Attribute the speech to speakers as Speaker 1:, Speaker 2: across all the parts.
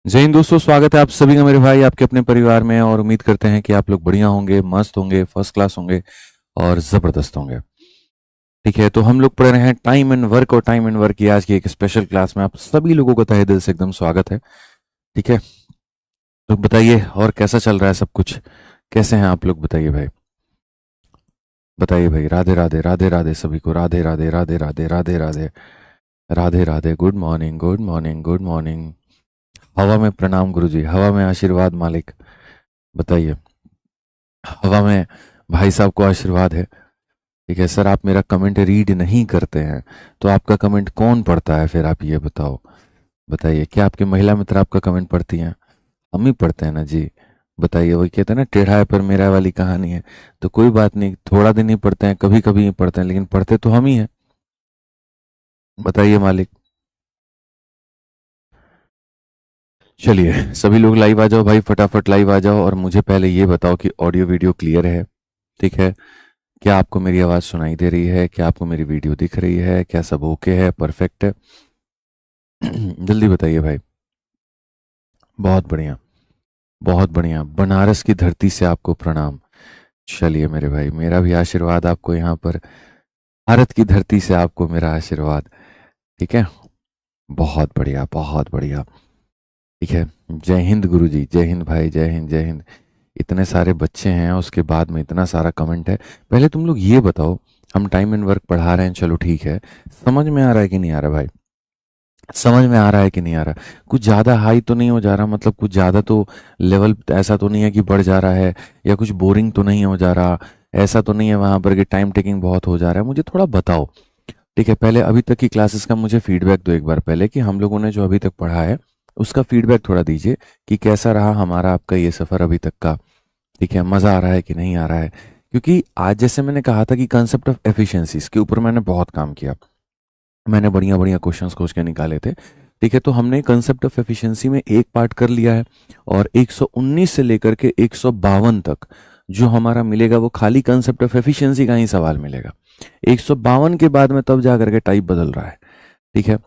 Speaker 1: जय हिंद दोस्तों, स्वागत है आप सभी का मेरे भाई आपके अपने परिवार में। और उम्मीद करते हैं कि आप लोग बढ़िया होंगे, मस्त होंगे, फर्स्ट क्लास होंगे और जबरदस्त होंगे। ठीक है, तो हम लोग पढ़ रहे हैं टाइम एंड वर्क, और टाइम एंड वर्क की आज की एक स्पेशल क्लास में आप सभी लोगों का तहे दिल से एकदम स्वागत है। ठीक है, तो बताइए और कैसा चल रहा है सब कुछ, कैसे हैं आप लोग? बताइए भाई, बताइए भाई। राधे राधे, राधे राधे सभी को, Radhe Radhe, Radhe Radhe, Radhe Radhe, Radhe Radhe. Good morning, good morning, good morning. हवा में प्रणाम गुरुजी, हवा में आशीर्वाद मालिक। बताइए, हवा में भाई साहब को आशीर्वाद है। ठीक है सर, आप मेरा कमेंट रीड नहीं करते हैं तो आपका कमेंट कौन पढ़ता है फिर? आप ये बताओ, बताइए, क्या आपकी महिला मित्र आपका कमेंट पढ़ती हैं? हम ही पढ़ते हैं ना जी। बताइए, वही कहते हैं ना, टेढ़ा है पर मेरा वाली कहानी है। तो कोई बात नहीं, थोड़ा दिन ही पढ़ते हैं, कभी कभी ही पढ़ते हैं, लेकिन पढ़ते तो हम ही हैं। बताइए मालिक। चलिए, सभी लोग लाइव आ जाओ भाई, फटाफट लाइव आ जाओ। और मुझे पहले ये बताओ कि ऑडियो वीडियो क्लियर है? ठीक है, क्या आपको मेरी आवाज़ सुनाई दे रही है? क्या आपको मेरी वीडियो दिख रही है? क्या सब ओके है, परफेक्ट है? जल्दी बताइए भाई। बहुत बढ़िया, बहुत बढ़िया। बनारस की धरती से आपको प्रणाम। चलिए मेरे भाई, मेरा भी आशीर्वाद आपको यहाँ पर। भारत की धरती से आपको मेरा आशीर्वाद। ठीक है, बहुत बढ़िया, बहुत बढ़िया। ठीक है, जय हिंद गुरुजी, जय हिंद भाई, जय हिंद, जय हिंद। इतने सारे बच्चे हैं, उसके बाद में इतना सारा कमेंट है। पहले तुम लोग ये बताओ, हम टाइम एंड वर्क पढ़ा रहे हैं, चलो ठीक है, समझ में आ रहा है कि नहीं आ रहा भाई? समझ में आ रहा है कि नहीं आ रहा? कुछ ज़्यादा हाई तो नहीं हो जा रहा? मतलब कुछ ज़्यादा तो लेवल ऐसा तो नहीं है कि बढ़ जा रहा है, या कुछ बोरिंग तो नहीं हो जा रहा? ऐसा तो नहीं है वहाँ पर कि टाइम टेकिंग बहुत हो जा रहा है? मुझे थोड़ा बताओ। ठीक है, पहले अभी तक की क्लासेस का मुझे फीडबैक दो एक बार, पहले कि हम लोगों ने जो अभी तक पढ़ा है उसका फीडबैक थोड़ा दीजिए कि कैसा रहा हमारा आपका ये सफ़र अभी तक का। ठीक है, मज़ा आ रहा है कि नहीं आ रहा है? क्योंकि आज जैसे मैंने कहा था कि कंसेप्ट ऑफ एफिशिएंसी, इसके ऊपर मैंने बहुत काम किया। मैंने बढ़िया बढ़िया क्वेश्चंस खोज के निकाले थे। ठीक है, तो हमने कंसेप्ट ऑफ एफिशिएंसी में एक पार्ट कर लिया है। और 119 से लेकर के 152 तक जो हमारा मिलेगा वो खाली कंसेप्ट ऑफ एफिशिएंसी का ही सवाल मिलेगा। 152 के बाद में तब जा करके टाइप बदल रहा है। ठीक है,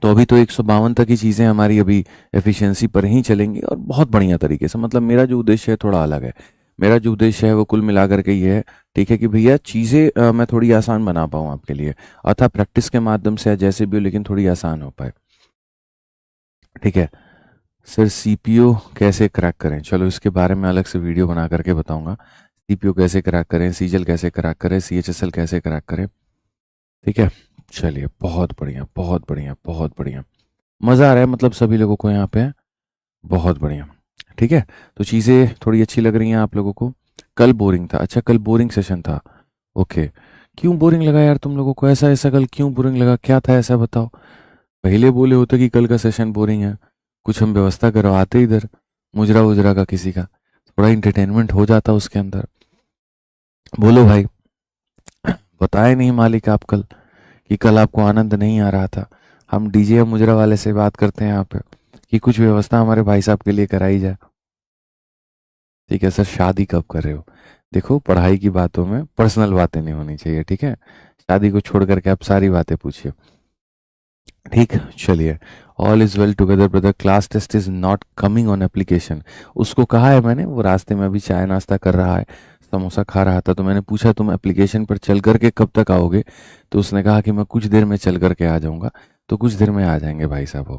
Speaker 1: तो अभी तो 152 तक की चीज़ें हमारी अभी एफिशिएंसी पर ही चलेंगी, और बहुत बढ़िया तरीके से। मतलब मेरा जो उद्देश्य है थोड़ा अलग है। मेरा जो उद्देश्य है वो कुल मिला करके ये है, ठीक है, कि भैया चीज़ें मैं थोड़ी आसान बना पाऊँ आपके लिए, अतः प्रैक्टिस के माध्यम से या जैसे भी हो, लेकिन थोड़ी आसान हो पाए। ठीक है सर, सीपीयू कैसे क्रैक करें? चलो इसके बारे में अलग से वीडियो बना करके बताऊंगा। सीपीयू कैसे क्रैक करें, सीजल कैसे क्रैक करें, सीएचएसएल कैसे क्रैक करें। ठीक है, चलिए, बहुत बढ़िया, बहुत बढ़िया, बहुत बढ़िया। मज़ा आ रहा है मतलब सभी लोगों को यहाँ पे? बहुत बढ़िया। ठीक है, तो चीज़ें थोड़ी अच्छी लग रही हैं आप लोगों को? कल बोरिंग था? अच्छा, कल बोरिंग सेशन था। ओके, क्यों बोरिंग लगा यार तुम लोगों को? ऐसा ऐसा कल क्यों बोरिंग लगा? क्या था ऐसा बताओ। पहले बोले होते कि कल का सेशन बोरिंग है, कुछ हम व्यवस्था करवाते इधर, मुजरा उजरा का किसी का, थोड़ा इंटरटेनमेंट हो जाता उसके अंदर। बोलो भाई। बताए नहीं मालिक आप कल कि कल आपको आनंद नहीं आ रहा था? हम डीजे या मुजरा वाले से बात करते हैं यहाँ पे कि कुछ व्यवस्था हमारे भाई साहब के लिए कराई जाए। ठीक है सर, शादी कब कर रहे हो? देखो, पढ़ाई की बातों में पर्सनल बातें नहीं होनी चाहिए। ठीक है, शादी को छोड़ करके आप सारी बातें पूछिए। ठीक, चलिए। All is well together brother, class test is not coming on application. उसको कहा है मैंने, वो रास्ते में अभी चाय नाश्ता कर रहा है, समोसा खा रहा था, तो मैंने पूछा तुम एप्लीकेशन पर चल करके कब तक आओगे? तो उसने कहा कि मैं कुछ देर में चल करके आ जाऊंगा। तो कुछ देर में आ जाएंगे भाई साहब वो।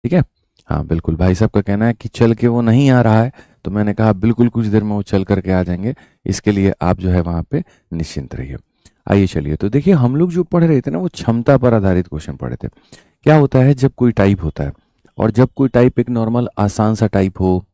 Speaker 1: ठीक है, हाँ बिल्कुल, भाई साहब का कहना है कि चल के वो नहीं आ रहा है। तो मैंने कहा बिल्कुल कुछ देर में वो चल करके आ जाएंगे, इसके लिए आप जो है वहाँ पे निश्चिंत रहिए। आइए चलिए, तो देखिए हम लोग जो पढ़ रहे थे ना वो क्षमता पर आधारित क्वेश्चन पढ़े थे। क्या होता है जब कोई टाइप होता है, और जब कोई टाइप एक नॉर्मल आसान सा टाइप हो,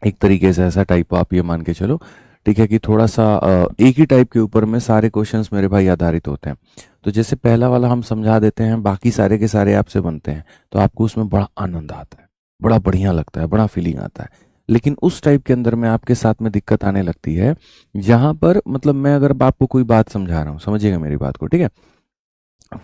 Speaker 1: एक तरीके से ऐसा टाइप हो, आप ये मान के चलो, ठीक है, कि थोड़ा सा एक ही टाइप के ऊपर में सारे क्वेश्चंस मेरे भाई आधारित होते हैं। तो जैसे पहला वाला हम समझा देते हैं, बाकी सारे के सारे आपसे बनते हैं, तो आपको उसमें बड़ा आनंद आता है, बड़ा बढ़िया लगता है, बड़ा फीलिंग आता है। लेकिन उस टाइप के अंदर में आपके साथ में दिक्कत आने लगती है, जहां पर मतलब मैं अगर आपको कोई बात समझा रहा हूँ, समझिएगा मेरी बात को, ठीक है,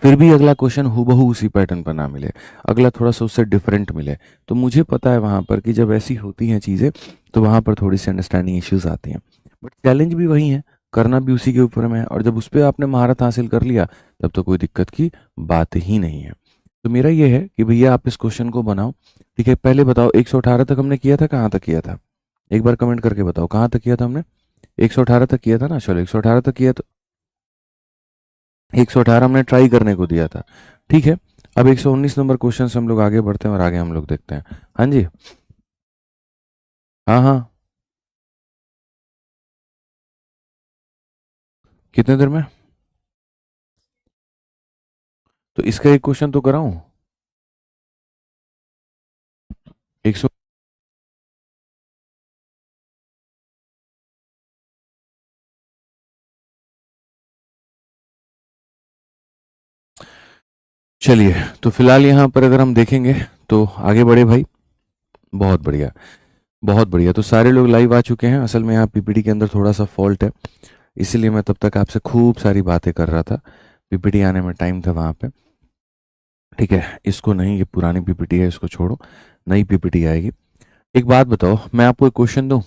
Speaker 1: फिर भी अगला क्वेश्चन हूबहू उसी पैटर्न पर ना मिले, अगला थोड़ा सा उससे डिफरेंट मिले, तो मुझे पता है वहां पर कि जब ऐसी होती हैं चीज़ें तो वहां पर थोड़ी सी अंडरस्टैंडिंग इश्यूज आती हैं। बट चैलेंज भी वही है, करना भी उसी के ऊपर में है, और जब उस पर आपने महारत हासिल कर लिया तब तो कोई दिक्कत की बात ही नहीं है। तो मेरा ये है कि भैया आप इस क्वेश्चन को बनाओ। ठीक है, पहले बताओ 118 तक हमने किया था, कहाँ तक किया था? एक बार कमेंट करके बताओ कहाँ तक किया था हमने? 118 तक किया था ना? चलो 118 तक किया तो 118 हमने ट्राई करने को दिया था। ठीक है, अब 119 नंबर क्वेश्चन से हम लोग आगे बढ़ते हैं और आगे हम लोग देखते हैं। हाँ जी, हाँ हाँ, कितने देर में? तो इसका एक क्वेश्चन तो कराऊं? 100। चलिए, तो फिलहाल यहाँ पर अगर हम देखेंगे तो आगे बढ़े भाई। बहुत बढ़िया, बहुत बढ़िया। तो सारे लोग लाइव आ चुके हैं। असल में यहाँ पीपीटी के अंदर थोड़ा सा फॉल्ट है, इसीलिए मैं तब तक आपसे खूब सारी बातें कर रहा था। पीपीटी आने में टाइम था वहाँ पे। ठीक है, इसको नहीं, ये पुरानी पीपीटी है, इसको छोड़ो, नई पीपीटी आएगी। एक बात बताओ, मैं आपको एक क्वेश्चन दूं?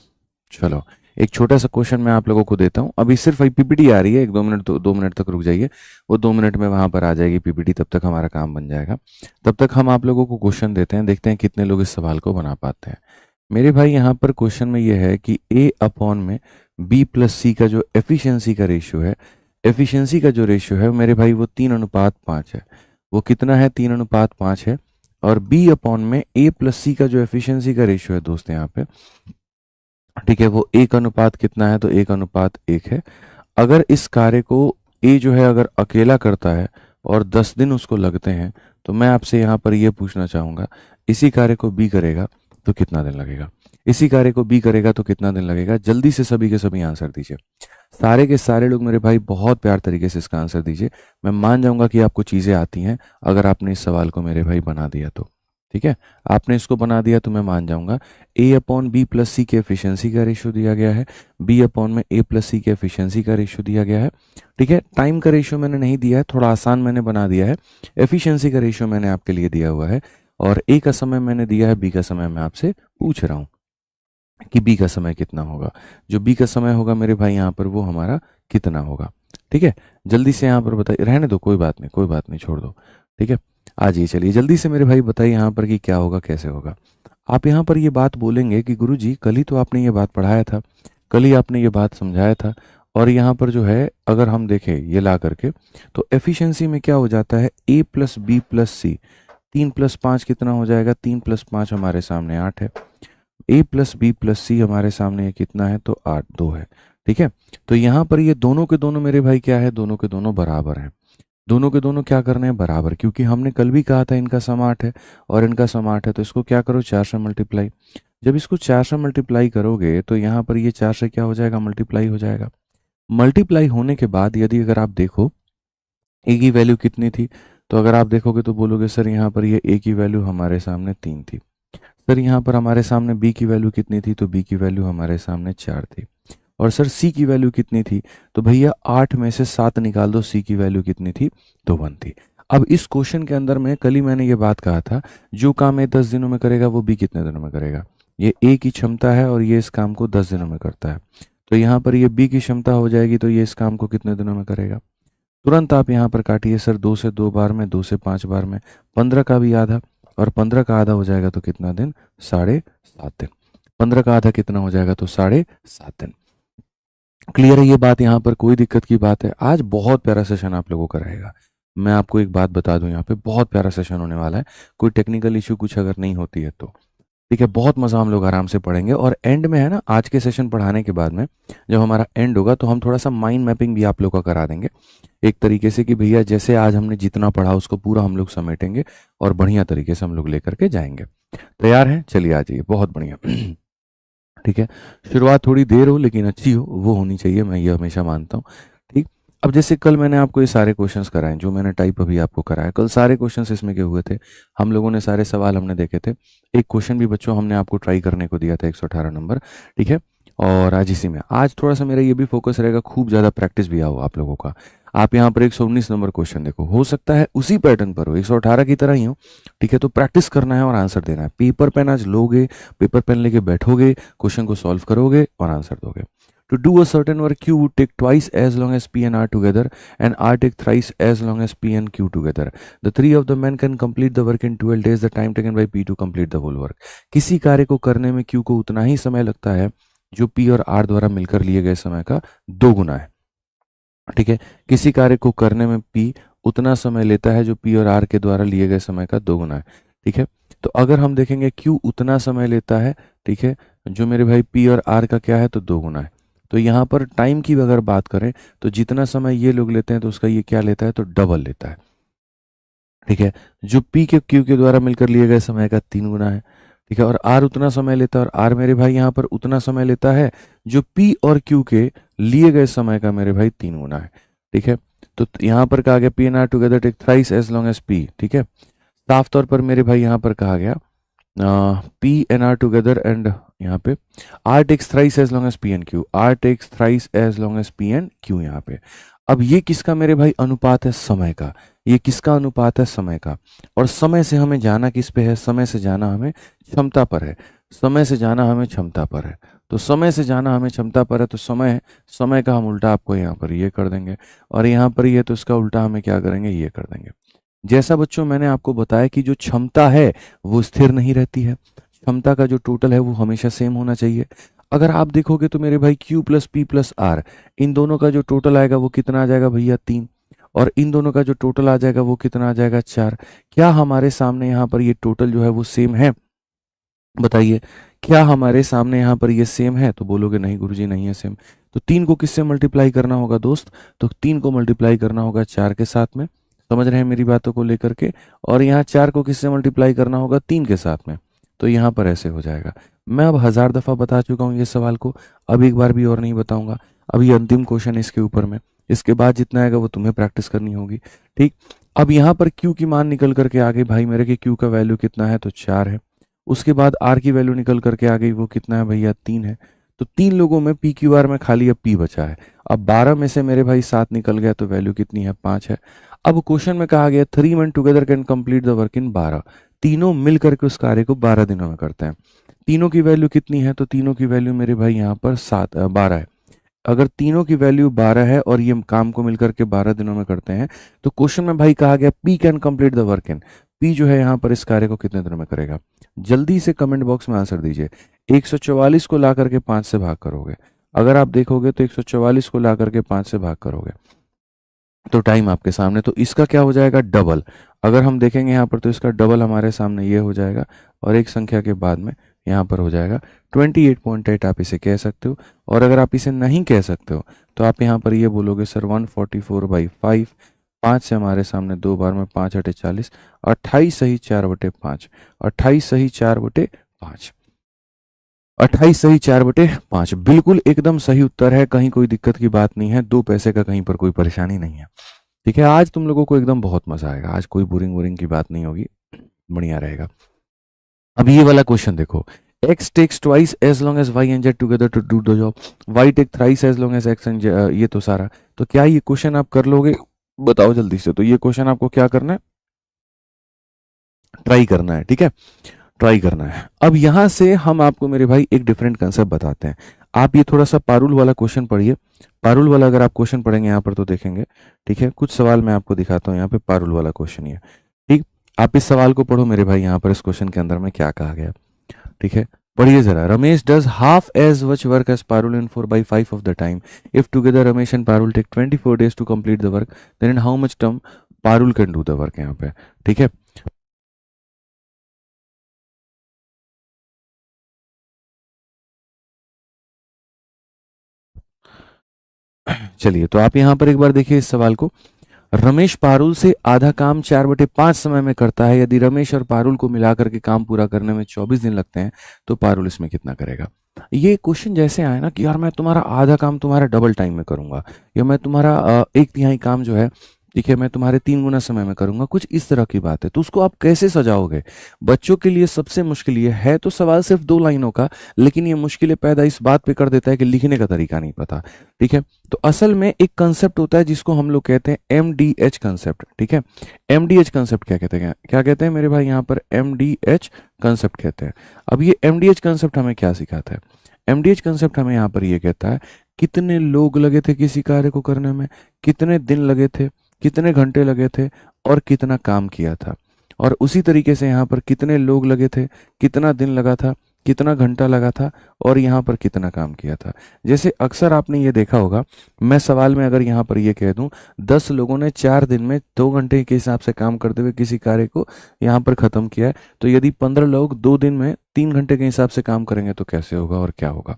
Speaker 1: चलो, एक छोटा सा क्वेश्चन मैं आप लोगों को देता हूं। अभी सिर्फ पीपीटी आ रही है, एक 2 मिनट, 2 मिनट तक रुक जाइए। वो 2 मिनट में वहां पर आ जाएगी पीपीटी, तब तक हमारा काम बन जाएगा। तब तक हम आप लोगों को क्वेश्चन देते हैं, देखते हैं कितने लोग इस सवाल को बना पाते हैं। मेरे भाई यहाँ पर क्वेश्चन में ये है कि ए अपॉन में बी प्लस सी का जो एफिशिएंसी का रेशियो है, एफिशिएंसी का जो रेशियो है मेरे भाई वो 3:5 है। वो कितना है? 3:5 है। और बी अपॉन में ए प्लस सी का जो एफिशिएंसी का रेशियो है दोस्त यहाँ पे, ठीक है, वो 1:, कितना है? तो 1:1 है। अगर इस कार्य को ए जो है अगर अकेला करता है और 10 दिन उसको लगते हैं, तो मैं आपसे यहाँ पर ये पूछना चाहूंगा, इसी कार्य को बी करेगा तो कितना दिन लगेगा? इसी कार्य को बी करेगा तो कितना दिन लगेगा? जल्दी से सभी के सभी आंसर दीजिए। सारे के सारे लोग मेरे भाई बहुत प्यार तरीके से इसका आंसर दीजिए। मैं मान जाऊंगा कि आपको चीजें आती हैं अगर आपने इस सवाल को मेरे भाई बना दिया तो। ठीक है, आपने इसको बना दिया तो मैं मान जाऊंगा। ए अपॉन बी प्लस सी के एफिशिएंसी का रेशियो दिया गया है, बी अपॉन में ए प्लस सी के एफिशिएंसी का रेशियो दिया गया है। ठीक है, टाइम का रेशियो मैंने नहीं दिया है, थोड़ा आसान मैंने बना दिया है। एफिशिएंसी का रेशियो मैंने आपके लिए दिया हुआ है, और ए का समय मैंने दिया है, बी का समय मैं आपसे पूछ रहा हूँ कि बी का समय कितना होगा। जो बी का समय होगा मेरे भाई यहाँ पर वो हमारा कितना होगा? ठीक है, जल्दी से यहाँ पर बताइए। रहने दो, कोई बात नहीं, कोई बात नहीं, छोड़ दो। ठीक है, आ जाइए, चलिए जल्दी से मेरे भाई बताइए यहाँ पर कि क्या होगा, कैसे होगा। आप यहाँ पर ये बात बोलेंगे कि गुरुजी कल ही तो आपने ये बात पढ़ाया था, कल ही आपने ये बात समझाया था, और यहाँ पर जो है अगर हम देखें ये ला करके, तो एफिशिएंसी में क्या हो जाता है? ए प्लस बी प्लस सी, 3+5 कितना हो जाएगा? 3+5 हमारे सामने 8 है। ए प्लस बी प्लस सी हमारे सामने कितना है? तो 8, 2 है। ठीक है, तो यहाँ पर ये दोनों के दोनों मेरे भाई क्या है? दोनों के दोनों बराबर हैं। दोनों के दोनों क्या करने हैं? बराबर, क्योंकि हमने कल भी कहा था इनका सम 8 है और इनका सम 8 है, तो इसको क्या करो? 4 से मल्टीप्लाई। जब इसको 4 से मल्टीप्लाई करोगे तो यहाँ पर ये 4 से क्या हो जाएगा? मल्टीप्लाई हो जाएगा। मल्टीप्लाई होने के बाद यदि अगर आप देखो ए की वैल्यू कितनी थी, तो अगर आप देखोगे तो बोलोगे सर यहाँ पर ये ए की वैल्यू हमारे सामने 3 थी। सर यहाँ पर हमारे सामने बी की वैल्यू कितनी थी? तो बी की वैल्यू हमारे सामने 4 थी। और सर सी की वैल्यू कितनी थी? तो भैया 8 में से 7 निकाल दो, सी की वैल्यू कितनी थी? तो 1 थी। अब इस क्वेश्चन के अंदर में कल ही मैंने ये बात कहा था, जो काम ए 10 दिनों में करेगा वो बी कितने दिनों में करेगा? ये ए की क्षमता है और ये इस काम को 10 दिनों में करता है, तो यहाँ पर ये बी की क्षमता हो जाएगी, तो ये इस काम को कितने दिनों में करेगा? तुरंत आप यहाँ पर काटिए सर, 2 से 2 बार में, 2 से 5 बार में, 15 का भी आधा, और 15 का आधा हो जाएगा तो कितना दिन? 7.5 दिन। 15 का आधा कितना हो जाएगा? तो 7.5 दिन। क्लियर है ये बात? यहाँ पर कोई दिक्कत की बात है? आज बहुत प्यारा सेशन आप लोगों का रहेगा। मैं आपको एक बात बता दूं, यहाँ पे बहुत प्यारा सेशन होने वाला है। कोई टेक्निकल इश्यू कुछ अगर नहीं होती है तो ठीक है, बहुत मज़ा हम लोग आराम से पढ़ेंगे। और एंड में है ना, आज के सेशन पढ़ाने के बाद में जब हमारा एंड होगा तो हम थोड़ा सा माइंड मैपिंग भी आप लोग का करा देंगे एक तरीके से, कि भैया जैसे आज हमने जितना पढ़ा उसको पूरा हम लोग समेटेंगे और बढ़िया तरीके से हम लोग लेकर के जाएंगे। तैयार हैं? चलिए आ जाइए, बहुत बढ़िया। ठीक है, शुरुआत थोड़ी देर हो लेकिन अच्छी हो, वो होनी चाहिए, मैं ये हमेशा मानता हूँ। ठीक, अब जैसे कल मैंने आपको ये सारे क्वेश्चंस कराए, जो मैंने टाइप अभी आपको कराया, कल सारे क्वेश्चंस इसमें के हुए थे। हम लोगों ने सारे सवाल हमने देखे थे। एक क्वेश्चन भी बच्चों हमने आपको ट्राई करने को दिया था, 118 नंबर। ठीक है, और आज इसी में आज थोड़ा सा मेरा ये भी फोकस रहेगा, खूब ज़्यादा प्रैक्टिस भी आओ आप लोगों का। आप यहाँ पर 119 नंबर क्वेश्चन देखो, हो सकता है उसी पैटर्न पर हो, 118 की तरह ही हो। ठीक है, तो प्रैक्टिस करना है और आंसर देना है। पेपर पेन आज लोगे, पेपर पेन लेके बैठोगे, क्वेश्चन को सॉल्व करोगे और आंसर दोगे। To do a certain work, Q would take twice as long as P and R together, and R take thrice as long as P and Q together. The three of the men can complete the work in 12 days. The time taken by P to complete the whole work. किसी कार्य को करने में Q को उतना ही समय लगता है जो P और R द्वारा मिलकर लिए गए समय का 2 गुना है। ठीक है, किसी कार्य को करने में P उतना समय लेता है जो P और R के द्वारा लिए गए समय का 2 गुना है। ठीक है, तो अगर हम देखेंगे Q उतना समय लेता है, ठीक है, जो मेरे भाई P और R का क्या है तो 2 गुना है। तो यहाँ पर टाइम की अगर बात करें तो जितना समय ये लोग लेते हैं तो उसका ये क्या लेता है तो डबल लेता है। ठीक है, जो P के Q के द्वारा मिलकर लिए गए समय का 3 गुना है। ठीक है, और R उतना समय लेता है, और R मेरे भाई यहाँ पर उतना समय लेता है जो P और Q के लिए गए समय का मेरे भाई 3 गुना है। ठीक है, तो यहाँ पर कहा गया P and R together take thrice as long as P। ठीक है, साफ तौर पर मेरे भाई यहाँ पर कहा गया P and R together, and यहाँ पे R takes thrice as long as P and Q, R takes thrice as long as P and Q यहाँ पे। अब ये किसका मेरे भाई अनुपात है, समय का। ये किसका अनुपात है, समय का। और समय से हमें जाना किस पे है, समय से जाना हमें क्षमता पर है। समय से जाना हमें क्षमता पर है, तो समय से जाना हमें क्षमता पर है, तो समय का हम उल्टा आपको यहाँ पर ये कर देंगे, और यहाँ पर ये तो इसका उल्टा हमें क्या करेंगे, ये कर देंगे। जैसा बच्चों मैंने आपको बताया कि जो क्षमता है वो स्थिर नहीं रहती है, क्षमता का जो टोटल है वो हमेशा सेम होना चाहिए। अगर आप देखोगे तो मेरे भाई Q plus P plus R, इन दोनों का जो टोटल आएगा वो कितना आ जाएगा भैया 3, और इन दोनों का जो टोटल आ जाएगा वो कितना आ जाएगा 4। क्या हमारे सामने यहाँ पर ये टोटल जो है वो सेम है, बताइए क्या हमारे सामने यहाँ पर ये सेम है? तो बोलोगे नहीं गुरुजी नहीं है सेम। तो 3 को किससे मल्टीप्लाई करना होगा दोस्त, तो 3 को मल्टीप्लाई करना होगा 4 के साथ में, समझ रहे हैं मेरी बातों को लेकर के, और यहाँ 4 को किससे मल्टीप्लाई करना होगा 3 के साथ में, तो यहाँ पर ऐसे हो जाएगा। मैं अब 1000 दफ़ा बता चुका हूँ ये सवाल को, अब एक बार भी और नहीं बताऊंगा। अब ये अंतिम क्वेश्चन इसके ऊपर में, इसके बाद जितना आएगा वो तुम्हें प्रैक्टिस करनी होगी। ठीक, अब यहाँ पर Q की मान निकल करके आ गई भाई मेरे कि Q का वैल्यू कितना है तो 4 है। उसके बाद R की वैल्यू निकल करके आ गई, वो कितना है भैया 3 है। तो 3 लोगों में PQR में खाली अब P बचा है। अब 12 में से मेरे भाई 7 निकल गया, तो वैल्यू कितनी है 5 है। अब क्वेश्चन में कहा गया 3 men together can complete the work in 12, तीनों मिल करके उस कार्य को 12 दिनों में करते हैं। तीनों की वैल्यू कितनी है, तो तीनों की वैल्यू मेरे भाई यहाँ पर 12 है। अगर तीनों की वैल्यू 12 है और ये काम को मिलकर के 12 दिनों में करते हैं, तो क्वेश्चन में भाई कहा गया P can complete the work in, P जो है यहाँ पर इस कार्य को कितने दिनों में करेगा। जल्दी से कमेंट बॉक्स में आंसर दीजिए। 144 को ला करके 5 से भाग करोगे, अगर आप देखोगे तो 144 को ला करके 5 से भाग करोगे तो टाइम आपके सामने, तो इसका क्या हो जाएगा डबल। अगर हम देखेंगे यहाँ पर तो इसका डबल हमारे सामने ये हो जाएगा, और एक संख्या के बाद में यहाँ पर हो जाएगा 28.8 आप इसे कह सकते हो। और अगर आप इसे नहीं कह सकते हो तो आप यहाँ पर ये बोलोगे सर 144/5, 5 से हमारे सामने 2 बार में 5 × 40, 28 सही 4/5, 28 सही 4/5, 28 सही 4/5, बिल्कुल एकदम सही उत्तर है। कहीं कोई दिक्कत की बात नहीं है, 2 पैसे का कहीं पर कोई परेशानी नहीं है। ठीक है, आज तुम लोगों को एकदम बहुत मजा आएगा, आज कोई बोरिंग की बात नहीं होगी, बढ़िया रहेगा। अब ये वाला क्वेश्चन देखो, x takes twice as long as y and z together to do the job, y take thrice as long as x and z, ये तो सारा, तो क्या ये क्वेश्चन आप कर लोगे, बताओ जल्दी से। तो ये क्वेश्चन आपको क्या करना है, ट्राई करना है। ठीक है, ट्राई करना है। अब यहां से हम आपको मेरे भाई एक डिफरेंट कंसेप्ट बताते हैं। आप ये थोड़ा सा पारुल वाला क्वेश्चन पढ़िए। पारुल वाला अगर आप क्वेश्चन पढ़ेंगे यहाँ पर तो देखेंगे, ठीक है, कुछ सवाल मैं आपको दिखाता हूँ। यहाँ पे पारुल वाला क्वेश्चन है, ठीक, आप इस सवाल को पढ़ो मेरे भाई। यहाँ पर इस क्वेश्चन के अंदर में क्या कहा गया, ठीक है, पढ़िए जरा। Ramesh does half as much work as Parul in 4/5 of the time. If together Ramesh and Parul take 24 days to complete the work, then in how much time Parul can do the work. यहाँ पे ठीक है, चलिए तो आप यहाँ पर एक बार देखिए इस सवाल को। रमेश पारुल से आधा काम 4/5 समय में करता है। यदि रमेश और पारुल को मिलाकर के काम पूरा करने में 24 दिन लगते हैं, तो पारुल इसमें कितना करेगा। ये क्वेश्चन जैसे आए ना कि यार मैं तुम्हारा आधा काम तुम्हारा डबल टाइम में करूंगा, या मैं तुम्हारा 1/3 काम जो है, ठीक है, मैं तुम्हारे 3 गुना समय में करूंगा, कुछ इस तरह की बात है। तो उसको आप कैसे सजाओगे। बच्चों के लिए सबसे मुश्किल ये है, तो सवाल सिर्फ 2 लाइनों का, लेकिन ये मुश्किलें पैदा इस बात पे कर देता है कि लिखने का तरीका नहीं पता। ठीक है, तो असल में एक कंसेप्ट होता है जिसको हम लोग कहते हैं MDH कंसेप्ट। ठीक है, MDH कंसेप्ट क्या कहते हैं, क्या कहते हैं मेरे भाई, यहाँ पर MDH कंसेप्ट कहते हैं। अब ये MDH कंसेप्ट हमें क्या सिखाता है, MDH कंसेप्ट हमें यहाँ पर ये कहता है कितने लोग लगे थे किसी कार्य को करने में, कितने दिन लगे थे, कितने घंटे लगे थे, और कितना काम किया था। और उसी तरीके से यहाँ पर कितने लोग लगे थे, कितना दिन लगा था, कितना घंटा लगा था, और यहाँ पर कितना काम किया था। जैसे अक्सर आपने ये देखा होगा, मैं सवाल में अगर यहाँ पर ये कह दूं 10 लोगों ने 4 दिन में 2 घंटे के हिसाब से काम करते हुए किसी कार्य को यहाँ पर खत्म किया है, तो यदि 15 लोग 2 दिन में 3 घंटे के हिसाब से काम करेंगे तो कैसे होगा और क्या होगा।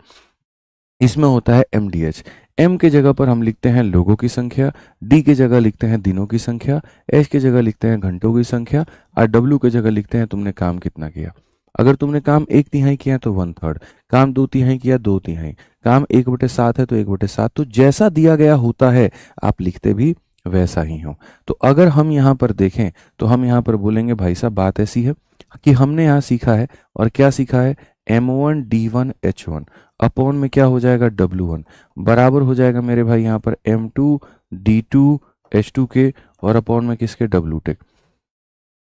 Speaker 1: इसमें होता है MDH। M के जगह पर हम लिखते हैं लोगों की संख्या, D के जगह लिखते हैं दिनों की संख्या, H के जगह लिखते हैं घंटों की संख्या, और W के जगह लिखते हैं तुमने काम कितना किया। अगर तुमने काम 1/3 किया तो 1/3, काम 2/3 किया 2/3, काम 1/7 है तो 1/7। तो जैसा दिया गया होता है आप लिखते भी वैसा ही हो। तो अगर हम यहाँ पर देखें तो हम यहाँ पर बोलेंगे भाई साहब बात ऐसी है कि हमने यहाँ सीखा है, और क्या सीखा है, M1 D1 H1 अपॉन में क्या हो जाएगा W1 बराबर हो जाएगा मेरे भाई यहाँ पर M2 D2 H2 के, और अपॉन में किसके, W टेक।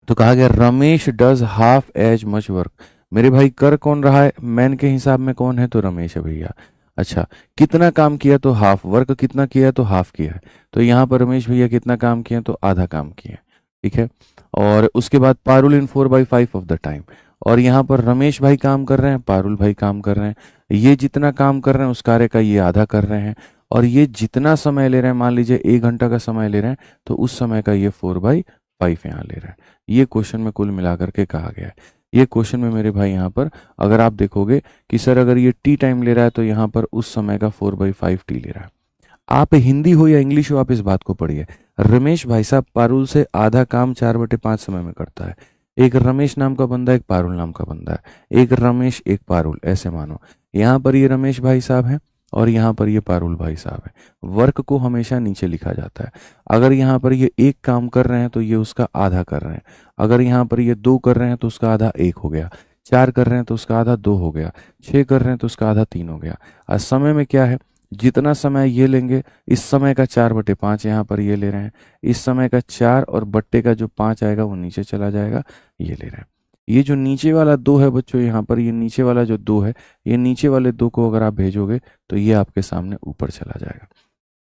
Speaker 1: तो कहा गया Ramesh does half as much work. मेरे भाई कर कौन रहा है, मैन के हिसाब में कौन है, तो रमेश है भैया। अच्छा, कितना काम किया, तो हाफ, वर्क कितना किया तो हाफ किया है, तो यहाँ पर रमेश भैया कितना काम किया, तो आधा काम किया। ठीक है, और उसके बाद Parul in 4/5 of the time, और यहाँ पर रमेश भाई काम कर रहे हैं, पारुल भाई काम कर रहे हैं, ये जितना काम कर रहे हैं उस कार्य का ये आधा कर रहे हैं, और ये जितना समय ले रहे हैं, मान लीजिए 1 घंटा का समय ले रहे हैं, तो उस समय का ये 4/5 यहाँ ले रहे हैं। ये क्वेश्चन में कुल मिलाकर के कहा गया है। ये क्वेश्चन में मेरे भाई यहाँ पर अगर आप देखोगे कि सर अगर ये टी टाइम ले रहा है तो यहाँ पर उस समय का 4/5 टी ले रहा है। आप हिंदी हो या इंग्लिश हो, आप इस बात को पढ़िए। रमेश भाई साहब पारुल से आधा काम 4/5 समय में करता है। एक रमेश नाम का बंदा, एक पारुल नाम का बंदा है, एक रमेश एक पारुल, ऐसे मानो। यहाँ पर ये रमेश भाई साहब है और यहाँ पर ये पारुल भाई साहब है। वर्क को हमेशा नीचे लिखा जाता है। अगर यहाँ पर ये 1 काम कर रहे हैं तो ये उसका आधा कर रहे हैं। अगर यहाँ पर ये 2 कर रहे हैं तो उसका आधा 1 हो गया। 4 कर रहे हैं तो उसका आधा 2 हो गया। 6 कर रहे हैं तो उसका आधा 3 हो गया। और समय में क्या है, जितना समय ये लेंगे, इस समय का 4/5 यहाँ पर ये ले रहे हैं, इस समय का 4 और बट्टे का जो 5 आएगा वो नीचे चला जाएगा, ये ले रहे हैं। ये जो नीचे वाला 2 है बच्चों, यहाँ पर ये नीचे वाला जो 2 है, ये नीचे वाले 2 को अगर आप भेजोगे तो ये आपके सामने ऊपर चला जाएगा,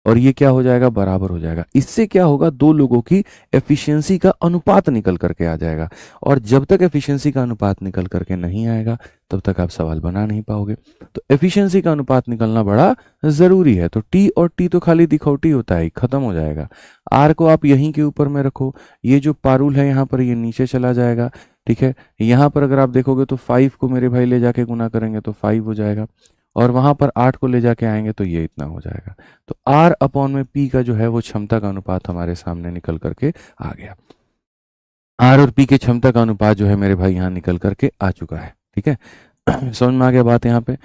Speaker 1: और ये क्या हो जाएगा, बराबर हो जाएगा। इससे क्या होगा, 2 लोगों की एफिशिएंसी का अनुपात निकल करके आ जाएगा। और जब तक एफिशिएंसी का अनुपात निकल करके नहीं आएगा तब तक आप सवाल बना नहीं पाओगे। तो एफिशिएंसी का अनुपात निकलना बड़ा जरूरी है। तो टी और टी तो खाली दिखौटी होता है, खत्म हो जाएगा। आर को आप यहीं के ऊपर में रखो, ये जो पारुल है यहाँ पर ये नीचे चला जाएगा। ठीक है, यहाँ पर अगर आप देखोगे तो 5 को मेरे भाई ले जाके गुना करेंगे तो 5 हो जाएगा, और वहां पर 8 को ले जाके आएंगे तो ये इतना हो जाएगा। तो R अपॉन में P का जो है वो क्षमता का अनुपात हमारे सामने निकल करके आ गया। R और P के क्षमता का अनुपात जो है मेरे भाई यहाँ निकल करके आ चुका है। ठीक है, समझ में आ गया बात यहाँ पे।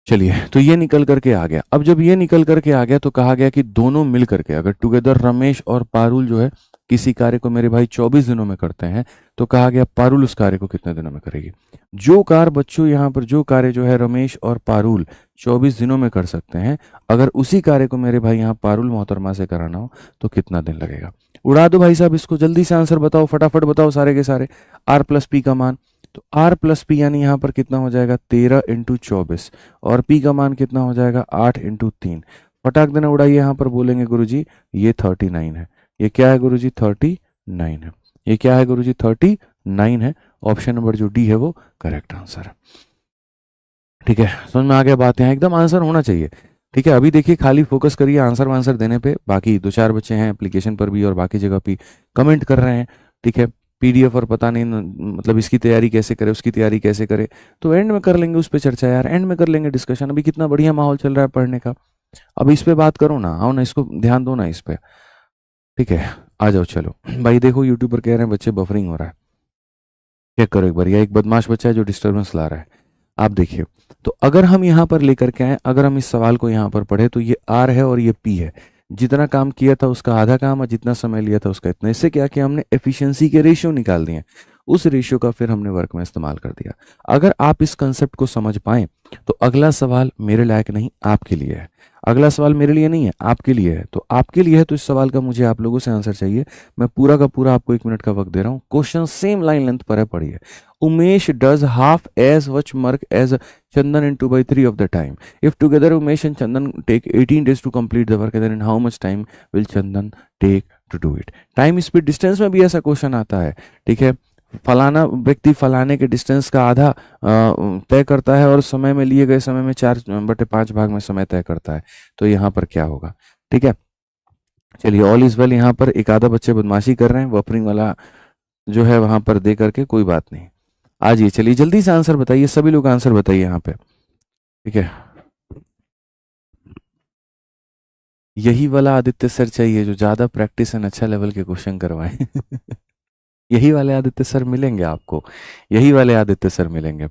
Speaker 1: चलिए, तो ये निकल करके आ गया। अब जब ये निकल करके आ गया तो कहा गया कि दोनों मिल करके, अगर टुगेदर रमेश और पारुल जो है किसी कार्य को मेरे भाई 24 दिनों में करते हैं, तो कहा गया पारुल उस कार्य को कितने दिनों में करेगी। जो कार्य बच्चों यहाँ पर, जो कार्य जो है रमेश और पारुल 24 दिनों में कर सकते हैं, अगर उसी कार्य को मेरे भाई यहाँ पारुल मोहतरमा से कराना हो तो कितना दिन लगेगा। उड़ा दो भाई साहब इसको, जल्दी से आंसर बताओ, फटाफट बताओ सारे के सारे। R + P का मान, तो R + P यानी यहाँ पर कितना हो जाएगा, 13 × 24, और P का मान कितना हो जाएगा, 8 × 3। फटाक देना उड़ाइए, यहाँ पर बोलेंगे गुरुजी ये 39 है। ये क्या है गुरुजी, 39 है। ये क्या है गुरुजी, 39 है। ऑप्शन नंबर जो डी है वो करेक्ट आंसर है। ठीक है, समझ में आ गया बात, यहाँ एकदम आंसर होना चाहिए। ठीक है, अभी देखिए खाली फोकस करिए आंसर वांसर देने पे। बाकी 2-4 बच्चे हैं एप्लीकेशन पर भी और बाकी जगह भी कमेंट कर रहे हैं। ठीक है, PDF और पता नहीं मतलब इसकी तैयारी कैसे करे, उसकी तैयारी कैसे करे, तो एंड में कर लेंगे उस पर चर्चा यार, एंड में कर लेंगे डिस्कशन। अभी कितना बढ़िया माहौल चल रहा है पढ़ने का, अब इस पे बात करो ना, आओ ना, इसको ध्यान दो ना इस पे। ठीक है, आ जाओ। चलो भाई देखो, यूट्यूब पर कह रहे हैं बच्चे बफरिंग हो रहा है, चेक करो एक बार। यह एक बदमाश बच्चा है जो डिस्टर्बेंस ला रहा है। आप देखिए, तो अगर हम यहाँ पर लेकर के आए, अगर हम इस सवाल को यहाँ पर पढ़े, तो ये R है और ये P है। जितना काम किया था उसका आधा काम और जितना समय लिया था उसका इतना। इससे क्या किया हमने, एफिशिएंसी के रेशियो निकाल दिए। उस रेशियो का फिर हमने वर्क में इस्तेमाल कर दिया। अगर आप इस कंसेप्ट को समझ पाएं तो अगला सवाल मेरे लायक नहीं, आपके लिए है। अगला सवाल मेरे लिए नहीं है, आपके लिए है। तो आपके लिए है तो इस सवाल का मुझे आप लोगों से आंसर चाहिए। मैं पूरा का पूरा आपको 1 मिनट का वक्त दे रहा हूँ। क्वेश्चन सेम लाइन लेंथ पर है, पढ़िए। Umesh does half as much work as Chandan in 2/3 of the time. If together Umesh and Chandan take 18 days to complete the work, then in how much time will Chandan take to do it? Time speed distance में भी ऐसा question आता है, ठीक है। फलाना व्यक्ति फलाने के डिस्टेंस का आधा तय करता है और समय में लिए गए समय में 4/5 भाग में समय तय करता है। तो यहाँ पर क्या होगा, ठीक है। चलिए, ऑल इज वेल। यहाँ पर एक आधा बच्चे बदमाशी कर रहे हैं, वॉपरिंग वाला जो है वहां पर दे करके, कोई बात नहीं। आज ये चलिए जल्दी से आंसर बताइए, सभी लोग आंसर बताइए यहाँ पे, ठीक है। यही वाला आदित्य सर चाहिए जो ज्यादा प्रैक्टिस एंड अच्छा लेवल के क्वेश्चन करवाएं। यही वाले आदित्य सर मिलेंगे आपको, यही वाले आदित्य सर मिलेंगे।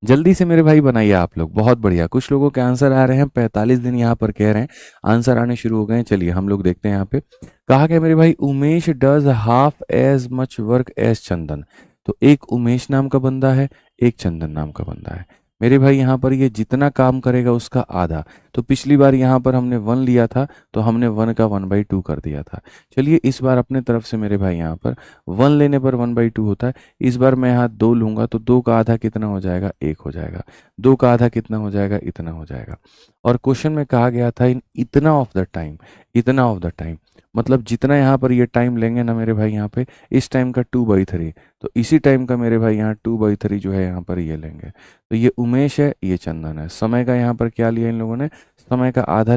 Speaker 1: जल्दी से मेरे भाई बनाइए आप लोग, बहुत बढ़िया। कुछ लोगों के आंसर आ रहे हैं, 45 दिन यहाँ पर कह रहे हैं, आंसर आने शुरू हो गए हैं। चलिए हम लोग देखते हैं यहाँ पे। कहा गया मेरे भाई, Umesh does half as much work as Chandan. तो एक उमेश नाम का बंदा है, एक चंदन नाम का बंदा है। मेरे भाई यहाँ पर ये जितना काम करेगा उसका आधा। तो पिछली बार यहाँ पर हमने 1 लिया था, तो हमने 1 का 1/2 कर दिया था। चलिए इस बार अपने तरफ से मेरे भाई यहाँ पर 1 लेने पर 1/2 होता है। इस बार मैं यहाँ 2 लूंगा, तो 2 का आधा कितना हो जाएगा, 1 हो जाएगा। 2 का आधा कितना हो जाएगा, इतना हो जाएगा। और क्वेश्चन में कहा गया था इन इतना ऑफ द टाइम, इतना ऑफ द टाइम, मतलब जितना यहाँ पर ये टाइम लेंगे ना मेरे भाई यहाँ पे, इस टाइम का 2/3, तो इसी टाइम का मेरे भाई यहाँ 2/3 जो है यहाँ पर ये लेंगे। तो ये उमेश है, ये चंदन है। समय का यहाँ पर क्या लिया इन लोगों ने, समय का आधा,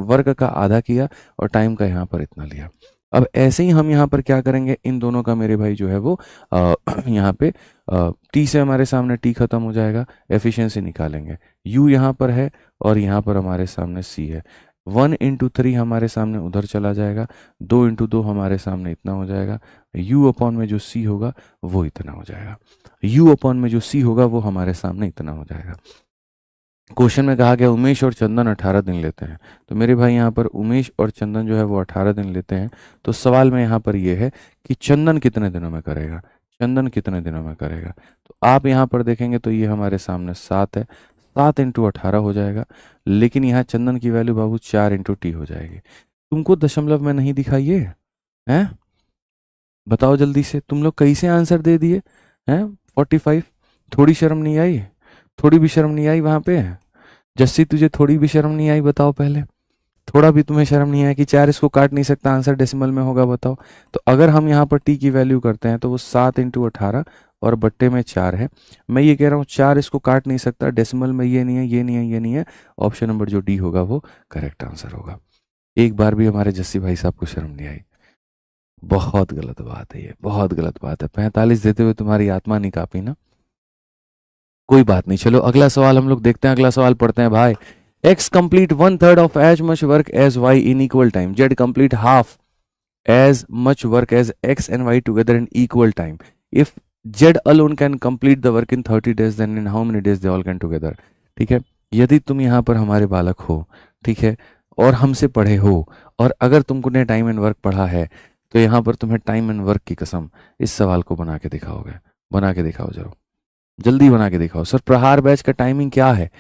Speaker 1: वर्क का आधा किया और टाइम का यहाँ पर इतना लिया। अब ऐसे ही हम यहाँ पर क्या करेंगे, इन दोनों का मेरे भाई जो है वो यहाँ पे टी से हमारे सामने टी खत्म हो जाएगा, एफिशिएंसी निकालेंगे। यू यहाँ पर है और यहाँ पर हमारे सामने सी है। 1 × 3 हमारे सामने उधर चला जाएगा, 2 × 2 हमारे सामने इतना हो जाएगा। u अपॉन में जो c होगा वो इतना हो जाएगा। u अपॉन में जो c होगा वो हमारे सामने इतना हो जाएगा। क्वेश्चन में कहा गया उमेश और चंदन 18 दिन लेते हैं। तो मेरे भाई यहाँ पर उमेश और चंदन जो है वो 18 दिन लेते हैं। तो सवाल में यहाँ पर ये है कि चंदन कितने दिनों में करेगा, चंदन कितने दिनों में करेगा। तो आप यहाँ पर देखेंगे तो ये हमारे सामने 7 है, 7 × 18 हो जाएगा। लेकिन यहाँ चंदन की वैल्यू बाबू 4 × t हो जाएगी। तुमको दशमलव में नहीं दिखाइए हैं, बताओ जल्दी से, तुम लोग कैसे आंसर दे दिए हैं 45। थोड़ी शर्म नहीं आई, थोड़ी भी शर्म नहीं आई वहां पे। जस्सी तुझे थोड़ी भी शर्म नहीं आई, बताओ पहले। थोड़ा भी तुम्हें शर्म नहीं आया कि 4 इसको काट नहीं सकता, आंसर डेसिमल में होगा, बताओ। तो अगर हम यहाँ पर टी की वैल्यू करते हैं तो वो 7 × 18 और बट्टे में 4 है। मैं ये कह रहा हूँ 4 इसको काट नहीं सकता, डेसिमल में ये नहीं है, ये नहीं है, ये नहीं है। ऑप्शन नंबर जो डी होगा वो करेक्ट आंसर होगा। एक बार भी हमारे जस्सी भाई साहब को शर्म नहीं आई। बहुत गलत बात है ये, बहुत गलत बात है। 45 देते हुए तुम्हारी आत्मा नहीं कांपी ना, कोई बात नहीं। चलो अगला सवाल हम लोग देखते हैं, अगला सवाल पढ़ते हैं भाई। x complete 1/3 of as much work as y in equal time. Z complete half as much work as x and y together in equal time. If Z alone can complete the work in 30 days, then in how many days they all can together? ठीक है, यदि तुम यहाँ पर हमारे बालक हो, ठीक है, और हमसे पढ़े हो, और अगर तुमने टाइम एंड वर्क पढ़ा है, तो यहाँ पर तुम्हें टाइम एंड वर्क की कसम इस सवाल को बना के दिखाओगे। बना के दिखाओ जरूर, जल्दी बना के दिखाओ। सर प्रहार बैच का टाइमिंग क्या है?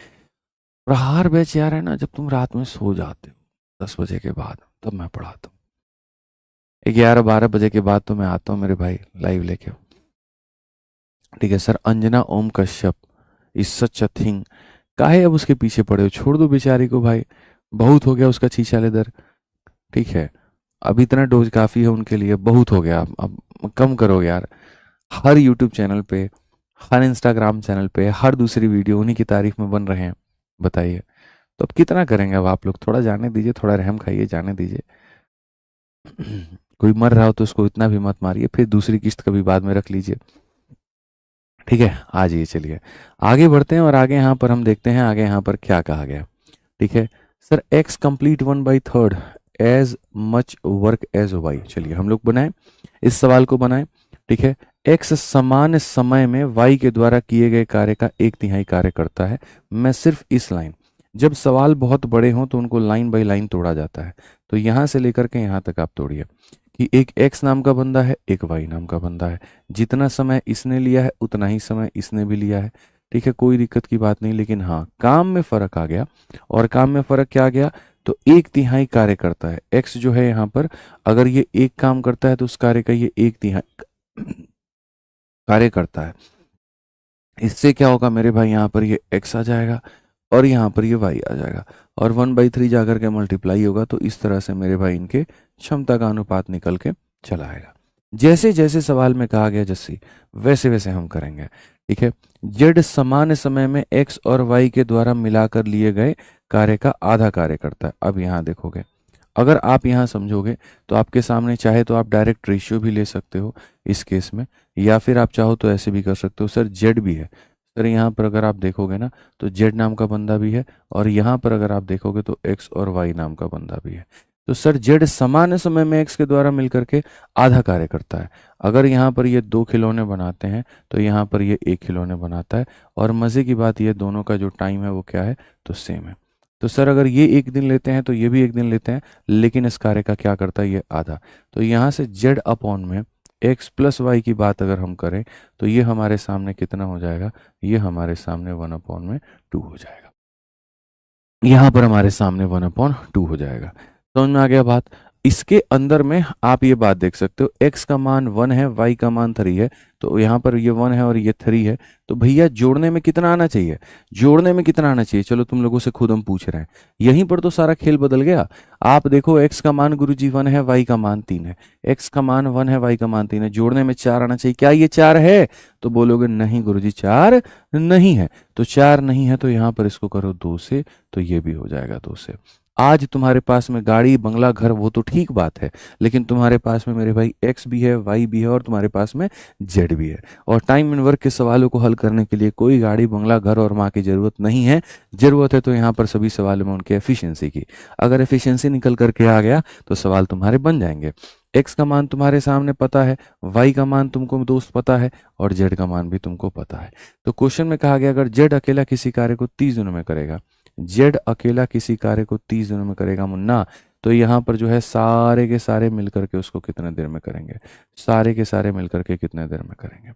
Speaker 1: प्रहार बैच यार है ना, जब तुम रात में सो जाते हो 10 बजे के बाद, तब मैं पढ़ाता हूँ। 11-12 बजे के बाद तो मैं आता हूँ मेरे भाई लाइव लेके, ठीक है। Sir Anjana Om Kashyap is such a thing, काहे अब उसके पीछे पड़े हो, छोड़ दो बेचारी को भाई, बहुत हो गया उसका छीछा लेदर, ठीक है। अब इतना डोज काफ़ी है उनके लिए, बहुत हो गया, अब कम करो यार। हर यूट्यूब चैनल पे, हर इंस्टाग्राम चैनल पे, हर दूसरी वीडियो उन्हीं की तारीफ में बन रहे हैं, बताइए। तो अब कितना करेंगे अब आप लोग, थोड़ा जाने दीजिए, थोड़ा रहम खाइए, जाने दीजिए। कोई मर रहा हो तो उसको इतना भी मत मारिए, फिर दूसरी किस्त कभी बाद में रख लीजिए, ठीक है। आ जाइए, चलिए आगे बढ़ते हैं और आगे यहाँ पर हम देखते हैं आगे यहाँ पर क्या कहा गया, ठीक है। Sir x complete 1/3 as much work as y। चलिए हम लोग बनाएं, इस सवाल को बनाएं, ठीक है। x समान समय में y के द्वारा किए गए कार्य का 1/3 कार्य करता है। मैं सिर्फ इस लाइन, जब सवाल बहुत बड़े हों तो उनको लाइन बाय लाइन तोड़ा जाता है, तो यहाँ से लेकर के यहाँ तक आप तोड़िए कि एक x नाम का बंदा है, एक y नाम का बंदा है, जितना समय इसने लिया है उतना ही समय इसने भी लिया है। ठीक है, कोई दिक्कत की बात नहीं, लेकिन हाँ काम में फर्क आ गया। और काम में फर्क क्या आ गया, तो 1/3 कार्य करता है x जो है यहाँ पर, अगर ये एक काम करता है तो उस कार्य का ये 1/3 कार्य करता है। इससे क्या होगा मेरे भाई, यहाँ पर ये x आ जाएगा और यहाँ पर ये y आ जाएगा, और 1/3 जाकर के मल्टीप्लाई होगा। तो इस तरह से मेरे भाई इनके क्षमता का अनुपात निकल के चला आएगा। जैसे जैसे सवाल में कहा गया जस्सी, वैसे वैसे हम करेंगे। ठीक है, z समान समय में x और y के द्वारा मिलाकर लिए गए कार्य का आधा कार्य करता है। अब यहाँ देखोगे, अगर आप यहाँ समझोगे तो आपके सामने चाहे तो आप डायरेक्ट रेशियो भी ले सकते हो इस केस में, या फिर आप चाहो तो ऐसे भी कर सकते हो। सर जेड भी है, सर यहाँ पर अगर आप देखोगे ना तो जेड नाम का बंदा भी है, और यहाँ पर अगर आप देखोगे तो एक्स और वाई नाम का बंदा भी है। तो सर जेड समान समय में एक्स के द्वारा मिलकर के आधा कार्य करता है। अगर यहाँ पर ये 2 खिलौने बनाते हैं तो यहाँ पर ये 1 खिलौने बनाता है, और मज़े की बात ये दोनों का जो टाइम है वो क्या है, तो सेम है। तो सर अगर ये 1 दिन लेते हैं तो ये भी 1 दिन लेते हैं, लेकिन इस कार्य का क्या करता है, ये आधा। तो यहाँ से जेड अपॉन में एक्स प्लस वाई की बात अगर हम करें तो ये हमारे सामने कितना हो जाएगा, ये हमारे सामने 1/2 हो जाएगा। यहाँ पर हमारे सामने 1/2 हो जाएगा। समझ में आ गया बात। इसके अंदर में आप ये बात देख सकते हो, x का मान 1 है, y का मान 3 है, तो यहाँ पर ये 1 है और ये 3 है। तो भैया जोड़ने में कितना आना चाहिए, जोड़ने में कितना आना चाहिए, चलो तुम लोगों से खुद हम पूछ रहे हैं। यहीं पर तो सारा खेल बदल गया। आप देखो x का मान गुरुजी 1 है, y का मान 3 है, x का मान 1 है, y का मान 3 है, जोड़ने में 4 आना चाहिए। क्या ये 4 है, तो बोलोगे नहीं गुरुजी 4 नहीं है। तो 4 नहीं है तो यहाँ पर इसको करो 2 से, तो ये भी हो जाएगा 2 से। आज तुम्हारे पास में गाड़ी बंगला घर वो तो ठीक बात है, लेकिन तुम्हारे पास में मेरे भाई x भी है, y भी है, और तुम्हारे पास में z भी है। और टाइम एंड वर्क के सवालों को हल करने के लिए कोई गाड़ी बंगला घर और माँ की जरूरत नहीं है। जरूरत है तो यहाँ पर सभी सवालों में उनके एफिशिएंसी की। अगर एफिशिएंसी निकल करके आ गया तो सवाल तुम्हारे बन जाएंगे। x का मान तुम्हारे सामने पता है, y का मान तुमको दोस्त पता है, और z का मान भी तुमको पता है। तो क्वेश्चन में कहा गया अगर z अकेला किसी कार्य को 30 दिनों में करेगा, जेड अकेला किसी कार्य को 30 दिनों में करेगा मुन्ना, तो यहाँ पर जो है सारे के सारे मिलकर के उसको कितने देर में करेंगे, सारे के सारे मिलकर के कितने देर में करेंगे।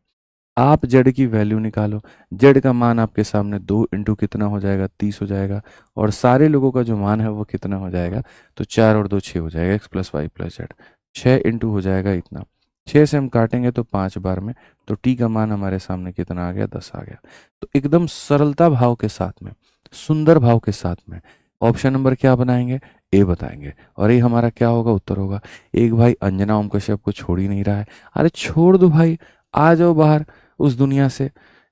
Speaker 1: आप जेड की वैल्यू निकालो। जेड का मान आपके सामने 2 इंटू कितना हो जाएगा, 30 हो जाएगा, और सारे लोगों का जो मान है वो कितना हो जाएगा, तो 4 और 2 6 हो जाएगा, X plus Y plus Z. 6 into हो जाएगा इतना, 6 से हम काटेंगे तो 5 बार में, तो टी का मान हमारे सामने कितना आ गया, 10 आ गया। तो एकदम सरलता भाव के साथ में, सुंदर भाव के साथ में ऑप्शन नंबर क्या बनाएंगे, ए बताएंगे, और ये हमारा क्या होगा, उत्तर होगा। एक भाई अंजना ओम कश्यप को छोड़ ही नहीं रहा है। अरे छोड़ दो भाई, आ जाओ बाहर उस दुनिया से।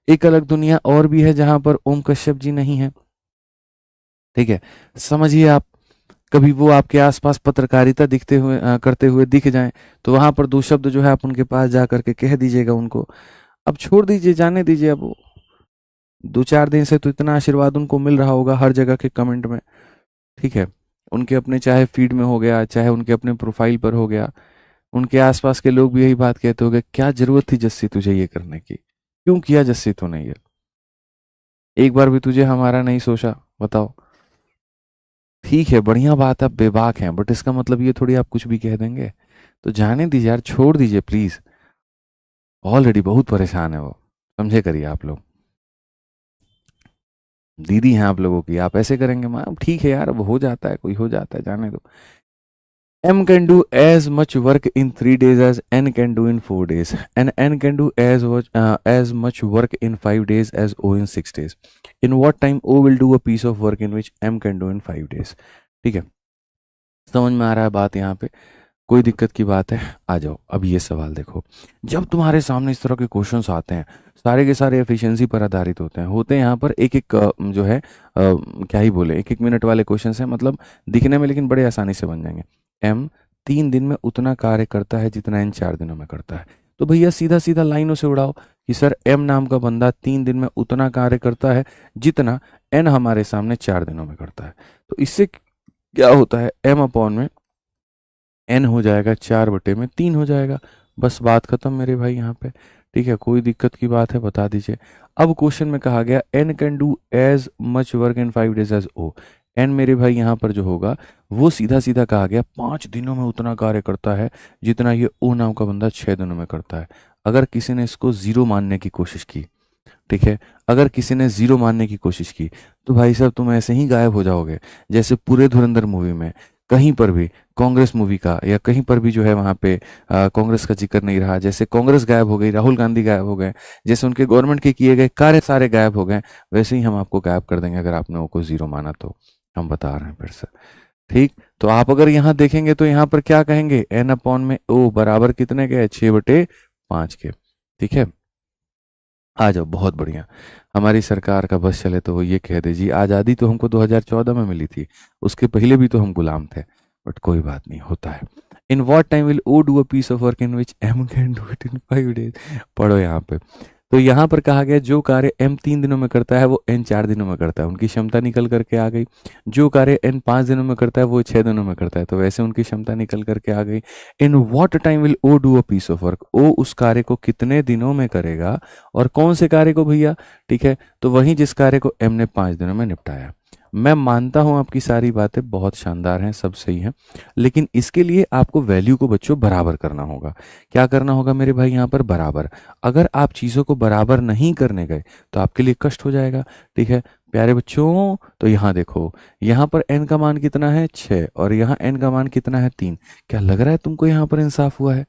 Speaker 1: एक अलग दुनिया और भी है जहां पर ओम कश्यप जी नहीं है। ठीक है, समझिए आप, कभी वो आपके आसपास पत्रकारिता दिखते हुए करते हुए दिख जाएं तो वहां पर 2 शब्द जो है आप उनके पास जा करके कह दीजिएगा उनको। अब छोड़ दीजिए, जाने दीजिए। अब वो 2-4 दिन से तो इतना आशीर्वाद उनको मिल रहा होगा हर जगह के कमेंट में। ठीक है, उनके अपने चाहे फीड में हो गया, चाहे उनके अपने प्रोफाइल पर हो गया, उनके आसपास के लोग भी यही बात कहते होंगे, क्या जरूरत थी जस्सी तुझे ये करने की, क्यों किया जस्सी तूने ये, एक बार भी तुझे हमारा नहीं सोचा, बताओ। ठीक है, बढ़िया बात है, आप बेबाक हैं, बट इसका मतलब ये थोड़ी आप कुछ भी कह देंगे। तो जाने दीजिए यार, छोड़ दीजिए प्लीज। ऑलरेडी बहुत परेशान है वो, समझे करिए आप लोग। दीदी हैं आप लोगों की, आप ऐसे करेंगे माँ, ठीक है यार, अब हो जाता है, कोई हो जाता है, जाने दो। M can do as much work in 3 days as N can do in 4 days, and N can do as much work in 5 days as O in 6 days. In what time O will do a piece of work in which M can do in 5 days? ठीक है, समझ में आ रहा है बात यहाँ पे, कोई दिक्कत की बात है। आ जाओ, अब ये सवाल देखो, जब तुम्हारे सामने इस तरह के क्वेश्चंस आते हैं, सारे के सारे एफिशिएंसी पर आधारित होते हैं यहाँ पर एक एक जो है क्या ही बोले, एक एक मिनट वाले क्वेश्चंस हैं, मतलब दिखने में लेकिन बड़े आसानी से बन जाएंगे। M 3 दिन में उतना कार्य करता है जितना N 4 दिनों में करता है। तो भैया सीधा सीधा लाइनों से उड़ाओ कि सर M नाम का बंदा 3 दिन में उतना कार्य करता है जितना N हमारे सामने 4 दिनों में करता है। तो इससे क्या होता है, M अपॉन में n हो जाएगा 4/3 हो जाएगा। बस बात खत्म मेरे भाई यहाँ पे। ठीक है, कोई दिक्कत की बात है बता दीजिए। अब क्वेश्चन में कहा गया n can do as much work in 5 days as O। N मेरे भाई यहाँ पर जो होगा वो सीधा सीधा कहा गया 5 दिनों में उतना कार्य करता है जितना ये ओ नाम का बंदा 6 दिनों में करता है। अगर किसी ने इसको जीरो मानने की कोशिश की, ठीक है, अगर किसी ने जीरो मानने की कोशिश की तो भाई साहब तुम ऐसे ही गायब हो जाओगे। जैसे पूरे धुरंधर मूवी में कहीं पर भी कांग्रेस मूवी का या कहीं पर भी जो है वहां पे कांग्रेस का जिक्र नहीं रहा, जैसे कांग्रेस गायब हो गई, राहुल गांधी गायब हो गए, जैसे उनके गवर्नमेंट के किए गए कार्य सारे गायब हो गए, वैसे ही हम आपको गायब कर देंगे अगर आपने वो को जीरो माना तो। हम बता रहे हैं फिर से, ठीक। तो आप अगर यहाँ देखेंगे तो यहाँ पर क्या कहेंगे, एन अपॉन में ओ बराबर कितने के है, 6/5 के, ठीक है। आ जाओ, बहुत बढ़िया। हमारी सरकार का बस चले तो वो ये कह दे जी आज़ादी तो हमको 2014 में मिली थी, उसके पहले भी तो हम गुलाम थे। बट कोई बात नहीं, होता है। In what time will O do a piece of work in which M can do it in 5 days। पढ़ो यहाँ पे। तो यहाँ पर कहा गया जो कार्य एम 3 दिनों में करता है वो एन 4 दिनों में करता है, उनकी क्षमता निकल करके आ गई। जो कार्य एन 5 दिनों में करता है वो 6 दिनों में करता है, तो वैसे उनकी क्षमता निकल करके आ गई। In what time will O do a piece of work, O उस कार्य को कितने दिनों में करेगा, और कौन से कार्य को भैया, ठीक है, तो वही जिस कार्य को एम ने 5 दिनों में निपटाया। मैं मानता हूं आपकी सारी बातें बहुत शानदार हैं, सब सही हैं, लेकिन इसके लिए आपको वैल्यू को बच्चों बराबर करना होगा। क्या करना होगा मेरे भाई, यहाँ पर बराबर। अगर आप चीज़ों को बराबर नहीं करने गए तो आपके लिए कष्ट हो जाएगा, ठीक है प्यारे बच्चों। तो यहाँ देखो, यहाँ पर n का मान कितना है 6 और यहाँ n का मान कितना है 3। क्या लग रहा है तुमको यहाँ पर इंसाफ हुआ है,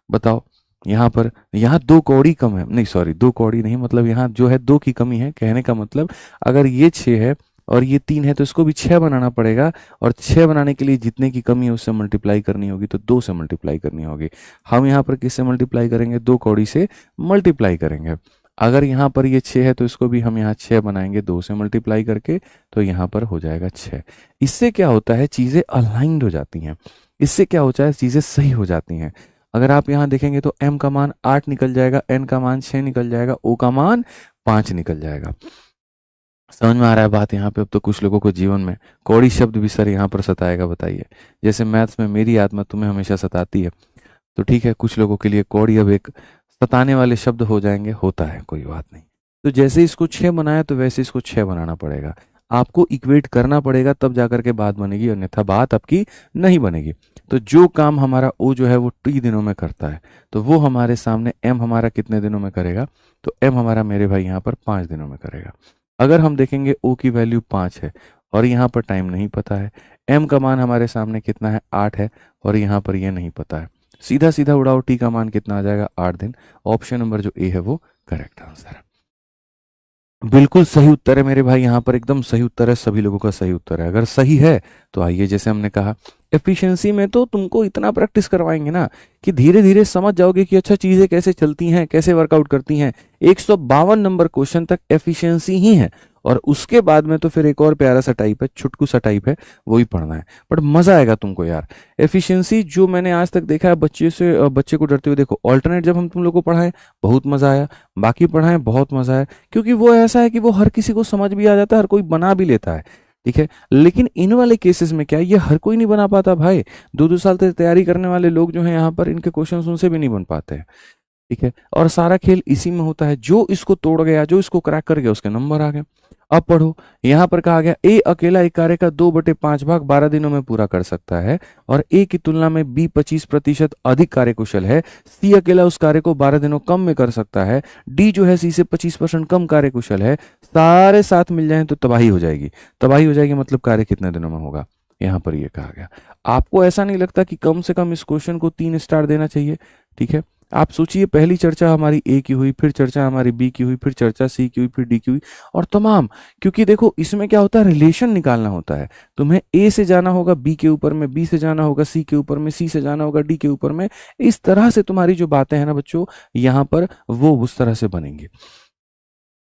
Speaker 1: बताओ। यहाँ पर यहाँ 2 कौड़ी कम है, नहीं सॉरी 2 कौड़ी नहीं, मतलब यहाँ जो है 2 की कमी है, कहने का मतलब अगर ये 6 है और ये 3 है तो इसको भी 6 बनाना पड़ेगा, और 6 बनाने के लिए जितने की कमी है उससे मल्टीप्लाई करनी होगी, तो 2 से मल्टीप्लाई करनी होगी। हम यहाँ पर किससे मल्टीप्लाई करेंगे, 2 कौड़ी से मल्टीप्लाई करेंगे। अगर यहाँ पर ये 6 है तो इसको भी हम यहाँ 6 बनाएंगे 2 से मल्टीप्लाई करके, तो यहाँ पर हो जाएगा 6। इससे क्या होता है, चीज़ें अलाइंड हो जाती हैं, इससे क्या होता है, चीज़ें सही हो जाती हैं। अगर आप यहाँ देखेंगे तो m का मान 8 निकल जाएगा, n का मान 6 निकल जाएगा, o का मान 5 निकल जाएगा। समझ में आ रहा है बात यहाँ पे। अब तो कुछ लोगों को जीवन में कौड़ी शब्द भी सर यहाँ पर सताएगा, बताइए। जैसे मैथ्स में मेरी आत्मा तुम्हें हमेशा सताती है, तो ठीक है कुछ लोगों के लिए कौड़ी अब एक सताने वाले शब्द हो जाएंगे, होता है, कोई बात नहीं। तो जैसे इसको 6 बनाया तो वैसे इसको 6 बनाना पड़ेगा, आपको इक्वेट करना पड़ेगा, तब जाकर के बात बनेगी, अन्यथा बात आपकी नहीं बनेगी। तो जो काम हमारा ओ जो है वो टी दिनों में करता है, तो वो हमारे सामने एम हमारा कितने दिनों में करेगा, तो एम हमारा मेरे भाई यहाँ पर 5 दिनों में करेगा। अगर हम देखेंगे ओ की वैल्यू 5 है और यहाँ पर टाइम नहीं पता है, एम का मान हमारे सामने कितना है 8 है और यहाँ पर ये नहीं पता है, सीधा सीधा उड़ाओ, टी का मान कितना आ जाएगा 8 दिन। ऑप्शन नंबर जो ए है वो करेक्ट आंसर है। बिल्कुल सही उत्तर है मेरे भाई, यहाँ पर एकदम सही उत्तर है, सभी लोगों का सही उत्तर है। अगर सही है तो आइए, जैसे हमने कहा एफिशिएंसी में तो तुमको इतना प्रैक्टिस करवाएंगे ना कि धीरे धीरे समझ जाओगे कि अच्छा चीजें कैसे चलती हैं, कैसे वर्कआउट करती हैं। 152 नंबर क्वेश्चन तक एफिशिएंसी ही है, और उसके बाद में तो फिर एक और प्यारा सा टाइप है, छुटकू सा टाइप है, वो ही पढ़ना है। बट मजा आएगा तुमको यार। एफिशिएंसी जो मैंने आज तक देखा है बच्चे से, बच्चे को डरते हुए देखो, ऑल्टरनेट जब हम तुम लोग को पढ़ाएं बहुत मजा आया, बाकी पढ़ाएं बहुत मजा आया, क्योंकि वो ऐसा है कि वो हर किसी को समझ भी आ जाता है, हर कोई बना भी लेता है, ठीक है। लेकिन इन वाले केसेस में क्या, ये हर कोई नहीं बना पाता भाई। 2-2 साल तक तैयारी करने वाले लोग जो हैं यहाँ पर, इनके क्वेश्चन उनसे भी नहीं बन पाते हैं, ठीक है। और सारा खेल इसी में होता है, जो इसको तोड़ गया, जो इसको क्रैक कर गया, उसके नंबर आ गए। अब पढ़ो, यहां पर कहा गया ए अकेला एक कार्य का 2/5 भाग 12 दिनों में पूरा कर सकता है, और ए की तुलना में बी 25% अधिक कार्यकुशल है। सी अकेला उस कार्य को 12 दिनों कम में कर सकता है। डी जो है सी से 25% कम कार्यकुशल है। सारे साथ मिल जाएं तो तबाही हो जाएगी। तबाही हो जाएगी मतलब कार्य कितने दिनों में होगा, यहां पर ये कहा गया। आपको ऐसा नहीं लगता कि कम से कम इस क्वेश्चन को 3 स्टार देना चाहिए, ठीक है। आप सोचिए, पहली चर्चा हमारी ए की हुई, फिर चर्चा हमारी बी की हुई, फिर चर्चा सी की हुई, फिर डी की हुई, और तमाम। क्योंकि देखो इसमें क्या होता है, रिलेशन निकालना होता है। तुम्हें ए से जाना होगा बी के ऊपर में, बी से जाना होगा सी के ऊपर में, सी से जाना होगा डी के ऊपर में। इस तरह से तुम्हारी जो बातें हैं ना बच्चों, यहाँ पर वो उस तरह से बनेंगी।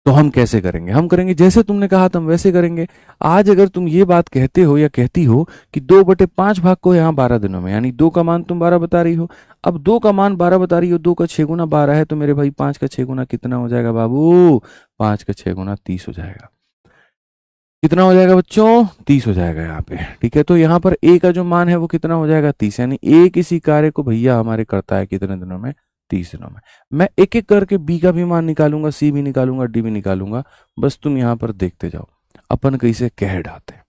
Speaker 1: तो हम कैसे करेंगे, हम करेंगे जैसे तुमने कहा था हम वैसे करेंगे। आज अगर तुम ये बात कहते हो या कहती हो कि 2/5 भाग को यहाँ 12 दिनों में, यानी 2 का मान तुम 12 बता रही हो। अब 2 का मान 12 बता रही हो, 2 का 6 गुना 12 है, तो मेरे भाई 5 का 6 गुना कितना हो जाएगा बाबू, 5 का 6 गुना 30 हो जाएगा। कितना हो जाएगा बच्चों, 30 हो जाएगा यहाँ पे, ठीक है। तो यहाँ पर ए का जो मान है वो कितना हो जाएगा 30, यानी ए किसी कार्य को भैया हमारे करता है कितने दिनों में, 30 दिनों में। मैं एक एक करके बी का भी मान निकालूंगा, सी भी निकालूंगा, डी भी निकालूंगा, बस तुम यहाँ पर देखते जाओ अपन कैसे कह डालते हैं।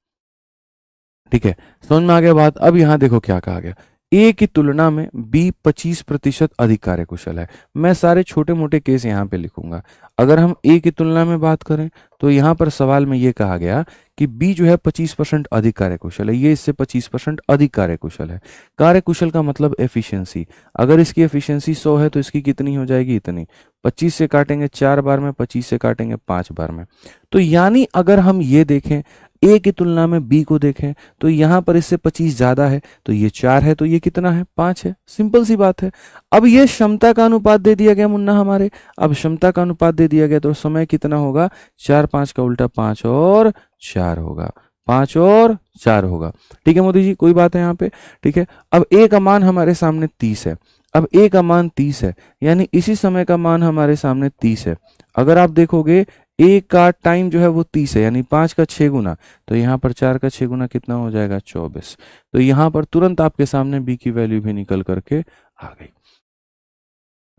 Speaker 1: ठीक है, समझ में आ गया बात। अब यहाँ देखो क्या कहा गया, ए की तुलना में बी 25% अधिक कार्यकुशल है। मैं सारे छोटे मोटे केस यहाँ पे लिखूंगा। अगर हम ए की तुलना में बात करें तो यहाँ पर सवाल में ये कहा गया कि बी जो है 25% अधिक कार्यकुशल है, ये इससे 25% अधिक कार्यकुशल है। कार्यकुशल का मतलब एफिशिएंसी। अगर इसकी एफिशिएंसी 100 है तो इसकी कितनी हो जाएगी, इतनी। 25 से काटेंगे 4 बार में, 25 से काटेंगे 5 बार में। तो यानी अगर हम ये देखें ए की तुलना में बी को देखें तो यहां पर इससे 25 ज्यादा है, तो ये 4 है, तो ये कितना है, 5 है। सिंपल सी बात है। अब ये क्षमता का अनुपात दे दिया गया मुन्ना हमारे। अब क्षमता का अनुपात दे दिया गया तो समय कितना होगा, 4 5 का उल्टा 5 और 4 होगा, 5 और 4 होगा। ठीक है मोदी जी, कोई बात है यहाँ पे। ठीक है, अब ए का मान हमारे सामने 30 है। अब ए का मान 30 है, यानी इसी समय का मान हमारे सामने 30 है। अगर आप देखोगे ए का टाइम जो है वो 30 है, यानी 5 का 6 गुना, तो यहाँ पर 4 का 6 गुना कितना हो जाएगा, 24। तो यहाँ पर तुरंत आपके सामने बी की वैल्यू भी निकल करके आ गई,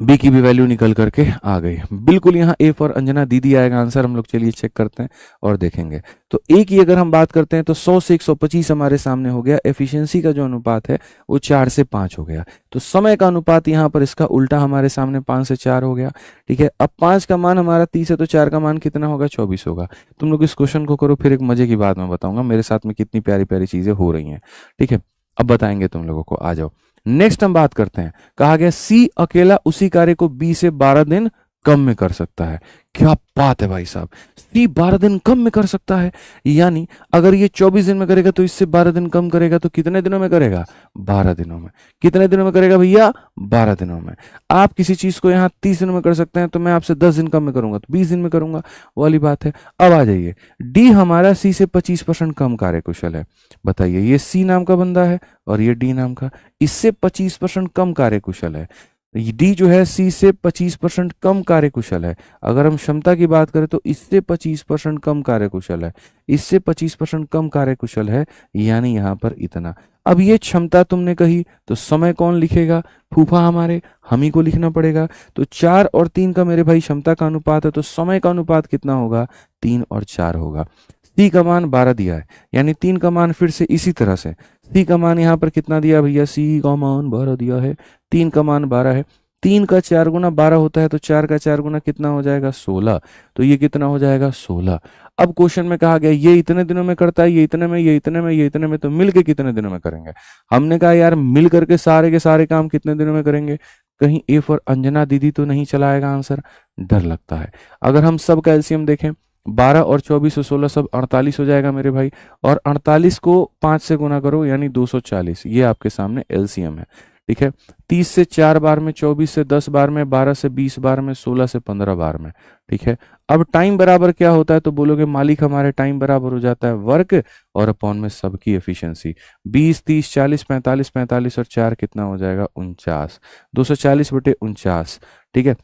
Speaker 1: बी की भी वैल्यू निकल करके आ गई। बिल्कुल यहाँ ए फॉर अंजना दीदी आएगा आंसर। हम लोग चलिए चेक करते हैं और देखेंगे। तो ए की अगर हम बात करते हैं तो 100 से 125 हमारे सामने हो गया। एफिशिएंसी का जो अनुपात है वो 4 से 5 हो गया। तो समय का अनुपात यहाँ पर इसका उल्टा हमारे सामने 5 से 4 हो गया। ठीक है, अब 5 का मान हमारा 30 है तो 4 का मान कितना होगा, 24 होगा। तुम लोग इस क्वेश्चन को करो, फिर एक मजे की बात मैं बताऊंगा मेरे साथ में कितनी प्यारी प्यारी चीजें हो रही हैं। ठीक है, अब बताएंगे तुम लोगों को, आ जाओ। नेक्स्ट हम बात करते हैं, कहा गया सी अकेला उसी कार्य को बी से 12 दिन कम में कर सकता है। क्या बात है भाई साहब, सी 12 दिन कम में कर सकता है। यानी अगर ये 24 दिन में करेगा तो इससे 12 दिन कम करेगा, तो कितने दिनों में करेगा, 12 दिनों में। कितने दिनों में करेगा भैया, 12 दिनों में। आप किसी चीज को यहाँ 30 दिनों में कर सकते हैं, तो मैं आपसे 10 दिन कम में करूंगा तो 20 दिन में करूंगा, वाली बात है। अब आ जाइए, डी हमारा सी से 25% कम कार्यकुशल है। बताइए, ये सी नाम का बंदा है और ये डी नाम का, इससे 25% कम कार्यकुशल है। डी जो है सी से 25% कम कार्यकुशल है। अगर हम क्षमता की बात करें तो इससे 25% कम कार्यकुशल है, इससे 25% कम कार्यकुशल है, यानी यहां पर इतना। अब ये क्षमता तुमने कही तो समय कौन लिखेगा, फूफा हमारे, हम ही को लिखना पड़ेगा। तो 4 और 3 का मेरे भाई क्षमता का अनुपात है, तो समय का अनुपात कितना होगा, 3 और 4 होगा। सी का मान 12 दिया है, यानी 3 का मान फिर से इसी तरह से। सी का मान यहाँ पर कितना दिया भैया, सी का मान 12 दिया है, 3 का मान 12 है। 3 का 4 गुना 12 होता है, तो 4 का 4 गुना कितना हो जाएगा, 16। तो ये कितना हो जाएगा, 16। अब क्वेश्चन में कहा गया ये इतने दिनों में करता है, ये इतने में, ये इतने में, ये इतने में, तो मिलके कितने दिनों में करेंगे। हमने कहा यार मिल करके सारे के सारे काम कितने दिनों में करेंगे। कहीं ए फॉर अंजना दीदी तो नहीं चला आएगा आंसर, डर लगता है। अगर हम सब का एलसीएम देखें, 12 और 24 और 16 सब 48 हो जाएगा मेरे भाई, और 48 को 5 से गुना करो यानी 240। ये आपके सामने एलसीएम है। ठीक है, 30 से 4 बार में, 24 से 10 बार में, 12 से 20 बार में, 16 से 15 बार में। ठीक है, अब टाइम बराबर क्या होता है, तो बोलोगे मालिक हमारे टाइम बराबर हो जाता है वर्क और अपॉन में सबकी एफिशिएंसी। 20 30 40 45 45 और 4 कितना हो जाएगा, 49। 240 बटे 49। ठीक है,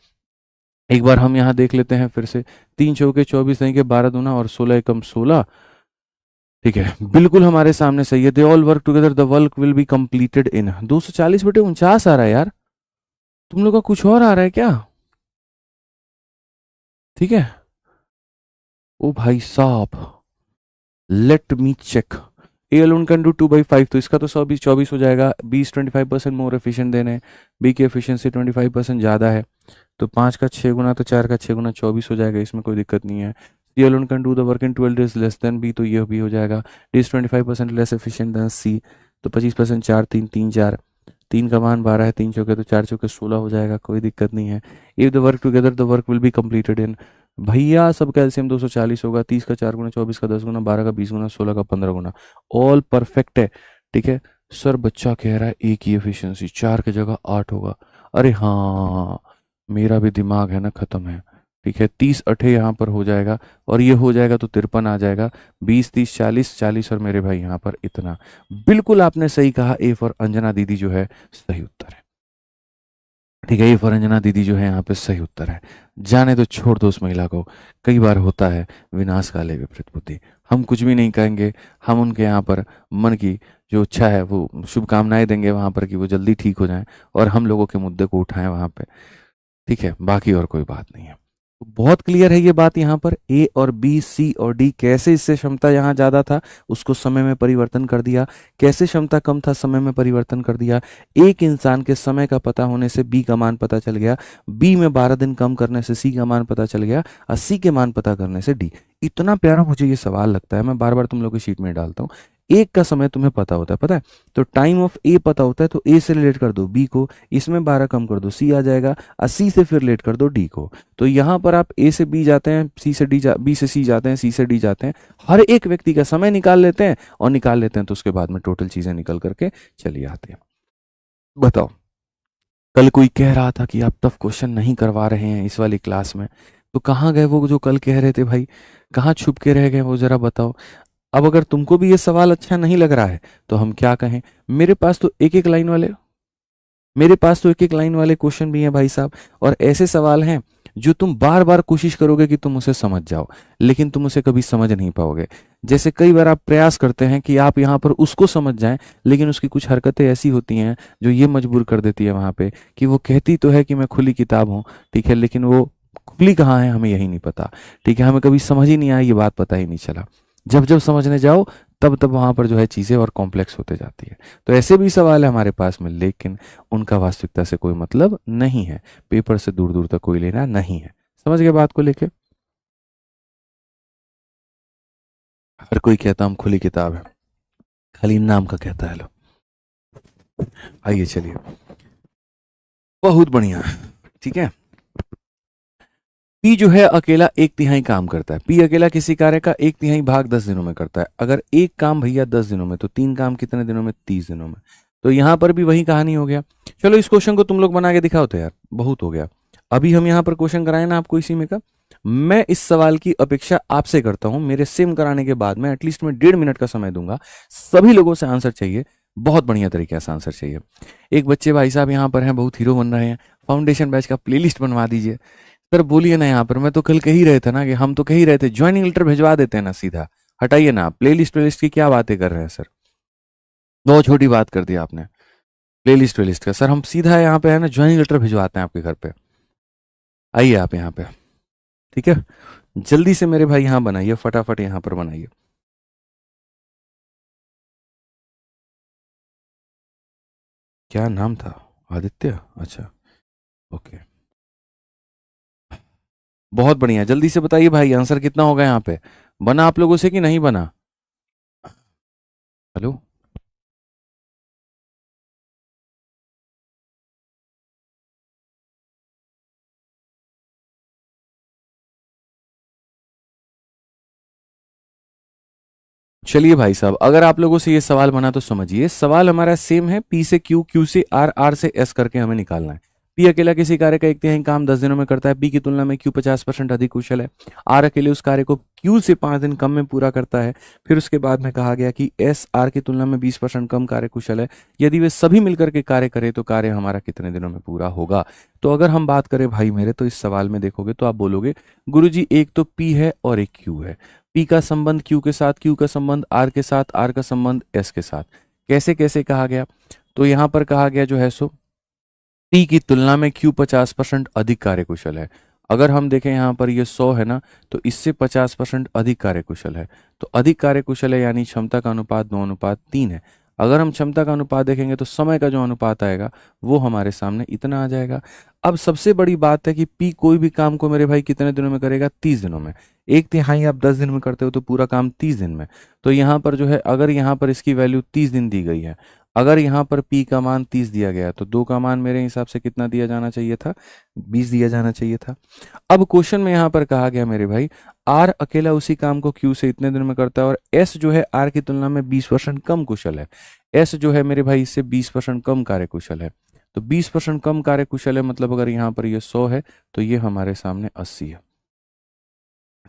Speaker 1: एक बार हम यहाँ देख लेते हैं फिर से। 3 चौके 24 देंगे, 12 दूना और 16 एकम 16। ठीक है, बिल्कुल हमारे सामने सही है। They all work together, the work will be completed in. 240 बटे 49 आ रहा है यार, तुम लोग का कुछ और आ रहा है क्या। ठीक है, ओ भाई साहब, let me check. A alone can do 2/5, तो इसका तो 24 हो जाएगा। 20 25% मोर एफिशिएंट देने, बी की एफिशिएंसी 25% ज़्यादा है, तो 5 का 6 गुना, तो 4 का 6 गुना 24 हो जाएगा, इसमें कोई दिक्कत नहीं है। C alone can do the work in 12 days less than B, तो ये भी हो जाएगा। D is 25% less efficient than C, तो 25%, 4 3 3 4, 3 का मान 12 है, 3 चौके तो 4 चौके 16 हो जाएगा, कोई दिक्कत नहीं है। If the work together the work will be completed in, भैया सब कैल्शियम 240 होगा। 30 का 4 गुना, 24 का 10 गुना, 12 का 20 गुना, 16 का 15 गुना, ऑल परफेक्ट है। ठीक है सर, बच्चा कह रहा है ए की एफिशिएंसी 4 की जगह 8 होगा। अरे हाँ, मेरा भी दिमाग है ना खत्म है। ठीक है, 30 अठे यहाँ पर हो जाएगा और ये हो जाएगा तो 53 आ जाएगा। 20 30 40 40 और मेरे भाई यहाँ पर इतना। बिल्कुल आपने सही कहा, ए फॉर अंजना दीदी जो है सही उत्तर है। ठीक है, ये फॉर अंजना दीदी जो है यहाँ पे सही उत्तर है। जाने तो छोड़ दो उस महिला को, कई बार होता है विनाश काले विपरीत बुद्धि। हम कुछ भी नहीं कहेंगे, हम उनके यहाँ पर मन की जो इच्छा है वो शुभकामनाएं देंगे वहां पर कि वो जल्दी ठीक हो जाएं और हम लोगों के मुद्दे को उठाएं वहां पे। ठीक है, बाकी और कोई बात नहीं है। बहुत क्लियर है ये बात यहाँ पर। ए और बी, सी और डी, कैसे इससे क्षमता यहाँ ज्यादा था उसको समय में परिवर्तन कर दिया, कैसे क्षमता कम था समय में परिवर्तन कर दिया। एक इंसान के समय का पता होने से बी का मान पता चल गया, बी में 12 दिन कम करने से सी का मान पता चल गया, और सी के मान पता करने से डी। इतना प्यारा मुझे ये सवाल लगता है, मैं बार बार तुम लोग की शीट में डालता हूँ। एक का समय तुम्हें पता होता है, पता है, तो टाइम ऑफ ए पता होता है, तो ए से रिलेट कर दो बी को, इसमें 12 कम कर दो सी आ जाएगा, और सी से फिर रिलेट कर दो डी को। तो यहाँ पर आप ए से बी जाते हैं, सी से डी बी से सी जाते हैं, सी से डी जाते हैं, हर एक व्यक्ति का समय निकाल लेते हैं, और निकाल लेते हैं तो उसके बाद में टोटल चीजें निकल करके चली आती हैं। बताओ, कल कोई कह रहा था कि आप टफ क्वेश्चन नहीं करवा रहे हैं इस वाली क्लास में, तो कहाँ गए वो जो कल कह रहे थे भाई, कहाँ छुप के रह गए वो, जरा बताओ। अब अगर तुमको भी ये सवाल अच्छा नहीं लग रहा है तो हम क्या कहें, मेरे पास तो एक एक लाइन वाले, मेरे पास तो एक एक लाइन वाले क्वेश्चन भी हैं भाई साहब, और ऐसे सवाल हैं जो तुम बार बार कोशिश करोगे कि तुम उसे समझ जाओ, लेकिन तुम उसे कभी समझ नहीं पाओगे। जैसे कई बार आप प्रयास करते हैं कि आप यहाँ पर उसको समझ जाएं, लेकिन उसकी कुछ हरकतें ऐसी होती हैं जो ये मजबूर कर देती है वहां पे कि वो कहती तो है कि मैं खुली किताब हूँ, ठीक है, लेकिन वो खुली कहाँ है हमें यही नहीं पता, ठीक है, हमें कभी समझ ही नहीं आया, ये बात पता ही नहीं चला। जब जब समझने जाओ तब तब वहां पर जो है चीजें और कॉम्प्लेक्स होते जाती है। तो ऐसे भी सवाल है हमारे पास में, लेकिन उनका वास्तविकता से कोई मतलब नहीं है, पेपर से दूर दूर तक कोई लेना नहीं है। समझ गए बात को लेके? हर कोई कहता हम खुली किताब है, खाली नाम का कहता है। लो आइए चलिए, बहुत बढ़िया, ठीक है। पी जो है अकेला 1/3 काम करता है, पी अकेला किसी कार्य का 1/3 भाग 10 दिनों में करता है। अगर एक काम भैया 10 दिनों में, तो 3 काम कितने दिनों में? 30 दिनों में। तो यहां पर भी वही कहानी हो गया। चलो इस क्वेश्चन को तुम लोग बना के दिखाओ तो यार, बहुत हो गया। अभी हम यहाँ पर क्वेश्चन कराए ना आपको इसी में का। मैं इस सवाल की अपेक्षा आपसे करता हूं, मेरे सेम कराने के बाद में एटलीस्ट मैं 1.5 मिनट का समय दूंगा। सभी लोगों से आंसर चाहिए, बहुत बढ़िया तरीके से आंसर चाहिए। एक बच्चे भाई साहब यहाँ पर हैं, बहुत हीरो बन रहे हैं, फाउंडेशन बैच का प्लेलिस्ट बनवा दीजिए। सर बोलिए ना, यहाँ पर मैं तो कल कह ही रहे थे ना, कि हम तो कह ही रहे थे ज्वाइनिंग लेटर भिजवा देते हैं ना सीधा। हटाइए ना, प्लेलिस्ट की क्या बातें कर रहे हैं सर, बहुत छोटी बात कर दी आपने। प्लेलिस्ट का सर हम सीधा यहाँ पे है ना ज्वाइनिंग लेटर भिजवाते हैं आपके घर पे। आइए आप यहाँ पे, ठीक है, जल्दी से मेरे भाई यहाँ बनाइए, फटाफट यहाँ पर बनाइए। क्या नाम था? आदित्य, अच्छा, ओके, बहुत बढ़िया। जल्दी से बताइए भाई आंसर कितना होगा यहाँ पे, बना आप लोगों से कि नहीं बना? हेलो, चलिए भाई साहब, अगर आप लोगों से ये सवाल बना तो समझिए, सवाल हमारा सेम है, पी से क्यू, क्यू से आर, आर से एस करके हमें निकालना है। पी अकेला किसी कार्य का 1/3 काम 10 दिनों में करता है, पी की तुलना में क्यू 50% अधिक कुशल है। आर अकेले उस कार्य को क्यू से 5 दिन कम में पूरा करता है। फिर उसके बाद में कहा गया कि एस आर की तुलना में 20% कम कार्य कुशल है। यदि वे सभी मिलकर के कार्य करें तो कार्य हमारा कितने दिनों में पूरा होगा? तो अगर हम बात करें भाई मेरे, तो इस सवाल में देखोगे तो आप बोलोगे गुरुजी एक तो पी है और एक क्यू है, पी का संबंध क्यू के साथ, क्यू का संबंध आर के साथ, आर का संबंध एस के साथ। कैसे कैसे कहा गया? तो यहां पर कहा गया जो है सो पी की तुलना में क्यू 50% अधिक कार्यकुशल है। अगर हम देखें यहाँ पर ये 100 है ना, तो इससे 50% अधिक कार्यकुशल है। तो अधिक कार्यकुशल है यानी क्षमता का अनुपात 2:3 है। अगर हम क्षमता का अनुपात देखेंगे तो समय का जो अनुपात आएगा वो हमारे सामने इतना आ जाएगा। अब सबसे बड़ी बात है कि पी कोई भी काम को मेरे भाई कितने दिनों में करेगा? 30 दिनों में। 1/3 आप 10 दिन में करते हो तो पूरा काम 30 दिन में। तो यहाँ पर जो है, अगर यहाँ पर इसकी वैल्यू 30 दिन दी गई है, अगर यहाँ पर P का मान 30 दिया गया है, तो 2 का मान मेरे हिसाब से कितना दिया जाना चाहिए था? 20 दिया जाना चाहिए था। अब क्वेश्चन में यहाँ पर कहा गया मेरे भाई R अकेला उसी काम को Q से इतने दिन में करता है, और S जो है R की तुलना में 20% कम कुशल है। S जो है मेरे भाई इससे 20% कम कार्यकुशल है। तो 20% कम कार्यकुशल है, मतलब अगर यहाँ पर ये 100 है तो ये हमारे सामने 80 है।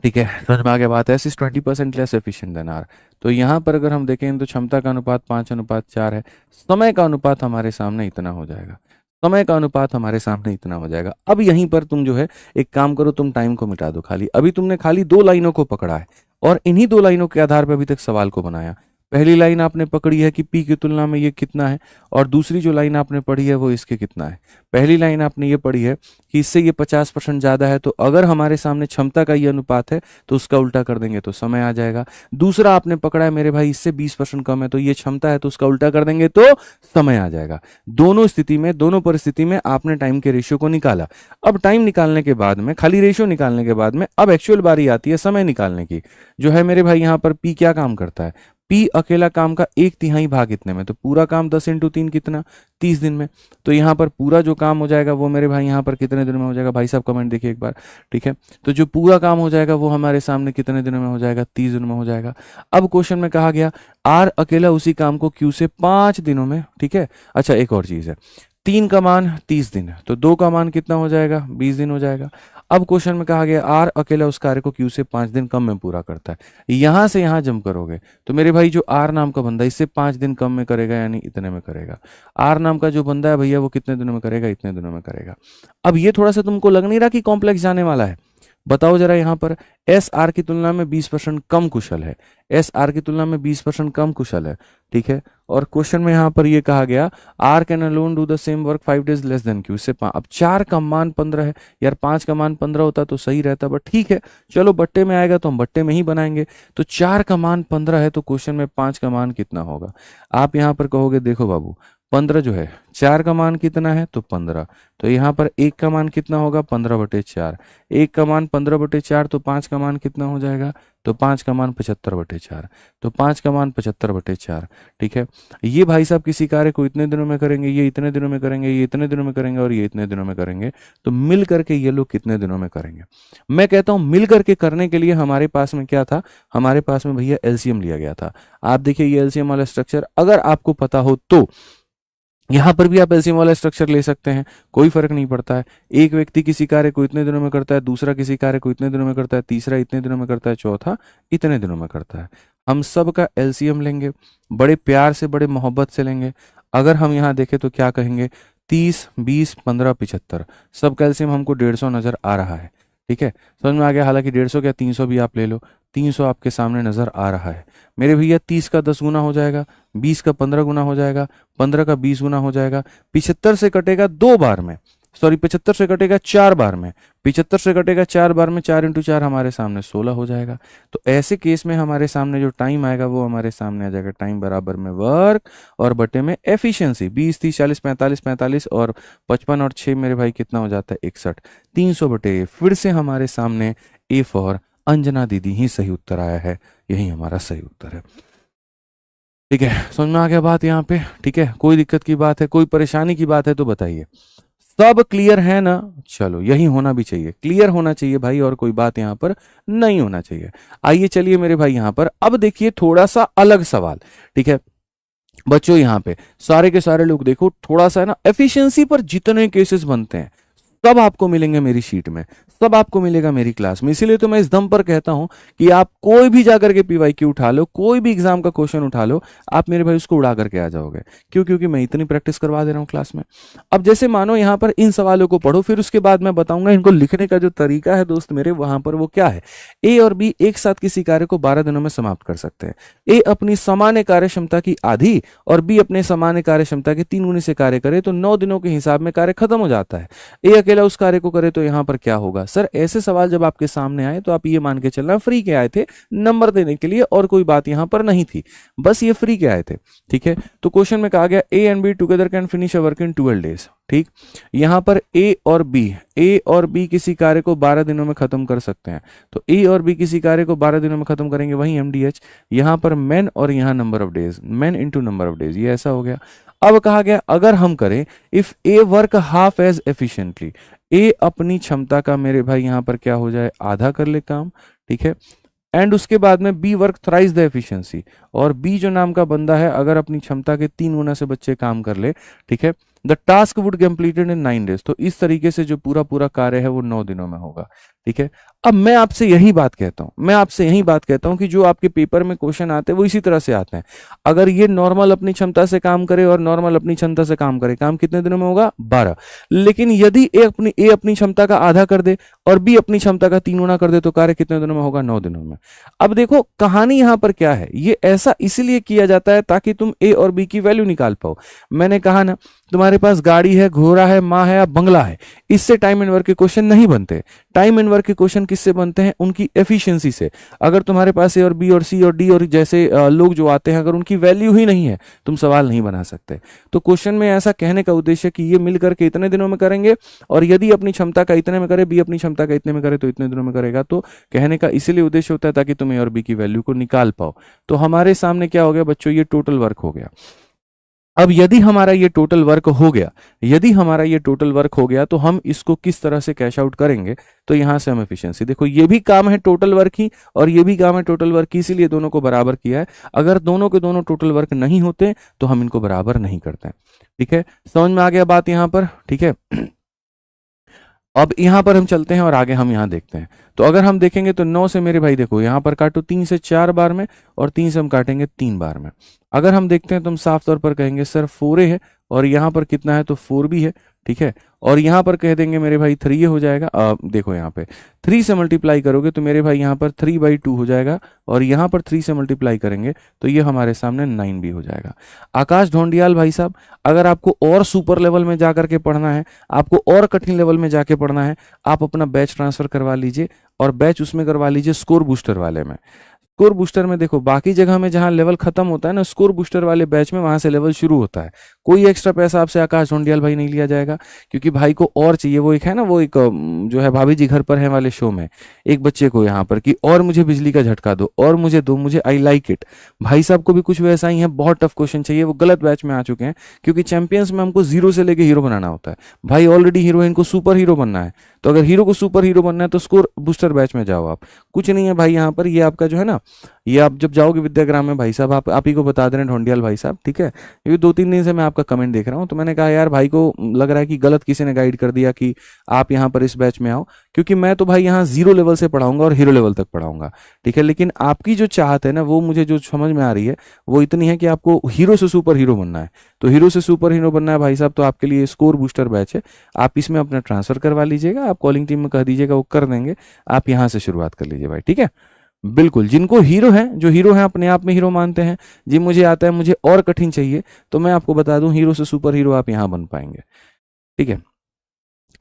Speaker 1: ठीक है, समझ में आ गया बात? S is 20% less efficient than R. तो यहाँ पर अगर हम देखें तो क्षमता का अनुपात 5:4 है, समय का अनुपात हमारे सामने इतना हो जाएगा, समय का अनुपात हमारे सामने इतना हो जाएगा। अब यहीं पर तुम जो है एक काम करो, तुम टाइम को मिटा दो खाली। अभी तुमने खाली 2 लाइनों को पकड़ा है और इन्हीं 2 लाइनों के आधार पर अभी तक सवाल को बनाया। पहली लाइन आपने पकड़ी है कि P की तुलना में ये कितना है, और दूसरी जो लाइन आपने पढ़ी है वो इसके कितना है। पहली लाइन आपने ये पढ़ी है कि इससे ये 50% ज़्यादा है, तो अगर हमारे सामने क्षमता का ये अनुपात है तो उसका उल्टा कर देंगे तो समय आ जाएगा। दूसरा आपने पकड़ा है मेरे भाई इससे 20% कम है, तो ये क्षमता है तो उसका उल्टा कर देंगे तो समय आ जाएगा। दोनों स्थिति में, दोनों परिस्थिति में आपने टाइम के रेशियो को निकाला। अब टाइम निकालने के बाद में, खाली रेशियो निकालने के बाद में अब एक्चुअल बारी आती है समय निकालने की। जो है मेरे भाई यहाँ पर P क्या काम करता है, P अकेला काम का 1/3 भाग कितने में, तो पूरा काम 10 × 3 कितना, 30 दिन में। तो यहाँ पर पूरा जो काम हो जाएगा वो मेरे भाई यहाँ पर कितने दिनों में हो जाएगा, भाई साहब कमेंट देखिए एक बार, ठीक है। तो जो पूरा काम हो जाएगा वो हमारे सामने कितने दिनों में हो जाएगा, 30 दिनों में हो जाएगा। अब क्वेश्चन में कहा गया R अकेला उसी काम को Q से 5 दिनों में, ठीक है। अच्छा एक और चीज है, 3 का मान 30 दिन है, तो 2 का मान कितना हो जाएगा, 20 दिन हो जाएगा। अब क्वेश्चन में कहा गया R अकेला उस कार्य को Q से 5 दिन कम में पूरा करता है। यहां से यहां जंप करोगे तो मेरे भाई जो R नाम का बंदा इससे 5 दिन कम में करेगा, यानी इतने में करेगा। R नाम का जो बंदा है भैया वो कितने दिनों में करेगा, इतने दिनों में करेगा। अब ये थोड़ा सा तुमको लग नहीं रहा कि कॉम्प्लेक्स जाने वाला है? बताओ जरा, यहाँ पर एस आर की तुलना में 20% कम कुशल है, एस आर की तुलना में 20% कम कुशल है, ठीक है। और क्वेश्चन में यहाँ पर ये कहा गया R can alone do the same work 5 days less than Q. इससे अब 4 का मान 15 है यार, 5 का मान 15 होता तो सही रहता, बट ठीक है चलो बट्टे में आएगा तो हम बट्टे में ही बनाएंगे। तो 4 का मान 15 है तो क्वेश्चन में 5 का मान कितना होगा। आप यहाँ पर कहोगे देखो बाबू 15 जो है 4 का मान कितना है तो 15, तो यहाँ पर 1 का मान कितना होगा 15/4, 1 का मान 15/4, तो 5 का मान कितना हो जाएगा, तो 5 का मान 75/4, तो 5 का मान 75/4, ठीक है। ये भाई साहब किसी कार्य को इतने दिनों में करेंगे, ये इतने दिनों में करेंगे, ये इतने दिनों में करेंगे और ये इतने दिनों में करेंगे, तो मिल करके ये लोग कितने दिनों में करेंगे। मैं कहता हूं मिल करके करने के लिए हमारे पास में क्या था, हमारे पास में भैया एलसीएम लिया गया था। आप देखिए ये एलसीएम वाला स्ट्रक्चर अगर आपको पता हो तो यहां पर भी आप एलसीएम वाला स्ट्रक्चर ले सकते हैं, कोई फर्क नहीं पड़ता है। एक व्यक्ति किसी कार्य को इतने दिनों में करता है, दूसरा किसी कार्य को इतने दिनों में करता है, तीसरा इतने दिनों में करता है, चौथा इतने दिनों में करता है। हम सब का एलसीएम लेंगे, बड़े प्यार से बड़े मोहब्बत से लेंगे। अगर हम यहाँ देखें तो क्या कहेंगे, 30, 20, 15, 75, सब का एलसीएम हमको 150 नजर आ रहा है, ठीक है। समझ में आ गया। हालांकि 150 क्या 300 भी आप ले लो, 300 आपके सामने नजर आ रहा है मेरे भैया। 30 का 10 गुना हो जाएगा, 20 का 15 गुना हो जाएगा, 15 का 20 गुना हो जाएगा, 75 से कटेगा 2 बार में, सॉरी 75 से कटेगा 4 बार में, 75 से कटेगा 4 बार में, 4 × 4 हमारे सामने 16 हो जाएगा। तो ऐसे केस में हमारे सामने जो टाइम आएगा वो हमारे सामने आ जाएगा टाइम बराबर में वर्क और बटे में एफिशिएंसी। 20, 30, 40, 45, 45 और 55 और 6 मेरे भाई कितना हो जाता है 61, 300/। फिर से हमारे सामने ए फॉर अंजना दीदी ही सही उत्तर आया है, यही हमारा सही उत्तर है, ठीक है। समझ में आ गया बात यहाँ पे, ठीक है। कोई दिक्कत की बात है, कोई परेशानी की बात है तो बताइए। सब क्लियर है ना, चलो यही होना भी चाहिए, क्लियर होना चाहिए भाई, और कोई बात यहाँ पर नहीं होना चाहिए। आइए चलिए मेरे भाई यहाँ पर अब देखिए थोड़ा सा अलग सवाल, ठीक है बच्चों। यहाँ पे सारे के सारे लोग देखो, थोड़ा सा है ना एफिशिएंसी पर जितने केसेस बनते हैं सब आपको मिलेंगे मेरी शीट में, सब आपको मिलेगा मेरी क्लास में। इसीलिए तो मैं इस दम पर कहता हूं कि आप कोई भी जाकर के पीवाईक्यू उठा लो, कोई भी एग्जाम का क्वेश्चन उठा लो, आप मेरे भाई उसको उड़ा करके आ जाओगे। क्यों? क्योंकि मैं इतनी प्रैक्टिस करवा दे रहा हूं क्लास में। अब जैसे मानो यहां पर इन सवालों को पढ़ो, फिर उसके बाद मैं बताऊंगा इनको लिखने का जो तरीका है दोस्त मेरे, वहां पर वो क्या है। ए और बी एक साथ किसी कार्य को 12 दिनों में समाप्त कर सकते हैं। ए अपनी सामान्य कार्य क्षमता की आधी और बी अपने सामान्य कार्य क्षमता के 3 गुने से कार्य करे तो 9 दिनों के हिसाब में कार्य खत्म हो जाता है। ए अकेला उस कार्य को करे तो यहां पर क्या होगा। सर ऐसे सवाल जब आपके सामने आए तो आप ये मान के चलना फ्री के आए थे नंबर देने के लिए, और कोई बात यहां पर नहीं थी, बस ये फ्री के आए थे, ठीक है। तो क्वेश्चन में कहा गया A and be together can finish a work in 12 days, ठीक। यहां पर ए और बी किसी कार्य को 12 दिनों में खत्म कर सकते हैं, तो ए और बी किसी कार्य को 12 दिनों में खत्म करेंगे, वही एमडीएच। यहां पर मैन और यहां number of days, man into number of days, ये ऐसा हो गया। अब कहा गया अगर हम करें if A work half as efficiently, A अपनी क्षमता का मेरे भाई यहां पर क्या हो जाए आधा कर ले काम, ठीक है। एंड उसके बाद में B work thrice the efficiency, और बी जो नाम का बंदा है अगर अपनी क्षमता के 3 गुना से बच्चे काम कर ले, ठीक है। The task would completed in 9 days, तो इस तरीके से जो पूरा पूरा कार्य है वो 9 दिनों में होगा, ठीक है। अब मैं आपसे यही बात कहता हूं, मैं आपसे यही बात कहता हूं कि जो आपके पेपर में क्वेश्चन आते हैं वो इसी तरह से आते हैं। अगर ये नॉर्मल अपनी क्षमता से काम करे और नॉर्मल अपनी क्षमता से काम करे, काम कितने दिनों में होगा? 12। लेकिन यदि ए अपनी क्षमता का आधा कर दे और बी अपनी क्षमता का 3 गुना कर दे तो कार्य कितने दिनों में होगा? 9 दिनों में। अब देखो कहानी यहां पर क्या है, ये ऐसा इसलिए किया जाता है ताकि तुम ए और बी की वैल्यू निकाल पाओ। मैंने कहा ना, तुम्हारे पास गाड़ी है, घोड़ा है, माँ है या बंगला है, इससे टाइम एंड वर्क के क्वेश्चन नहीं बनते। टाइम एंड वर्क के क्वेश्चन किससे बनते हैं? उनकी एफिशिएंसी से। अगर तुम्हारे पास ए और बी और सी और डी और जैसे लोग जो आते हैं, अगर उनकी वैल्यू ही नहीं है, तुम सवाल नहीं बना सकते। तो क्वेश्चन में ऐसा कहने का उद्देश्य कि ये मिलकर के इतने दिनों में करेंगे और यदि अपनी क्षमता का इतने में करे, बी अपनी क्षमता का इतने में करे तो इतने दिनों में करेगा। तो कहने का इसीलिए उद्देश्य होता है ताकि तुम ए और बी की वैल्यू को निकाल पाओ। तो हमारे सामने क्या हो गया बच्चों? ये टोटल वर्क हो गया। अब यदि हमारा ये टोटल वर्क हो गया, यदि हमारा ये टोटल वर्क हो गया तो हम इसको किस तरह से कैश आउट करेंगे? तो यहां से हम एफिशिएंसी, देखो ये भी काम है टोटल वर्क ही और ये भी काम है टोटल वर्क की, इसीलिए दोनों को बराबर किया है। अगर दोनों के दोनों टोटल वर्क नहीं होते तो हम इनको बराबर नहीं करते। ठीक है, समझ में आ गया बात यहां पर? ठीक है। अब यहां पर हम चलते हैं और आगे हम यहां देखते हैं। तो अगर हम देखेंगे तो 9 से मेरे भाई देखो यहां पर काटो 3 से 4 बार में और 3 से हम काटेंगे 3 बार में। अगर हम देखते हैं तो हम साफ तौर पर कहेंगे सर 4a है और यहां पर कितना है? तो 4b है। ठीक है, और यहां पर कह देंगे मेरे भाई 3a हो जाएगा। देखो यहां पे 3 से मल्टीप्लाई करोगे तो मेरे भाई यहां पर 3/2 हो जाएगा और यहां पर 3 से मल्टीप्लाई करेंगे तो ये हमारे सामने 9b हो जाएगा। आकाश ढोंडियाल भाई साहब, अगर आपको और सुपर लेवल में जाकर के पढ़ना है, आपको और कठिन लेवल में जाके पढ़ना है, आप अपना बैच ट्रांसफर करवा लीजिए और बैच उसमें करवा लीजिए स्कोर बूस्टर वाले में। स्कोर बूस्टर में देखो बाकी जगह में जहां लेवल खत्म होता है ना, स्कोर बूस्टर वाले बैच में वहां से लेवल शुरू होता है। कोई एक्स्ट्रा पैसा आपसे आकाश ढोंडियाल भाई नहीं लिया जाएगा, क्योंकि भाई को और चाहिए। वो एक है ना, वो एक जो है भाभी जी घर पर है वाले शो में एक बच्चे को यहाँ पर कि और मुझे बिजली का झटका दो और मुझे दो, मुझे आई लाइक इट। भाई साहब को भी कुछ वैसा ही है, बहुत टफ क्वेश्चन चाहिए। वो गलत बैच में आ चुके हैं, क्योंकि चैंपियंस में हमको 0 से लेके हीरो बनाना होता है। भाई ऑलरेडी हीरोइन को सुपर हीरो बनना है, तो अगर हीरो को सुपर हीरो बनना है तो स्कोर बूस्टर बैच में जाओ आप। कुछ नहीं है भाई यहाँ पर, ये आपका जो है ना, ये आप जब जाओगे विद्याग्राम में भाई साहब, आप ही को बता दे रहे हैं ढोंडियाल भाई साहब। ठीक है, ये 2-3 दिन से मैं आपका कमेंट देख रहा हूँ, तो मैंने कहा यार भाई को लग रहा है कि गलत किसी ने गाइड कर दिया कि आप यहाँ पर इस बैच में आओ, क्योंकि मैं तो भाई यहाँ 0 लेवल से पढ़ाऊंगा और हीरो लेवल तक पढ़ाऊंगा। ठीक है, लेकिन आपकी जो चाहत है ना, वो मुझे जो समझ में आ रही है वो इतनी है कि आपको हीरो से सुपर हीरो बनना है। तो हीरो से सुपर हीरो बनना है भाई साहब, तो आपके लिए स्कोर बूस्टर बैच है। आप इसमें अपना ट्रांसफर करवा लीजिएगा, आप कॉलिंग टीम में कह दीजिएगा, वो कर देंगे। आप यहाँ से शुरुआत कर लीजिए भाई। ठीक है, बिल्कुल। जिनको हीरो है, जो हीरो है अपने आप में हीरो मानते हैं, जी मुझे आता है, मुझे और कठिन चाहिए, तो मैं आपको बता दूं हीरो से सुपर हीरो आप यहां बन पाएंगे। ठीक है,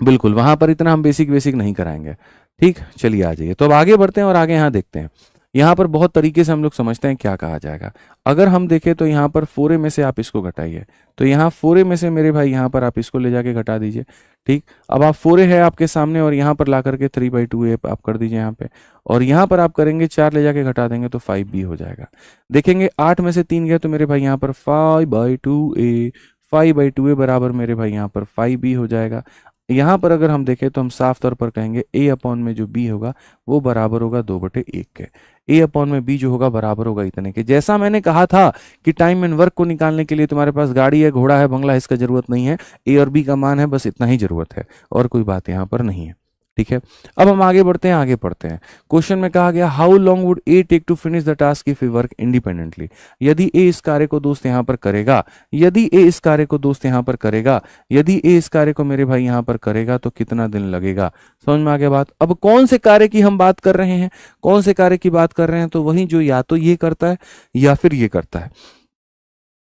Speaker 1: बिल्कुल, वहां पर इतना हम बेसिक बेसिक नहीं कराएंगे। ठीक, चलिए आ जाइए। तो अब आगे बढ़ते हैं और आगे यहां देखते हैं। यहाँ पर बहुत तरीके से हम लोग समझते हैं क्या कहा जाएगा। अगर हम देखें तो यहाँ पर 4a में से आप इसको घटाइए, तो यहाँ 4a में से मेरे भाई यहाँ पर आप इसको ले जाके घटा दीजिए। ठीक, अब आप 4a है आपके सामने और यहाँ पर ला करके 3/2a आप कर दीजिए यहाँ पे, और यहाँ पर आप करेंगे 4 ले जाके घटा देंगे तो 5b हो जाएगा। देखेंगे 8 में से 3 गए तो मेरे भाई यहाँ पर 5/2a, 5/2a बराबर मेरे भाई यहाँ पर 5b हो जाएगा। यहाँ पर अगर हम देखें तो हम साफ तौर पर कहेंगे a अपॉन में जो b होगा वो बराबर होगा 2/1 के। a अपॉन में b जो होगा बराबर होगा इतने के। जैसा मैंने कहा था कि टाइम एंड वर्क को निकालने के लिए तुम्हारे पास गाड़ी है, घोड़ा है, बंगला है, इसका जरूरत नहीं है। a और b का मान है, बस इतना ही जरूरत है और कोई बात यहाँ पर नहीं है। ठीक है, अब हम आगे बढ़ते हैं, आगे पढ़ते हैं। क्वेश्चन में कहा गया how long would A take to finish the task if we work independently. यदि ए इस कार्य को दोस्त यहाँ पर करेगा, यदि ए इस कार्य को दोस्त यहाँ पर करेगा, यदि ए इस कार्य को मेरे भाई यहाँ पर करेगा तो कितना दिन लगेगा। समझ में आ गया बात। अब कौन से कार्य की हम बात कर रहे हैं, कौन से कार्य की बात कर रहे हैं? तो वही जो या तो ये करता है या फिर ये करता है।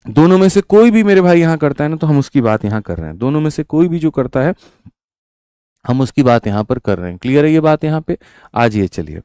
Speaker 1: दोनों में से कोई भी मेरे भाई यहाँ करता है ना, तो हम उसकी बात यहाँ कर रहे हैं। दोनों में से कोई भी जो करता है हम उसकी बात यहां पर कर रहे हैं। क्लियर है ये बात यहां पे? आज ये चलिए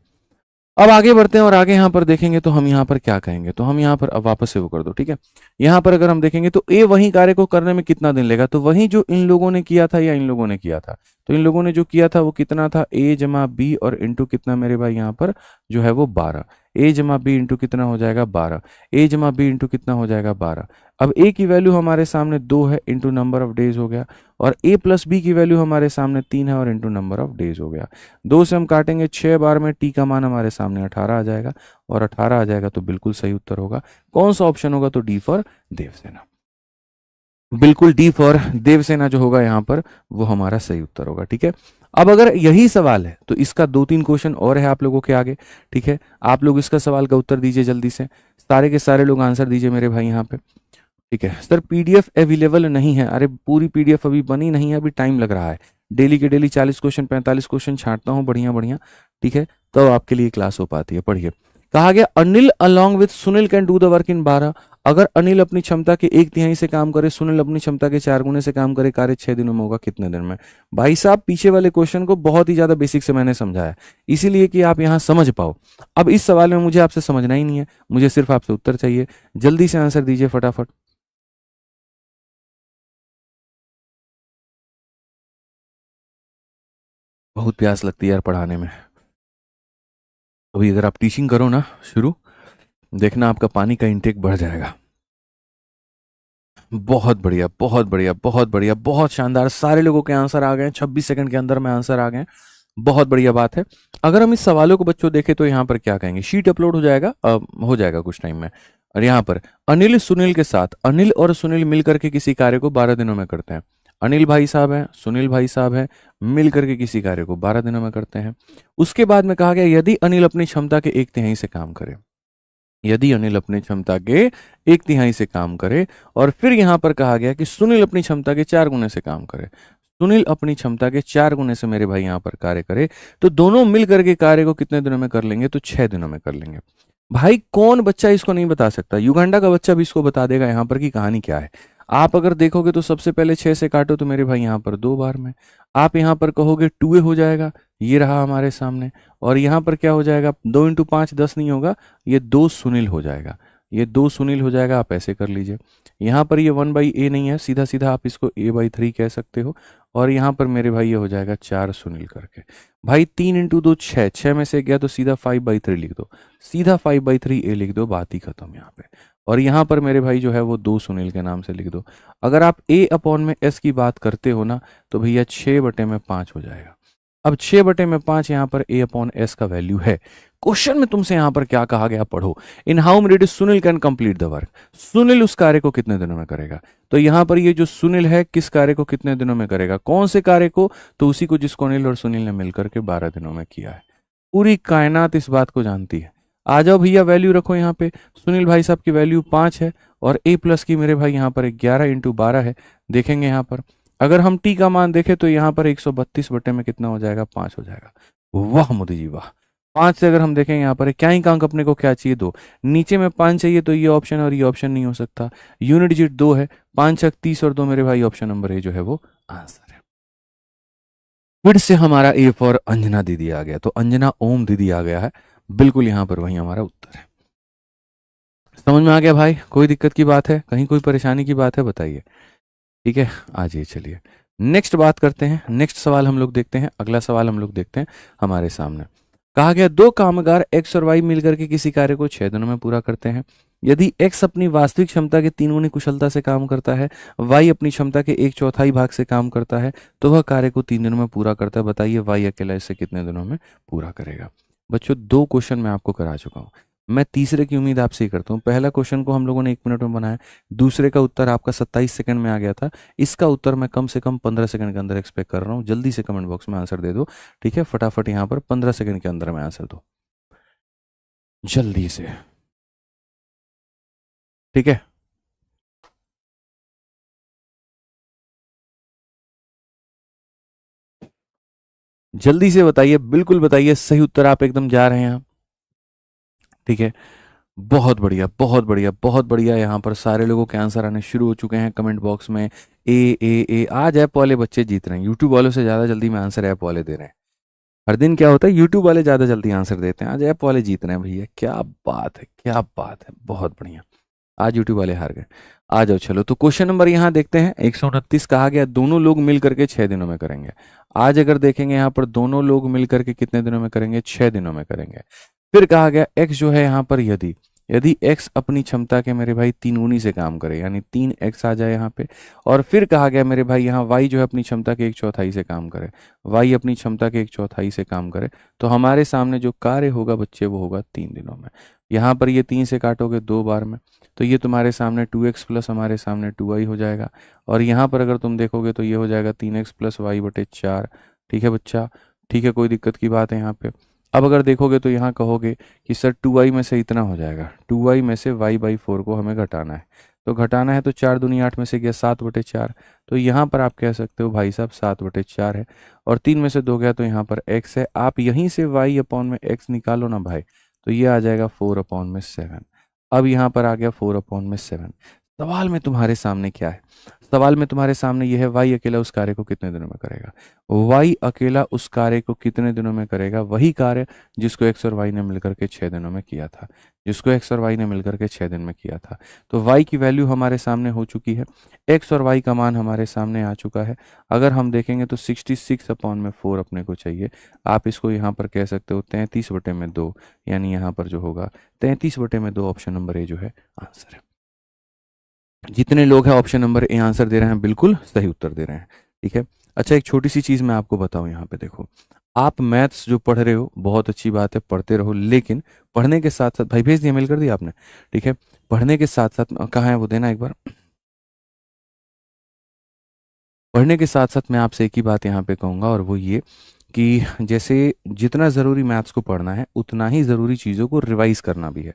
Speaker 1: अब आगे बढ़ते हैं और आगे यहां पर देखेंगे तो हम यहां पर क्या कहेंगे। तो हम यहां पर अब वापस से वो कर दो। ठीक है, यहां पर अगर हम देखेंगे तो ए वही कार्य को करने में कितना दिन लेगा, तो वही जो इन लोगों ने किया था या इन लोगों ने किया था। तो इन लोगों ने जो किया था वो कितना था, a जमा बी और इंटू कितना मेरे भाई यहाँ पर जो है वो 12। a जमा बी इंटू कितना हो जाएगा 12, a जमा बी इंटू कितना हो जाएगा 12। अब a की वैल्यू हमारे सामने 2 है, इंटू नंबर ऑफ डेज हो गया, और a प्लस बी की वैल्यू हमारे सामने 3 है और इंटू नंबर ऑफ डेज हो गया। 2 से हम काटेंगे 6 बार में, t का मान हमारे सामने 18 आ जाएगा, और 18 आ जाएगा तो बिल्कुल सही उत्तर होगा। कौन सा ऑप्शन होगा? तो डी फॉर देवसेना। बिल्कुल डी फॉर देवसेना जो होगा यहाँ पर वो हमारा सही उत्तर होगा। ठीक है, अब अगर यही सवाल है तो इसका 2-3 क्वेश्चन और है आप लोगों के आगे, ठीक है। आप लोग इसका सवाल का उत्तर दीजिए जल्दी से, सारे के सारे लोग आंसर दीजिए मेरे भाई यहाँ पे, ठीक है। सर पीडीएफ अवेलेबल नहीं है, अरे पूरी पीडीएफ अभी बनी नहीं है, अभी टाइम लग रहा है। डेली के डेली 40 क्वेश्चन 45 क्वेश्चन छांटता हूँ बढ़िया बढ़िया, ठीक है, तो आपके लिए क्लास हो पाती है। पढ़िए, कहा गया Anil along with Sunil can do the work in 12। अगर अनिल अपनी क्षमता के 1/3 से काम करे, सुनील अपनी क्षमता के 4 गुने से काम करे, कार्य 6 दिनों में होगा कितने दिन में? भाई साहब पीछे वाले क्वेश्चन को बहुत ही ज्यादा बेसिक से मैंने समझाया, इसीलिए कि आप यहां समझ पाओ। अब इस सवाल में मुझे आपसे समझना ही नहीं है, मुझे सिर्फ आपसे उत्तर चाहिए। जल्दी से आंसर दीजिए फटाफट। बहुत प्यास लगती है यार पढ़ाने में। अभी अगर आप टीचिंग करो ना शुरू, देखना आपका पानी का इंटेक बढ़ जाएगा। बहुत बढ़िया बहुत बढ़िया बहुत बढ़िया, बहुत शानदार, सारे लोगों के आंसर आ गए, 26 सेकंड के अंदर में आंसर आ गए, बहुत बढ़िया बात है। अगर हम इस सवालों को बच्चों देखें तो यहाँ पर क्या कहेंगे, शीट अपलोड हो जाएगा, हो जाएगा कुछ टाइम में। और यहाँ पर अनिल सुनील के साथ, अनिल और सुनील मिलकर के किसी कार्य को 12 दिनों में करते हैं। अनिल भाई साहब हैं, सुनील भाई साहब हैं, मिल करके किसी कार्य को 12 दिनों में करते हैं। उसके बाद में कहा गया यदि अनिल अपनी क्षमता के 1/3 से काम करे, यदि अनिल अपनी क्षमता के 1/3 से काम करे, और फिर यहां पर कहा गया कि सुनील अपनी क्षमता के 4 गुने से काम करे, सुनील अपनी क्षमता के 4 गुने से मेरे भाई यहां पर कार्य करे, तो दोनों मिल करके कार्य को कितने दिनों में कर लेंगे? तो 6 दिनों में कर लेंगे। भाई कौन बच्चा इसको नहीं बता सकता? युगांडा का बच्चा भी इसको बता देगा यहां पर की कहानी क्या है। आप अगर देखोगे तो सबसे पहले 6 से काटो तो मेरे भाई यहां पर 2 बार में, आप यहां पर कहोगे 2 हो जाएगा, ये रहा हमारे सामने, और यहां पर क्या हो जाएगा, 2 इंटू 5 10 नहीं होगा, ये 2 सुनील हो जाएगा, ये 2 सुनील हो जाएगा, आप ऐसे कर लीजिए। यहाँ पर ये 1/a नहीं है, सीधा सीधा आप इसको a/3 कह सकते हो, और यहाँ पर मेरे भाई ये हो जाएगा 4 सुनील करके। भाई 3 इंटू 2 6, 6 में से गया तो सीधा 5/3 लिख दो, सीधा 5/3 a लिख दो, बात ही खत्म यहाँ पे। और यहाँ पर मेरे भाई जो है वो 2 सुनील के नाम से लिख दो। अगर आप a अपॉन में s की बात करते हो ना, तो भैया 6/5 हो जाएगा। अब 6/5 यहाँ पर a अपॉन एस का वैल्यू है। क्वेश्चन में तुमसे यहाँ पर क्या कहा गया, पढ़ो। In how many days Sunil can complete the work, Sunil उस कार्य को कितने दिनों में करेगा? तो यहाँ पर ये जो सुनील है किस कार्य को कितने दिनों में करेगा, कौन से कार्य को? तो उसी को जिसको अनिल और सुनील ने मिलकर के 12 दिनों में किया है। पूरी कायनात इस बात को जानती है। आ जाओ भैया, वैल्यू रखो यहाँ पे। सुनील भाई साहब की वैल्यू 5 है, और a प्लस की मेरे भाई यहाँ पर 11 इंटू 12 है। देखेंगे यहाँ पर अगर हम t का मान देखें तो यहाँ पर 132 बटे में कितना हो जाएगा, 5 हो जाएगा। वाह मोदी जी वाह। 5 से अगर हम देखेंगे यहाँ पर क्या ही अंक अपने को क्या चाहिए, 2, नीचे में 5 चाहिए, तो ये ऑप्शन और ये ऑप्शन नहीं हो सकता। यूनिट डिजिट 2 है, 5 छक 30 और 2 मेरे भाई ऑप्शन नंबर ए जो है वो आंसर है। फिर से हमारा ए फॉर अंजना दीदी आ गया, तो अंजना ओम दीदी आ गया है, बिल्कुल यहाँ पर वही हमारा उत्तर है। समझ में आ गया भाई? कोई दिक्कत की बात है, कहीं कोई परेशानी की बात है, बताइए। ठीक है, आ जाइए, चलिए नेक्स्ट बात करते हैं। नेक्स्ट सवाल हम लोग देखते हैं, अगला सवाल हम लोग देखते हैं हमारे सामने। कहा गया 2 कामगार एक्स और वाई मिलकर के किसी कार्य को 6 दिनों में पूरा करते हैं। यदि एक्स अपनी वास्तविक क्षमता के 3 गुनी कुशलता से काम करता है, वाई अपनी क्षमता के 1/4 भाग से काम करता है, तो वह कार्य को 3 दिनों में पूरा करता है। बताइए वाई अकेला इसे कितने दिनों में पूरा करेगा? बच्चों 2 क्वेश्चन मैं आपको करा चुका हूं, मैं तीसरे की उम्मीद आपसे ही करता हूँ। पहला क्वेश्चन को हम लोगों ने 1 मिनट में बनाया, दूसरे का उत्तर आपका 27 सेकंड में आ गया था, इसका उत्तर मैं कम से कम 15 सेकंड के अंदर एक्सपेक्ट कर रहा हूँ। जल्दी से कमेंट बॉक्स में आंसर दे दो, ठीक है, फटाफट यहाँ पर 15 सेकंड के अंदर में आंसर दो, जल्दी से, ठीक है। जल्दी से बताइए, बिल्कुल बताइए, सही उत्तर आप एकदम जा रहे हैं, ठीक है। बहुत बढ़िया बहुत बढ़िया बहुत बढ़िया, यहाँ पर सारे लोगों के आंसर आने शुरू हो चुके हैं कमेंट बॉक्स में। ए आज ऐप वाले बच्चे जीत रहे हैं, यूट्यूब वालों से ज़्यादा जल्दी में आंसर ऐप वाले दे रहे हैं। हर दिन क्या होता है, यूट्यूब वाले ज़्यादा जल्दी आंसर देते हैं, आज ऐप वाले जीत रहे हैं भैया, क्या बात है क्या बात है, बहुत बढ़िया। आज यूट्यूब वाले हार गए। आ जाओ चलो, तो क्वेश्चन नंबर यहाँ देखते हैं 129। कहा गया दोनों लोग मिल करके 6 दिनों में करेंगे। आज अगर देखेंगे यहाँ पर दोनों लोग मिल करके कितने दिनों में करेंगे, 6 दिनों में करेंगे। फिर कहा गया एक्स जो है यहाँ पर यदि यदि x अपनी क्षमता के मेरे भाई 3 गुनी से काम करे, यानी 3x आ जाए यहाँ पे। और फिर कहा गया मेरे भाई यहाँ y जो है अपनी क्षमता के 1/4 से काम करे, y अपनी क्षमता के 1/4 से काम करे, तो हमारे सामने जो कार्य होगा बच्चे वो होगा 3 दिनों में। यहाँ पर ये 3 से काटोगे 2 बार में, तो ये तुम्हारे सामने 2x प्लस हमारे सामने 2y हो जाएगा। और यहाँ पर अगर तुम देखोगे तो ये हो जाएगा 3x प्लस y/4, ठीक है बच्चा, ठीक है, कोई दिक्कत की बात है यहाँ पे। अब अगर देखोगे तो यहाँ कहोगे कि सर 2y में से इतना हो जाएगा, 2y में से y/4 को हमें घटाना है। तो घटाना है तो 4 दूनी 8 में से गया 7/4। तो यहाँ पर आप कह सकते हो भाई साहब 7/4 है, और 3 में से 2 गया तो यहाँ पर x है। आप यहीं से y अपॉन में x निकालो ना भाई, तो ये आ जाएगा 4/7। अब यहाँ पर आ गया 4/7। सवाल में तुम्हारे सामने क्या है? सवाल में तुम्हारे सामने यह है, y अकेला उस कार्य को कितने दिनों में करेगा। y अकेला उस कार्य को कितने दिनों में करेगा? वही कार्य जिसको x और y ने मिलकर के 6 दिनों में किया था, जिसको x और y ने मिलकर के 6 दिन में किया था। तो y की वैल्यू हमारे सामने हो चुकी है, x और y का मान हमारे सामने आ चुका है। अगर हम देखेंगे तो 66/4 अपने को चाहिए। आप इसको यहाँ पर कह सकते हो 33/2, यानी यहाँ पर जो होगा 33/2, ऑप्शन नंबर ए जो है आंसर है। जितने लोग हैं ऑप्शन नंबर ए आंसर दे रहे हैं, बिल्कुल सही उत्तर दे रहे हैं। ठीक है। अच्छा, एक छोटी सी चीज़ मैं आपको बताऊं, यहाँ पे देखो, आप मैथ्स जो पढ़ रहे हो बहुत अच्छी बात है, पढ़ते रहो, लेकिन पढ़ने के साथ साथ, भाई भेज दिया, मेल कर दिया आपने, ठीक है, पढ़ने के साथ साथ, कहाँ है वो, देना एक बार। पढ़ने के साथ साथ मैं आपसे एक ही बात यहाँ पे कहूँगा, और वो ये कि जैसे जितना ज़रूरी मैथ्स को पढ़ना है, उतना ही ज़रूरी चीज़ों को रिवाइज करना भी है।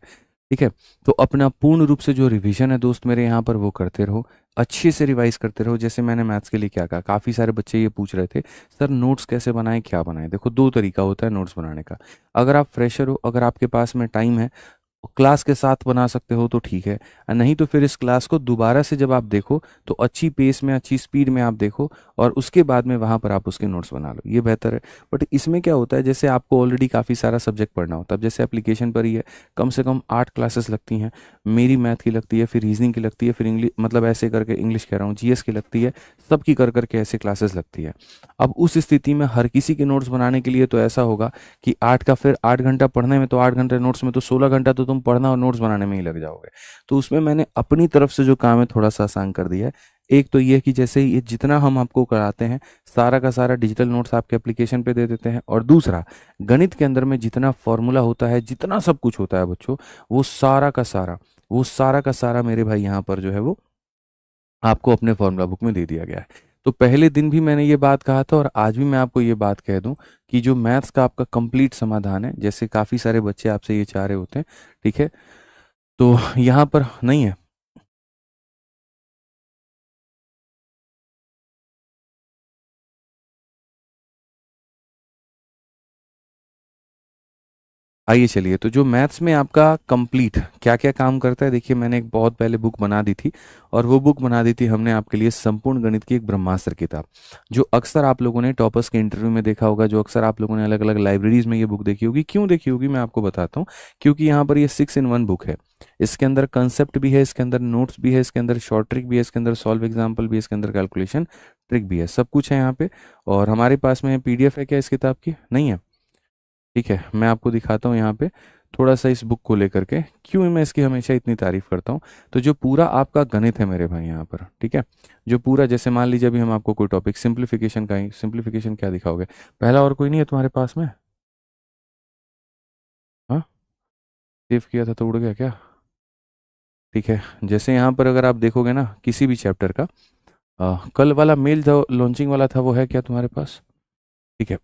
Speaker 1: ठीक है। तो अपना पूर्ण रूप से जो रिवीजन है दोस्त मेरे यहाँ पर, वो करते रहो, अच्छे से रिवाइज करते रहो। जैसे मैंने मैथ्स के लिए क्या कहा, काफ़ी सारे बच्चे ये पूछ रहे थे सर नोट्स कैसे बनाएं, क्या बनाएं। देखो, दो तरीका होता है नोट्स बनाने का। अगर आप फ्रेशर हो, अगर आपके पास में टाइम है, क्लास के साथ बना सकते हो तो ठीक है, और नहीं तो फिर इस क्लास को दोबारा से जब आप देखो तो अच्छी पेस में, अच्छी स्पीड में आप देखो, और उसके बाद में वहाँ पर आप उसके नोट्स बना लो, ये बेहतर है। बट इसमें क्या होता है, जैसे आपको ऑलरेडी काफ़ी सारा सब्जेक्ट पढ़ना होता है, अब जैसे एप्लीकेशन पर ही है, कम से कम 8 क्लासेस लगती हैं। मेरी मैथ की लगती है, फिर रीजनिंग की लगती है, फिर इंग्लिश, मतलब ऐसे करके इंग्लिश कह रहा हूँ, जीएस की लगती है, सबकी कर करके ऐसे क्लासेस लगती है। अब उस स्थिति में हर किसी के नोट्स बनाने के लिए तो ऐसा होगा कि 8 का फिर 8 घंटा पढ़ने में, तो 8 घंटे नोट्स में, तो 16 घंटा तो तुम पढ़ना और नोट्स बनाने में ही लग जाओगे। तो उसमें मैंने अपनी तरफ से जो काम है थोड़ा सा आसान कर दिया है। एक तो ये कि जैसे ये जितना हम आपको कराते हैं, सारा का सारा डिजिटल नोट्स आपके एप्लीकेशन पे दे देते हैं। और दूसरा, गणित के अंदर में जितना फॉर्मूला होता है, जितना सब कुछ होता है बच्चों, वो सारा का सारा, वो सारा का सारा मेरे भाई यहाँ पर जो है वो आपको अपने फॉर्मूला बुक में दे दिया गया है। तो पहले दिन भी मैंने ये बात कहा था, और आज भी मैं आपको ये बात कह दूं कि जो मैथ्स का आपका कंप्लीट समाधान है, जैसे काफ़ी सारे बच्चे आपसे ये चाह रहे होते हैं, ठीक है, तो यहाँ पर नहीं है। आइए चलिए, तो जो मैथ्स में आपका कंप्लीट क्या क्या काम करता है, देखिए मैंने एक बहुत पहले बुक बना दी थी, और वो बुक बना दी थी हमने आपके लिए, संपूर्ण गणित की एक ब्रह्मास्त्र किताब, जो अक्सर आप लोगों ने टॉपर्स के इंटरव्यू में देखा होगा, जो अक्सर आप लोगों ने अलग अलग लाइब्रेरीज में ये बुक देखी होगी। क्यों देखी होगी मैं आपको बताता हूँ। क्योंकि यहाँ पर ये 6 in 1 बुक है। इसके अंदर कंसेप्ट भी है, इसके अंदर नोट्स भी है, इसके अंदर शॉर्ट ट्रिक भी है, इसके अंदर सॉल्व एग्जाम्पल भी है, इसके अंदर कैलकुलेशन ट्रिक भी है, सब कुछ है यहाँ पे। और हमारे पास में पीडीएफ है क्या इस किताब की? नहीं है। ठीक है, मैं आपको दिखाता हूँ यहाँ पे थोड़ा सा इस बुक को लेकर के, क्यों मैं इसकी हमेशा इतनी तारीफ करता हूँ। तो जो पूरा आपका गणित है मेरे भाई यहाँ पर, ठीक है, जो पूरा, जैसे मान लीजिए अभी हम आपको कोई टॉपिक सिंप्लीफिकेशन का ही, सिंप्लीफिकेशन क्या दिखाओगे, पहला और कोई नहीं है तुम्हारे पास में? हाँ, सेव किया था तो उड़ गया क्या? ठीक है, जैसे यहाँ पर अगर आप देखोगे ना किसी भी चैप्टर का, कल वाला मेल जो लॉन्चिंग वाला था, वो है क्या तुम्हारे पास? ठीक है।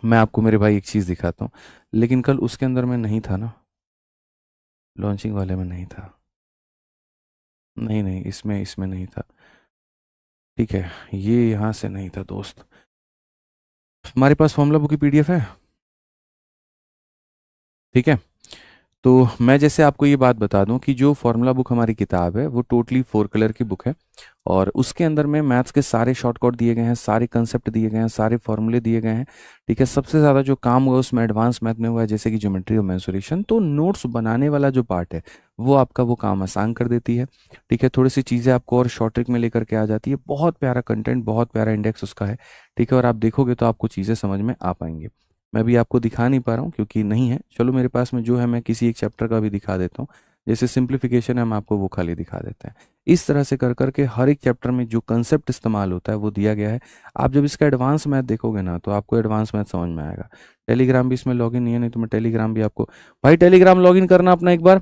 Speaker 1: मैं आपको मेरे भाई एक चीज़ दिखाता हूँ, लेकिन कल उसके अंदर में नहीं था ना, लॉन्चिंग वाले में नहीं था। नहीं नहीं, इसमें इसमें नहीं था। ठीक है, ये यहाँ से नहीं था दोस्त। हमारे पास फॉर्मूला बुक की पीडीएफ है। ठीक है। तो मैं जैसे आपको ये बात बता दूं कि जो फॉर्मूला बुक हमारी किताब है वो टोटली 4 कलर की बुक है, और उसके अंदर में मैथ्स के सारे शॉर्टकट दिए गए हैं, सारे कंसेप्ट दिए गए हैं, सारे फॉर्मूले दिए गए हैं। ठीक है, सबसे ज़्यादा जो काम हुआ उसमें एडवांस मैथ में हुआ है, जैसे कि ज्योमेट्री और मेंसुरेशन। तो नोट्स बनाने वाला जो पार्ट है वो आपका वो काम आसान कर देती है। ठीक है, थोड़ी सी चीज़ें आपको और शॉर्ट ट्रिक में लेकर के आ जाती है। बहुत प्यारा कंटेंट, बहुत प्यारा इंडेक्स उसका है। ठीक है, और आप देखोगे तो आपको चीज़ें समझ में आ पाएंगी। मैं भी आपको दिखा नहीं पा रहा हूँ क्योंकि नहीं है। चलो मेरे पास में जो है मैं किसी एक चैप्टर का भी दिखा देता हूँ। जैसे सिंप्लीफिकेशन है, हम आपको वो खाली दिखा देते हैं। इस तरह से कर करके हर एक चैप्टर में जो कंसेप्ट इस्तेमाल होता है वो दिया गया है। आप जब इसका एडवांस मैथ देखोगे ना तो आपको एडवांस मैथ समझ में आएगा। टेलीग्राम भी इसमें लॉगिन नहीं है, नहीं तो मैं टेलीग्राम भी आपको, भाई टेलीग्राम लॉगिन करना अपना एक बार।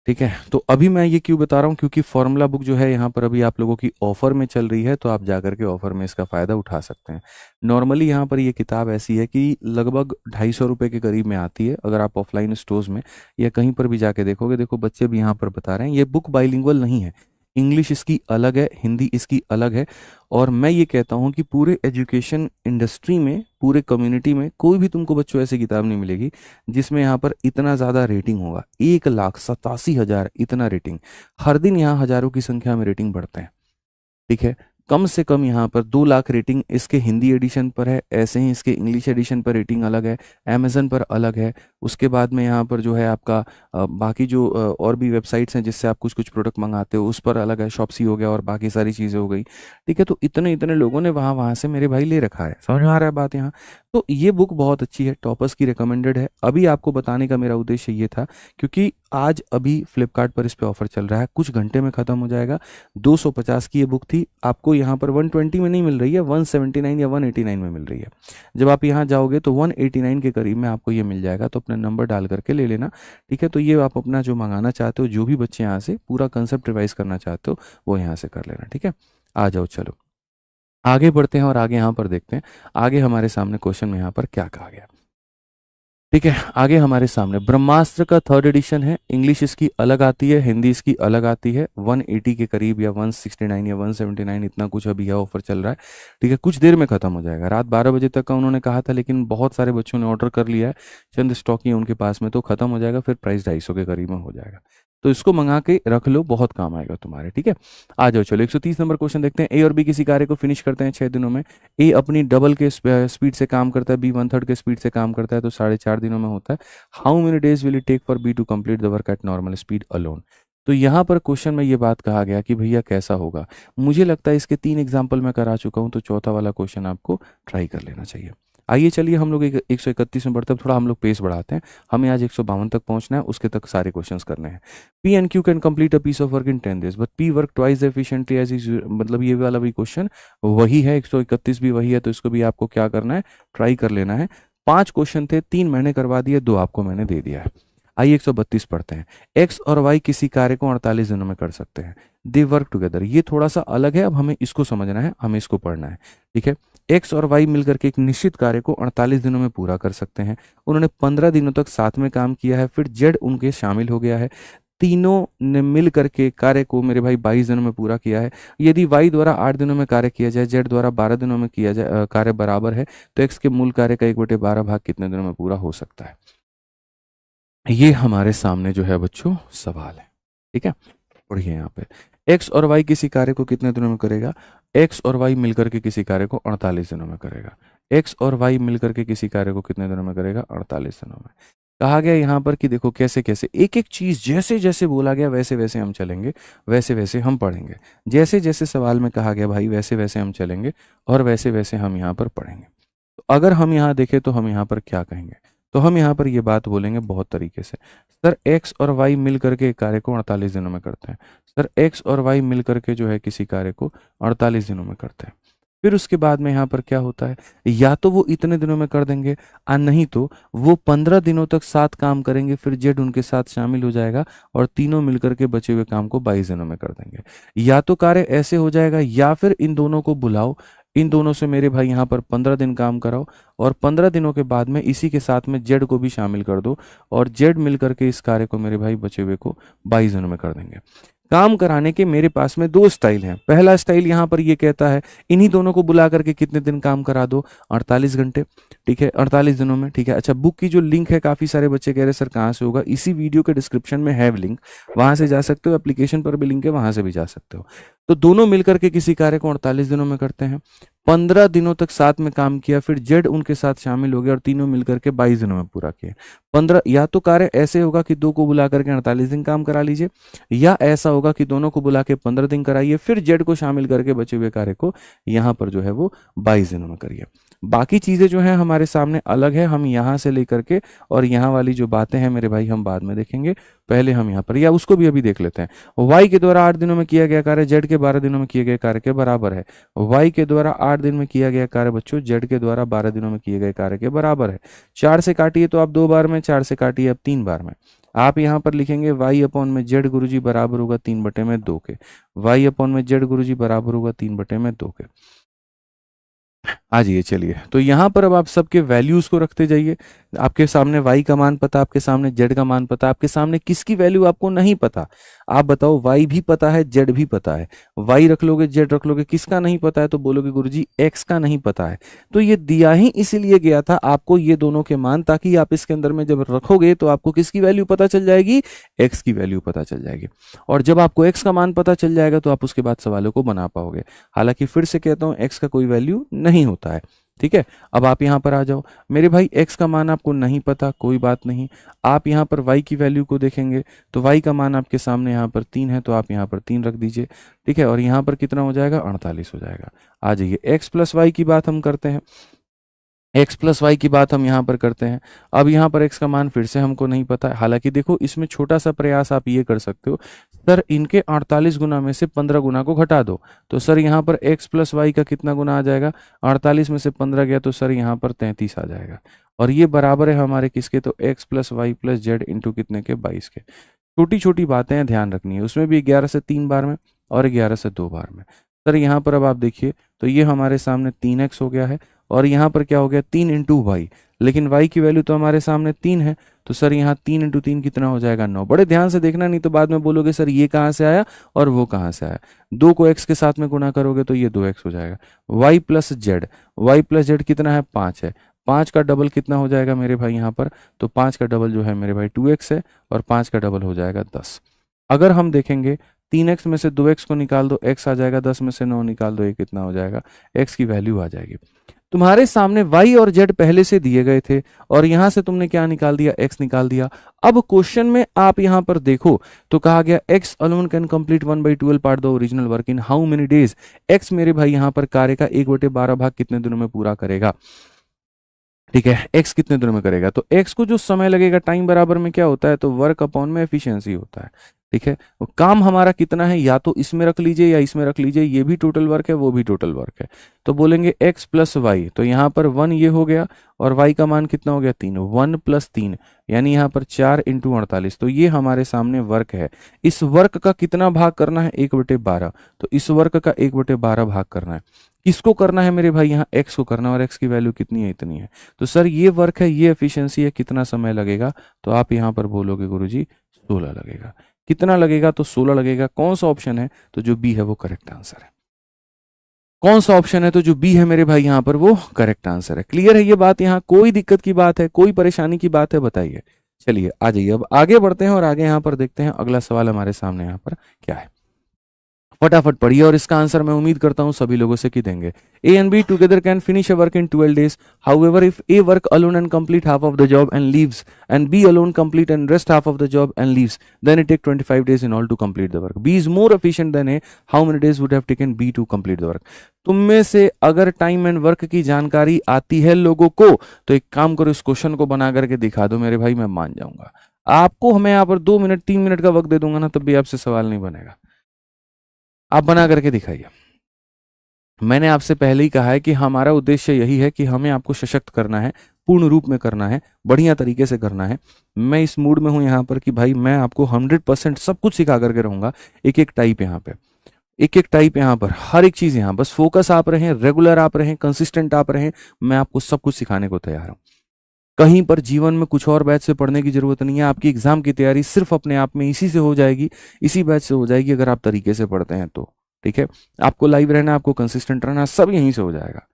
Speaker 1: ठीक है। तो अभी मैं ये क्यों बता रहा हूँ, क्योंकि फॉर्मूला बुक जो है यहाँ पर अभी आप लोगों की ऑफर में चल रही है, तो आप जाकर के ऑफर में इसका फ़ायदा उठा सकते हैं। नॉर्मली यहाँ पर ये किताब ऐसी है कि लगभग 250 रुपये के करीब में आती है। अगर आप ऑफलाइन स्टोर्स में या कहीं पर भी जाके देखोगे, देखो बच्चे भी यहाँ पर बता रहे हैं, ये बुक बाइलिंगुअल नहीं है। इंग्लिश इसकी अलग है, हिंदी इसकी अलग है। और मैं ये कहता हूँ कि पूरे एजुकेशन इंडस्ट्री में, पूरे कम्युनिटी में कोई भी तुमको बच्चों ऐसी किताब नहीं मिलेगी जिसमें यहाँ पर इतना ज़्यादा रेटिंग होगा। 1,87,000 इतना रेटिंग। हर दिन यहाँ हजारों की संख्या में रेटिंग बढ़ते हैं। ठीक है। कम से कम यहाँ पर 2 लाख रेटिंग इसके हिंदी एडिशन पर है, ऐसे ही इसके इंग्लिश एडिशन पर रेटिंग अलग है, अमेजन पर अलग है। उसके बाद में यहाँ पर जो है आपका बाकी जो और भी वेबसाइट्स हैं जिससे आप कुछ कुछ प्रोडक्ट मंगाते हो उस पर अलग है, शॉप्सी हो गया और बाकी सारी चीज़ें हो गई। ठीक है। तो इतने इतने लोगों ने वहाँ वहाँ से मेरे भाई ले रखा है, समझ में आ रहा है बात यहाँ। तो ये बुक बहुत अच्छी है, टॉपर्स की रिकमेंडेड है। अभी आपको बताने का मेरा उद्देश्य ये था क्योंकि आज अभी फ्लिपकार्ट पर इस पर ऑफर चल रहा है, कुछ घंटे में ख़त्म हो जाएगा। 250 की ये बुक थी, आपको यहाँ पर 120 में नहीं मिल रही है, 179 या 189 में मिल रही है। जब आप यहाँ जाओगे तो 189 के करीब में आपको ये मिल जाएगा, तो अपना नंबर डाल करके ले लेना। ठीक है। तो ये आप अपना जो मंगाना चाहते हो, जो भी बच्चे यहाँ से पूरा कंसेप्ट रिवाइज करना चाहते हो वो यहाँ से कर लेना। ठीक है। आ जाओ, चलो आगे बढ़ते हैं और आगे यहाँ पर देखते हैं आगे हमारे सामने क्वेश्चन में यहाँ पर क्या कहा गया। ठीक है। आगे हमारे सामने ब्रह्मास्त्र का 3rd एडिशन है। इंग्लिश इसकी अलग आती है, हिंदी इसकी अलग आती है। 180 के करीब या 169 या 179 इतना कुछ अभी है, ऑफर चल रहा है। ठीक है। कुछ देर में खत्म हो जाएगा, रात 12 बजे तक का उन्होंने कहा था, लेकिन बहुत सारे बच्चों ने ऑर्डर कर लिया है, चंद स्टॉक ही है उनके पास में, तो खत्म हो जाएगा, फिर प्राइस 250 के करीब में हो जाएगा। तो इसको मंगा के रख लो, बहुत काम आएगा तुम्हारे। ठीक है। आ जाओ, चलो 130 नंबर क्वेश्चन देखते हैं। ए और बी किसी कार्य को फिनिश करते हैं 6 दिनों में। ए अपनी डबल के स्पीड से काम करता है, बी 1/3 के स्पीड से काम करता है, तो 4.5 दिनों में होता है। How many days will it take for B to complete the work at normal speed alone. तो यहाँ पर क्वेश्चन में ये बात कहा गया कि भैया कैसा होगा। मुझे लगता है इसके 3 एग्जाम्पल मैं करा चुका हूँ, तो चौथा वाला क्वेश्चन आपको ट्राई कर लेना चाहिए। आइए चलिए हम लोग 131 में बढ़ते हैं, थोड़ा हम लोग पेस बढ़ाते हैं। हमें आज 152 तक पहुंचना है, उसके तक सारे क्वेश्चंस करने हैं। P and Q can complete a piece of work in 10 days but P work twice efficiently as is, मतलब ये वाला भी क्वेश्चन वही है, 131 भी वही है, तो इसको भी आपको क्या करना है, ट्राई कर लेना है। 5 क्वेश्चन थे, 3 मैंने करवा दिए, 2 आपको मैंने दे दिया है। आइए 132 पढ़ते हैं। एक्स और वाई किसी कार्य को 48 दिनों में कर सकते हैं। दे वर्क टुगेदर, ये थोड़ा सा अलग है, अब हमें इसको समझना है, हमें इसको पढ़ना है। ठीक है। एक्स और वाई मिलकर के एक निश्चित कार्य को 48 दिनों में पूरा कर सकते हैं। उन्होंने 15 दिनों तक साथ में काम किया है, फिर जेड उनके शामिल हो गया है। तीनों ने मिल करके कार्य को मेरे भाई 22 दिनों में पूरा किया है। यदि वाई द्वारा 8 दिनों में कार्य किया जाए, जेड द्वारा 12 दिनों में किया जाए, कार्य बराबर है, तो एक्स के मूल कार्य का 1/12 भाग कितने दिनों में पूरा हो सकता है। ये हमारे सामने जो है बच्चों सवाल है। ठीक है। पढ़िए यहाँ पे, एक्स और वाई किसी कार्य को कितने दिनों में करेगा। एक्स और वाई मिलकर के किसी कार्य को 48 दिनों में करेगा। एक्स और वाई मिलकर के किसी कार्य को कितने दिनों में करेगा, 48 दिनों में। कहा गया यहाँ पर कि देखो कैसे कैसे एक एक चीज जैसे जैसे बोला गया वैसे वैसे हम चलेंगे, वैसे वैसे हम पढ़ेंगे। जैसे जैसे सवाल में कहा गया भाई वैसे वैसे हम चलेंगे और वैसे वैसे हम यहाँ पर पढ़ेंगे। तो अगर हम यहाँ देखें तो हम यहाँ पर क्या कहेंगे, तो हम यहाँ पर ये बात बोलेंगे बहुत तरीके से। सर एक्स और वाई मिल करके एक कार्य को 48 दिनों में करते हैं। सर एक्स और वाई मिल करके जो है किसी कार्य को 48 दिनों में करते हैं। फिर उसके बाद में यहाँ पर क्या होता है, या तो वो इतने दिनों में कर देंगे और नहीं तो वो 15 दिनों तक साथ काम करेंगे, फिर जेड उनके साथ शामिल हो जाएगा और तीनों मिलकर के बचे हुए काम को 22 दिनों में कर देंगे। या तो कार्य ऐसे हो जाएगा, या फिर इन दोनों को बुलाओ, इन दोनों से मेरे भाई यहाँ पर 15 दिन काम कराओ और 15 दिनों के बाद में इसी के साथ में जेड को भी शामिल कर दो और जेड मिलकर के इस कार्य को मेरे भाई बचे हुए को 22 दिनों में कर देंगे। काम कराने के मेरे पास में 2 स्टाइल हैं। पहला स्टाइल यहाँ पर ये कहता है इन्हीं दोनों को बुला करके कितने दिन काम करा दो, 48 घंटे। ठीक है, 48 दिनों में। ठीक है। अच्छा, बुक की जो लिंक है, काफी सारे बच्चे कह रहे सर कहाँ से होगा, इसी वीडियो के डिस्क्रिप्शन में है लिंक, वहां से जा सकते हो। एप्लीकेशन पर भी लिंक है, वहां से भी जा सकते हो। तो दोनों मिलकर के किसी कार्य को 48 दिनों में करते हैं। 15 दिनों तक साथ में काम किया, फिर जेड उनके साथ शामिल हो गया और तीनों मिलकर के 22 दिनों में पूरा किया। 15, या तो कार्य ऐसे होगा कि 2 को बुला करके 48 दिन काम करा लीजिए, या ऐसा होगा कि दोनों को बुला के 15 दिन कराइए, फिर जेड को शामिल करके बचे हुए कार्य को यहाँ पर जो है वो 22 दिनों में करिए। बाकी चीजें जो है हमारे सामने अलग है, हम यहाँ से लेकर के और यहाँ वाली जो बातें हैं मेरे भाई हम बाद में देखेंगे। पहले हम यहाँ पर, या उसको भी अभी देख लेते हैं। वाई के द्वारा 8 दिनों में किया गया कार्य जेड के 12 दिनों में किए गए कार्य के बराबर है। वाई के द्वारा 8 दिन में किया गया कार्य बच्चों जेड के द्वारा 12 दिनों में किए गए कार्य के बराबर है। 4 से काटिए तो आप 2 बार में, 4 से काटिए आप 3 बार में। आप यहाँ पर लिखेंगे y अपॉन में z गुरुजी बराबर होगा 3/2 के, y अपॉन में z गुरुजी बराबर होगा 3/2 के। आ जाइए चलिए, तो यहाँ पर अब आप सबके वैल्यूज को रखते जाइए। आपके सामने y का मान पता, आपके सामने z का मान पता, आपके सामने किसकी वैल्यू आपको नहीं पता। आप बताओ, y भी पता है z भी पता है, y रख लोगे z रख लोगे, किसका नहीं पता है तो बोलोगे गुरुजी x का नहीं पता है। तो ये दिया ही इसीलिए गया था आपको ये दोनों के मान, ताकि आप इसके अंदर में जब रखोगे तो आपको किसकी वैल्यू पता चल जाएगी, x की वैल्यू पता चल जाएगी। और जब आपको x का मान पता चल जाएगा तो आप उसके बाद सवालों को बना पाओगे। हालांकि फिर से कहता हूं, x का कोई वैल्यू नहीं होता है, ठीक है। अब आप यहाँ पर आ जाओ, मेरे भाई x का मान आपको नहीं पता, कोई बात नहीं। आप यहाँ पर y की वैल्यू को देखेंगे तो y का मान आपके सामने यहाँ पर 3 है, तो आप यहाँ पर 3 रख दीजिए, ठीक है। और यहाँ पर कितना हो जाएगा, 48 हो जाएगा। आ जाइए, x प्लस वाई की बात हम करते हैं, x प्लस वाई की बात हम यहाँ पर करते हैं। अब यहाँ पर x का मान फिर से हमको नहीं पता है। हालांकि देखो, इसमें छोटा सा प्रयास आप ये कर सकते हो, सर इनके 48 गुना में से 15 गुना को घटा दो, तो सर यहाँ पर x प्लस वाई का कितना गुना आ जाएगा, 48 में से 15 गया तो सर यहाँ पर 33 आ जाएगा। और ये बराबर है हमारे किसके, तो x plus Y plus Z into कितने के, 22 के। छोटी छोटी बातें हैं, ध्यान रखनी है। उसमें भी 11 से 3 बार में और 11 से 2 बार में। सर यहाँ पर अब आप देखिए, तो ये हमारे सामने 3x हो गया है, और यहाँ पर क्या हो गया, 3 इंटू वाई, लेकिन y की वैल्यू तो हमारे सामने 3 है, तो सर यहाँ 3 इंटू 3 कितना हो जाएगा, 9। बड़े ध्यान से देखना, नहीं तो बाद में बोलोगे सर ये कहाँ से आया और वो कहाँ से आया। 2 को x के साथ में गुणा करोगे तो ये 2x हो जाएगा। y प्लस जेड कितना है, 5 है। 5 का डबल कितना हो जाएगा मेरे भाई यहाँ पर, तो 5 का डबल जो है मेरे भाई 2x है, और 5 का डबल हो जाएगा 10। अगर हम देखेंगे 3x में से 2x को निकाल दो, x आ जाएगा, 10 में से 9 निकाल दो, ये कितना हो जाएगा, x की वैल्यू आ जाएगी। तुम्हारे सामने y और z पहले से दिए गए थे, और यहां से तुमने क्या निकाल दिया, x निकाल दिया। अब क्वेश्चन में आप यहां पर देखो तो कहा गया x alone can complete 1/12 part the original work in how many days. x मेरे भाई यहां पर कार्य का 1/12 भाग कितने दिनों में पूरा करेगा, ठीक है। x कितने दिनों में करेगा, तो x को जो समय लगेगा, टाइम बराबर में क्या होता है, तो वर्क अपॉन में एफिशिएंसी होता है, ठीक है। तो काम हमारा कितना है, या तो इसमें रख लीजिए या इसमें रख लीजिए, ये भी टोटल वर्क है वो भी टोटल वर्क है। तो बोलेंगे x प्लस वाई, तो यहाँ पर 1 ये हो गया, और y का मान कितना हो गया, 3। 1 प्लस 3 यानी यहाँ पर 4 इंटू 48, तो ये हमारे सामने वर्क है। इस वर्क का कितना भाग करना है, 1/12, तो इस वर्क का 1/12 भाग करना है। किसको करना है मेरे भाई, यहाँ x को करना है, और x की वैल्यू कितनी है, इतनी है। तो सर ये वर्क है, ये एफिशिएंसी है, कितना समय लगेगा, तो आप यहाँ पर बोलोगे गुरुजी 16 लगेगा। कितना लगेगा, तो 16 लगेगा। कौन सा ऑप्शन है, तो जो बी है वो करेक्ट आंसर है। कौन सा ऑप्शन है, तो जो बी है मेरे भाई यहाँ पर वो करेक्ट आंसर है। क्लियर है ये बात, यहाँ कोई दिक्कत की बात है, कोई परेशानी की बात है, बताइए। चलिए आ जाइए, अब आगे बढ़ते हैं और आगे यहाँ पर देखते हैं अगला सवाल हमारे सामने यहाँ पर क्या है। फटाफट पढ़िए, और इसका आंसर मैं उम्मीद करता हूं सभी लोगों से कि देंगे। A and be together can finish a work in 12 days. However, if A work alone and complete half of the job and leaves, and B alone complete and rest half of the job and leaves, then it take 25 days in all to complete the work. B is more efficient than A. How many days would have taken B to complete the work? तुम में से अगर time and work की जानकारी आती है लोगों को, तो एक काम करो, इस क्वेश्चन को बना करके दिखा दो मेरे भाई, मैं मान जाऊंगा। आपको हमें यहाँ पर 2 मिनट 3 मिनट का वक्त दे दूंगा ना, तब भी आपसे सवाल नहीं बनेगा। आप बना करके दिखाइए। मैंने आपसे पहले ही कहा है कि हमारा उद्देश्य यही है कि हमें आपको सशक्त करना है, पूर्ण रूप में करना है, बढ़िया तरीके से करना है। मैं इस मूड में हूं यहाँ पर कि भाई मैं आपको 100% सब कुछ सिखा करके रहूंगा। एक एक टाइप यहाँ पे, एक एक टाइप यहाँ पर, हर एक चीज यहाँ, बस फोकस आप रहें, रेगुलर आप रहें, कंसिस्टेंट आप रहें, मैं आपको सब कुछ सिखाने को तैयार हूं। कहीं पर जीवन में कुछ और बैच से पढ़ने की जरूरत नहीं है। आपकी एग्जाम की तैयारी सिर्फ अपने आप में इसी से हो जाएगी, इसी बैच से हो जाएगी, अगर आप तरीके से पढ़ते हैं तो, ठीक है। आपको लाइव रहना, आपको कंसिस्टेंट रहना, सब यहीं से हो जाएगा,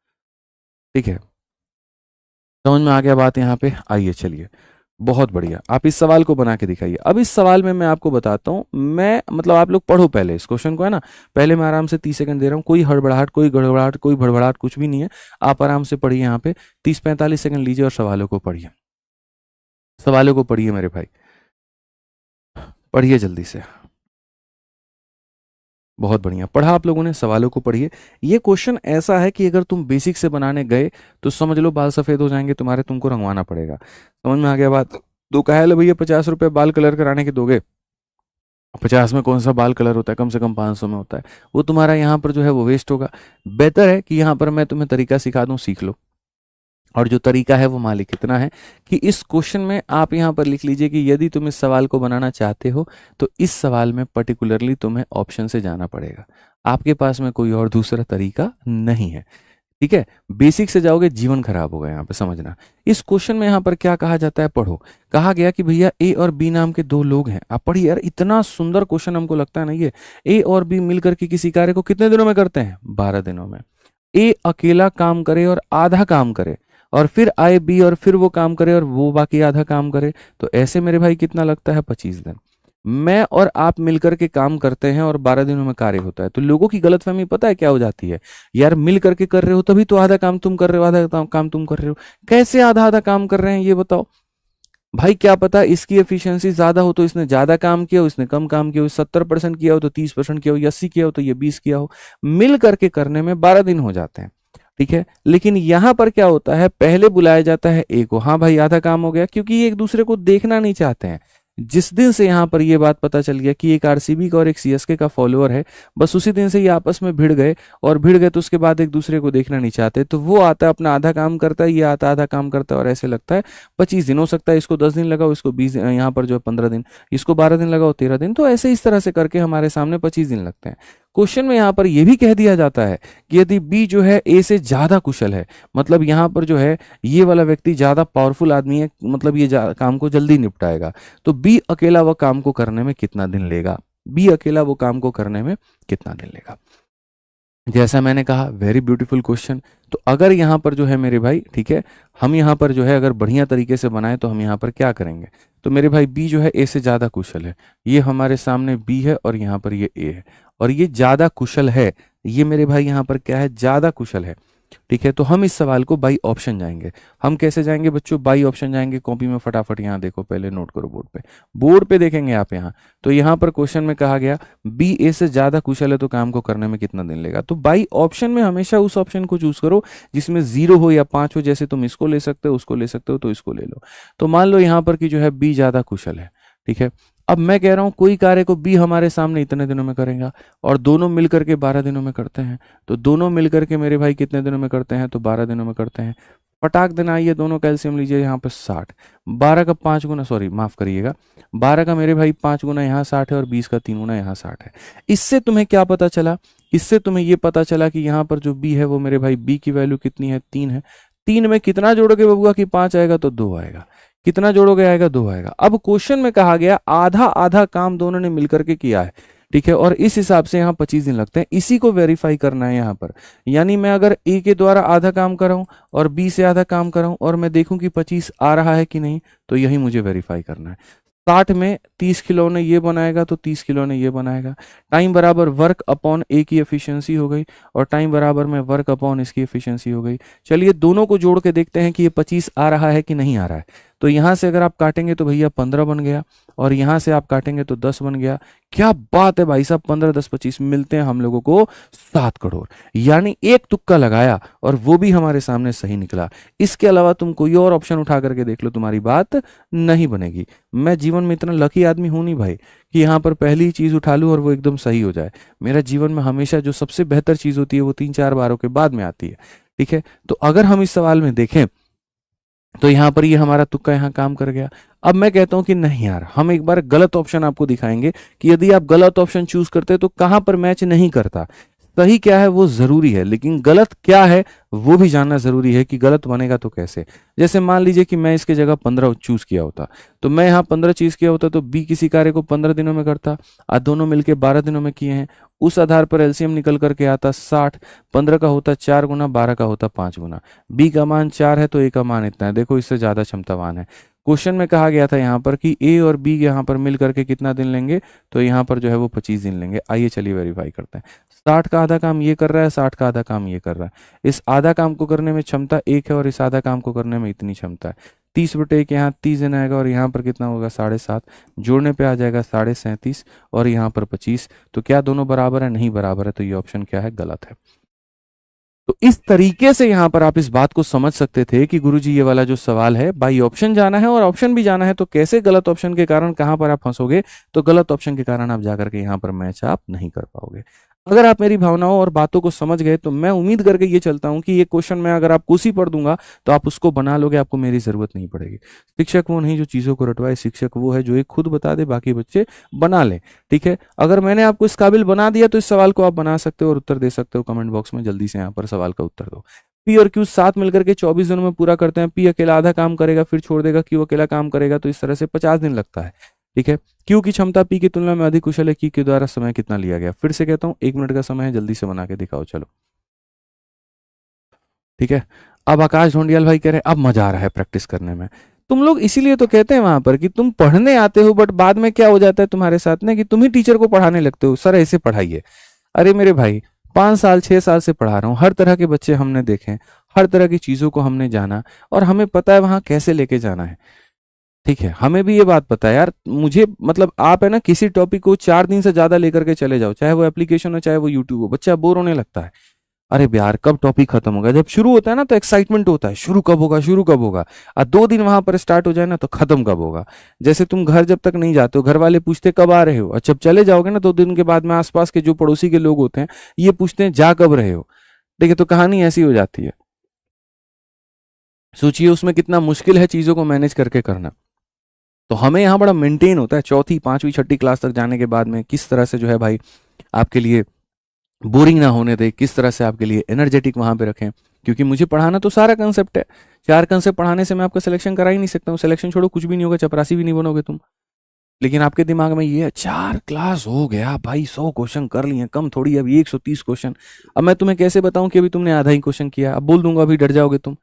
Speaker 1: ठीक है। समझ में आ गया बात यहाँ पे, आइए चलिए, बहुत बढ़िया। आप इस सवाल को बना के दिखाइए। अब इस सवाल में मैं आपको बताता हूँ, मैं मतलब आप लोग पढ़ो पहले इस क्वेश्चन को, है ना। पहले मैं आराम से 30 सेकंड दे रहा हूँ, कोई हड़बड़ाहट, कोई गड़बड़ाहट, कोई भड़बड़ाहट कुछ भी नहीं है। आप आराम से पढ़िए, यहाँ पे 30-45 सेकंड लीजिए और सवालों को पढ़िए, सवालों को पढ़िए मेरे भाई, पढ़िए जल्दी से। बहुत बढ़िया पढ़ा आप लोगों ने, सवालों को पढ़िए। ये क्वेश्चन ऐसा है कि अगर तुम बेसिक से बनाने गए तो समझ लो बाल सफेद हो जाएंगे तुम्हारे, तुमको रंगवाना पड़ेगा। समझ में आ गया बात। तो कहे लो भैया 50 रुपये बाल कलर कराने के दोगे, 50 में कौन सा बाल कलर होता है, कम से कम 500 में होता है, वो तुम्हारा यहाँ पर जो है वो वेस्ट होगा। बेहतर है कि यहाँ पर मैं तुम्हें तरीका सिखा दूं, सीख लो। और जो तरीका है वो मालिक इतना है कि इस क्वेश्चन में आप यहाँ पर लिख लीजिए कि यदि तुम इस सवाल को बनाना चाहते हो तो इस सवाल में पर्टिकुलरली तुम्हें ऑप्शन से जाना पड़ेगा, आपके पास में कोई और दूसरा तरीका नहीं है। ठीक है, बेसिक से जाओगे जीवन खराब होगा। यहाँ पे समझना, इस क्वेश्चन में यहाँ पर क्या कहा जाता है, पढ़ो। कहा गया कि भैया ए और बी नाम के दो लोग हैं। आप पढ़िए यार, इतना सुंदर क्वेश्चन हमको लगता है ना ये। ए और बी मिलकर के किसी कार्य को कितने दिनों में करते हैं, 12 दिनों में। ए अकेला काम करे और आधा काम करे, और फिर आए बी और फिर वो काम करे और वो बाकी आधा काम करे, तो ऐसे मेरे भाई कितना लगता है, 25 दिन। मैं और आप मिलकर के काम करते हैं और 12 दिनों में कार्य होता है। तो लोगों की गलतफहमी पता है क्या हो जाती है, यार मिल करके कर रहे हो तभी तो आधा काम तुम कर रहे हो, आधा काम तुम कर रहे हो। कैसे आधा आधा काम कर रहे हैं ये बताओ भाई। क्या पता इसकी एफिशिएंसी ज्यादा हो तो इसने ज्यादा काम किया हो, इसने कम काम किया हो, 70% किया हो तो 30% किया हो, 80 किया हो तो ये 20 किया हो। मिल करके करने में 12 दिन हो जाते हैं। ठीक है, लेकिन यहां पर क्या होता है, पहले बुलाया जाता है ए को, हाँ भाई आधा काम हो गया, क्योंकि ये एक दूसरे को देखना नहीं चाहते हैं। जिस दिन से यहां पर ये बात पता चल गया कि एक आरसीबी का और एक सीएसके का फॉलोअर है, बस उसी दिन से ये आपस में भिड़ गए, और भिड़ गए तो उसके बाद एक दूसरे को देखना नहीं चाहते। तो वो आता है अपना आधा काम करता है, ये आता आधा काम करता है, और ऐसे लगता है 25 दिन। हो सकता है इसको 10 दिन लगाओ, इसको 20, यहाँ पर जो है 15 दिन, इसको 12 दिन लगाओ, 13 दिन। तो ऐसे इस तरह से करके हमारे सामने 25 दिन लगते हैं। क्वेश्चन में यहाँ पर यह भी कह दिया जाता है कि यदि बी जो है ए से ज्यादा कुशल है, मतलब यहाँ पर जो है ये वाला व्यक्ति ज्यादा पावरफुल आदमी है, मतलब ये काम को जल्दी निपटाएगा, तो बी अकेला वह काम को करने में कितना दिन लेगा, बी अकेला वो काम को करने में कितना दिन लेगा। जैसा मैंने कहा, वेरी ब्यूटीफुल क्वेश्चन। तो अगर यहाँ पर जो है मेरे भाई, ठीक है, हम यहाँ पर जो है अगर बढ़िया तरीके से बनाए तो हम यहाँ पर क्या करेंगे, तो मेरे भाई बी जो है ए से ज्यादा कुशल है, ये हमारे सामने बी है और यहाँ पर ये ए है, और ये ज्यादा कुशल है, ये मेरे भाई यहाँ पर क्या है, ज्यादा कुशल है। ठीक है, तो हम इस सवाल को बाई ऑप्शन जाएंगे। हम कैसे जाएंगे बच्चों, बाई ऑप्शन जाएंगे। कॉपी में फटाफट यहाँ देखो, पहले नोट करो बोर्ड पे, बोर्ड पे देखेंगे आप यहाँ। तो यहाँ पर क्वेश्चन में कहा गया बी ए से ज्यादा कुशल है तो काम को करने में कितना दिन लेगा। तो बाई ऑप्शन में हमेशा उस ऑप्शन को चूज करो जिसमें 0 हो या 5 हो। जैसे तुम इसको ले सकते हो, उसको ले सकते हो, तो इसको ले लो। तो मान लो यहाँ पर कि जो है बी ज्यादा कुशल है। ठीक है, अब मैं कह रहा हूं कोई कार्य को बी हमारे सामने इतने दिनों में करेगा, और दोनों मिलकर के 12 दिनों में करते हैं। तो दोनों मिलकर के मेरे भाई कितने दिनों में करते हैं, तो 12 दिनों में करते हैं। फटाक देना, आइए दोनों कैल्शियम लीजिए, यहाँ पर 60, 12 का 5 गुना, सॉरी माफ करिएगा, 12 का मेरे भाई 5 गुना यहाँ 60 है, और 20 का 3 गुना यहाँ 60 है। इससे तुम्हें क्या पता चला, इससे तुम्हें ये पता चला कि यहाँ पर जो बी है वो मेरे भाई बी की वैल्यू कितनी है, 3 है। 3 में कितना जोड़ोगे बबुआ कि 5 आएगा, तो 2 आएगा। कितना जोड़ोगे, आएगा 2 आएगा। अब क्वेश्चन में कहा गया आधा आधा काम दोनों ने मिलकर के किया है। ठीक है, और इस हिसाब से यहाँ 25 दिन लगते हैं। इसी को वेरीफाई करना है यहाँ पर। यानी मैं अगर ए के द्वारा आधा काम कर रहा हूं और बी से आधा काम कर रहा हूं, और मैं देखूं कि 25 आ रहा है कि नहीं, तो यही मुझे वेरीफाई करना है। 60 में 30 किलो ने ये बनाएगा तो 30 किलो ने ये बनाएगा। टाइम बराबर वर्क अपॉन ए की एफिशिएंसी हो गई, और टाइम बराबर में वर्क अपॉन इसकी एफिशिएंसी हो गई। चलिए दोनों को जोड़ के देखते हैं कि ये 25 आ रहा है कि नहीं आ रहा है। तो यहां से अगर आप काटेंगे तो भैया 15 बन गया, और यहां से आप काटेंगे तो 10 बन गया। क्या बात है भाई साहब, 15 10 25 मिलते हैं हम लोगों को 7 करोड़। यानी एक तुक्का लगाया और वो भी हमारे सामने सही निकला। इसके अलावा तुम कोई और ऑप्शन उठा करके देख लो, तुम्हारी बात नहीं बनेगी। मैं जीवन में इतना लकी आदमी हूं नहीं भाई कि यहाँ पर पहली ही चीज उठा लूं और वो एकदम सही हो जाए। मेरा जीवन में हमेशा जो सबसे बेहतर चीज होती है वो 3-4 बारों के बाद में आती है। ठीक है, तो अगर हम इस सवाल में देखें तो यहां पर ये हमारा तुक्का यहां काम कर गया। अब मैं कहता हूं कि नहीं यार, हम एक बार गलत ऑप्शन आपको दिखाएंगे कि यदि आप गलत ऑप्शन चूज करते तो कहां पर मैच नहीं करता। सही क्या है वो जरूरी है, लेकिन गलत क्या है वो भी जानना जरूरी है कि गलत बनेगा तो कैसे। जैसे मान लीजिए कि मैं इसके जगह 15 चूज किया होता, तो मैं यहाँ 15 चीज किया होता, तो बी किसी कार्य को 15 दिनों में करता, आज दोनों मिलके 12 दिनों में किए हैं। उस आधार पर एलसीएम निकल करके आता 60, 15 का होता 4 गुना, 12 का होता 5 गुना। बी का मान 4 है तो ए का मान इतना है, देखो इससे ज्यादा क्षमतावान है। क्वेश्चन में कहा गया था यहाँ पर कि ए और बी यहाँ पर मिल करके कितना दिन लेंगे, तो यहाँ पर जो है वो 25 दिन लेंगे। आइए चलिए वेरीफाई करते हैं। 60 का आधा काम ये कर रहा है, 60 का आधा काम ये कर रहा है। इस आधा काम को करने में क्षमता 1 है और इस आधा काम को करने में इतनी क्षमता है। 30/1 यहाँ 30 दिन आएगा, और यहाँ पर कितना होगा 7.5, जोड़ने पे आ जाएगा 37.5, और यहाँ पर 25। तो क्या दोनों बराबर है, नहीं बराबर है, तो ये ऑप्शन क्या है, गलत है। तो इस तरीके से यहां पर आप इस बात को समझ सकते थे कि गुरुजी ये वाला जो सवाल है बाई ऑप्शन जाना है और ऑप्शन भी जाना है, तो कैसे गलत ऑप्शन के कारण कहां पर आप फंसोगे, तो गलत ऑप्शन के कारण आप जाकर के यहां पर मैच आप नहीं कर पाओगे।
Speaker 2: अगर आप मेरी भावनाओं और बातों को समझ गए तो मैं उम्मीद करके ये चलता हूं कि ये क्वेश्चन मैं अगर आपको उसी पढ़ दूंगा तो आप उसको बना लोगे, आपको मेरी जरूरत नहीं पड़ेगी। शिक्षक वो नहीं जो चीजों को रटवाए, शिक्षक वो है जो एक खुद बता दे, बाकी बच्चे बना लें। ठीक है, अगर मैंने आपको इस काबिल बना दिया तो इस सवाल को आप बना सकते हो और उत्तर दे सकते हो कमेंट बॉक्स में। जल्दी से यहाँ पर सवाल का उत्तर दो। पी और क्यू साथ मिलकर के 24 दिनों में पूरा करते हैं। पी अकेला आधा काम करेगा फिर छोड़ देगा, क्यू अकेला काम करेगा, तो इस तरह से 50 दिन लगता है। ठीक है, क्यू की क्षमता पी की तुलना में अधिक कुशल है, क्यू के द्वारा समय कितना लिया गया? फिर से कहता हूं 1 मिनट का समय है, जल्दी से बना के दिखाओ चलो। ठीक है, अब आकाश ढोंडियाल भाई कह रहे हैं अब मजा आ रहा है प्रैक्टिस करने में। तुम लोग इसीलिए तो कहते हैं वहां पर कि तुम पढ़ने आते हो, बट बाद में क्या हो जाता है तुम्हारे साथ ना कि तुम ही टीचर को पढ़ाने लगते हो, सर ऐसे पढ़ाइए। अरे मेरे भाई, 5 साल 6 साल से पढ़ा रहा हूँ, हर तरह के बच्चे हमने देखे, हर तरह की चीजों को हमने जाना और हमें पता है वहां कैसे लेके जाना है। ठीक है, हमें भी ये बात पता है यार। मुझे मतलब आप है ना किसी टॉपिक को 4 दिन से ज्यादा लेकर के चले जाओ, चाहे वो एप्लीकेशन हो चाहे वो यूट्यूब हो, बच्चा बोर होने लगता है। अरे यार कब टॉपिक खत्म होगा? जब शुरू होता है ना तो एक्साइटमेंट होता है, शुरू कब होगा शुरू कब होगा। और 2 दिन वहां पर स्टार्ट हो जाए ना तो खत्म कब होगा। जैसे तुम घर जब तक नहीं जाते हो, घर वाले पूछते कब आ रहे हो, और जब चले जाओगे ना 2 दिन के बाद में आसपास के जो पड़ोसी के लोग होते हैं ये पूछते हैं जा कब रहे हो। ठीक है, तो कहानी ऐसी हो जाती है। सोचिए उसमें कितना मुश्किल है चीजों को मैनेज करके करना। तो हमें यहाँ बड़ा मेंटेन होता है, चौथी पांचवी छठी क्लास तक जाने के बाद में किस तरह से जो है भाई आपके लिए बोरिंग ना होने दे, किस तरह से आपके लिए एनर्जेटिक वहां पे रखें। क्योंकि मुझे पढ़ाना तो सारा कंसेप्ट है, 4 कंसेप्ट पढ़ाने से मैं आपका सिलेक्शन करा ही नहीं सकता हूँ। सिलेक्शन छोड़ो, कुछ भी नहीं होगा, चपरासी भी नहीं बनोगे तुम। लेकिन आपके दिमाग में ये है 4 क्लास हो गया भाई, 100 क्वेश्चन कर लिए, कम थोड़ी, अभी 130 क्वेश्चन। अब मैं तुम्हें कैसे बताऊं कि अभी तुमने आधा ही क्वेश्चन किया? अब बोल दूंगा अभी डर जाओगे तुम।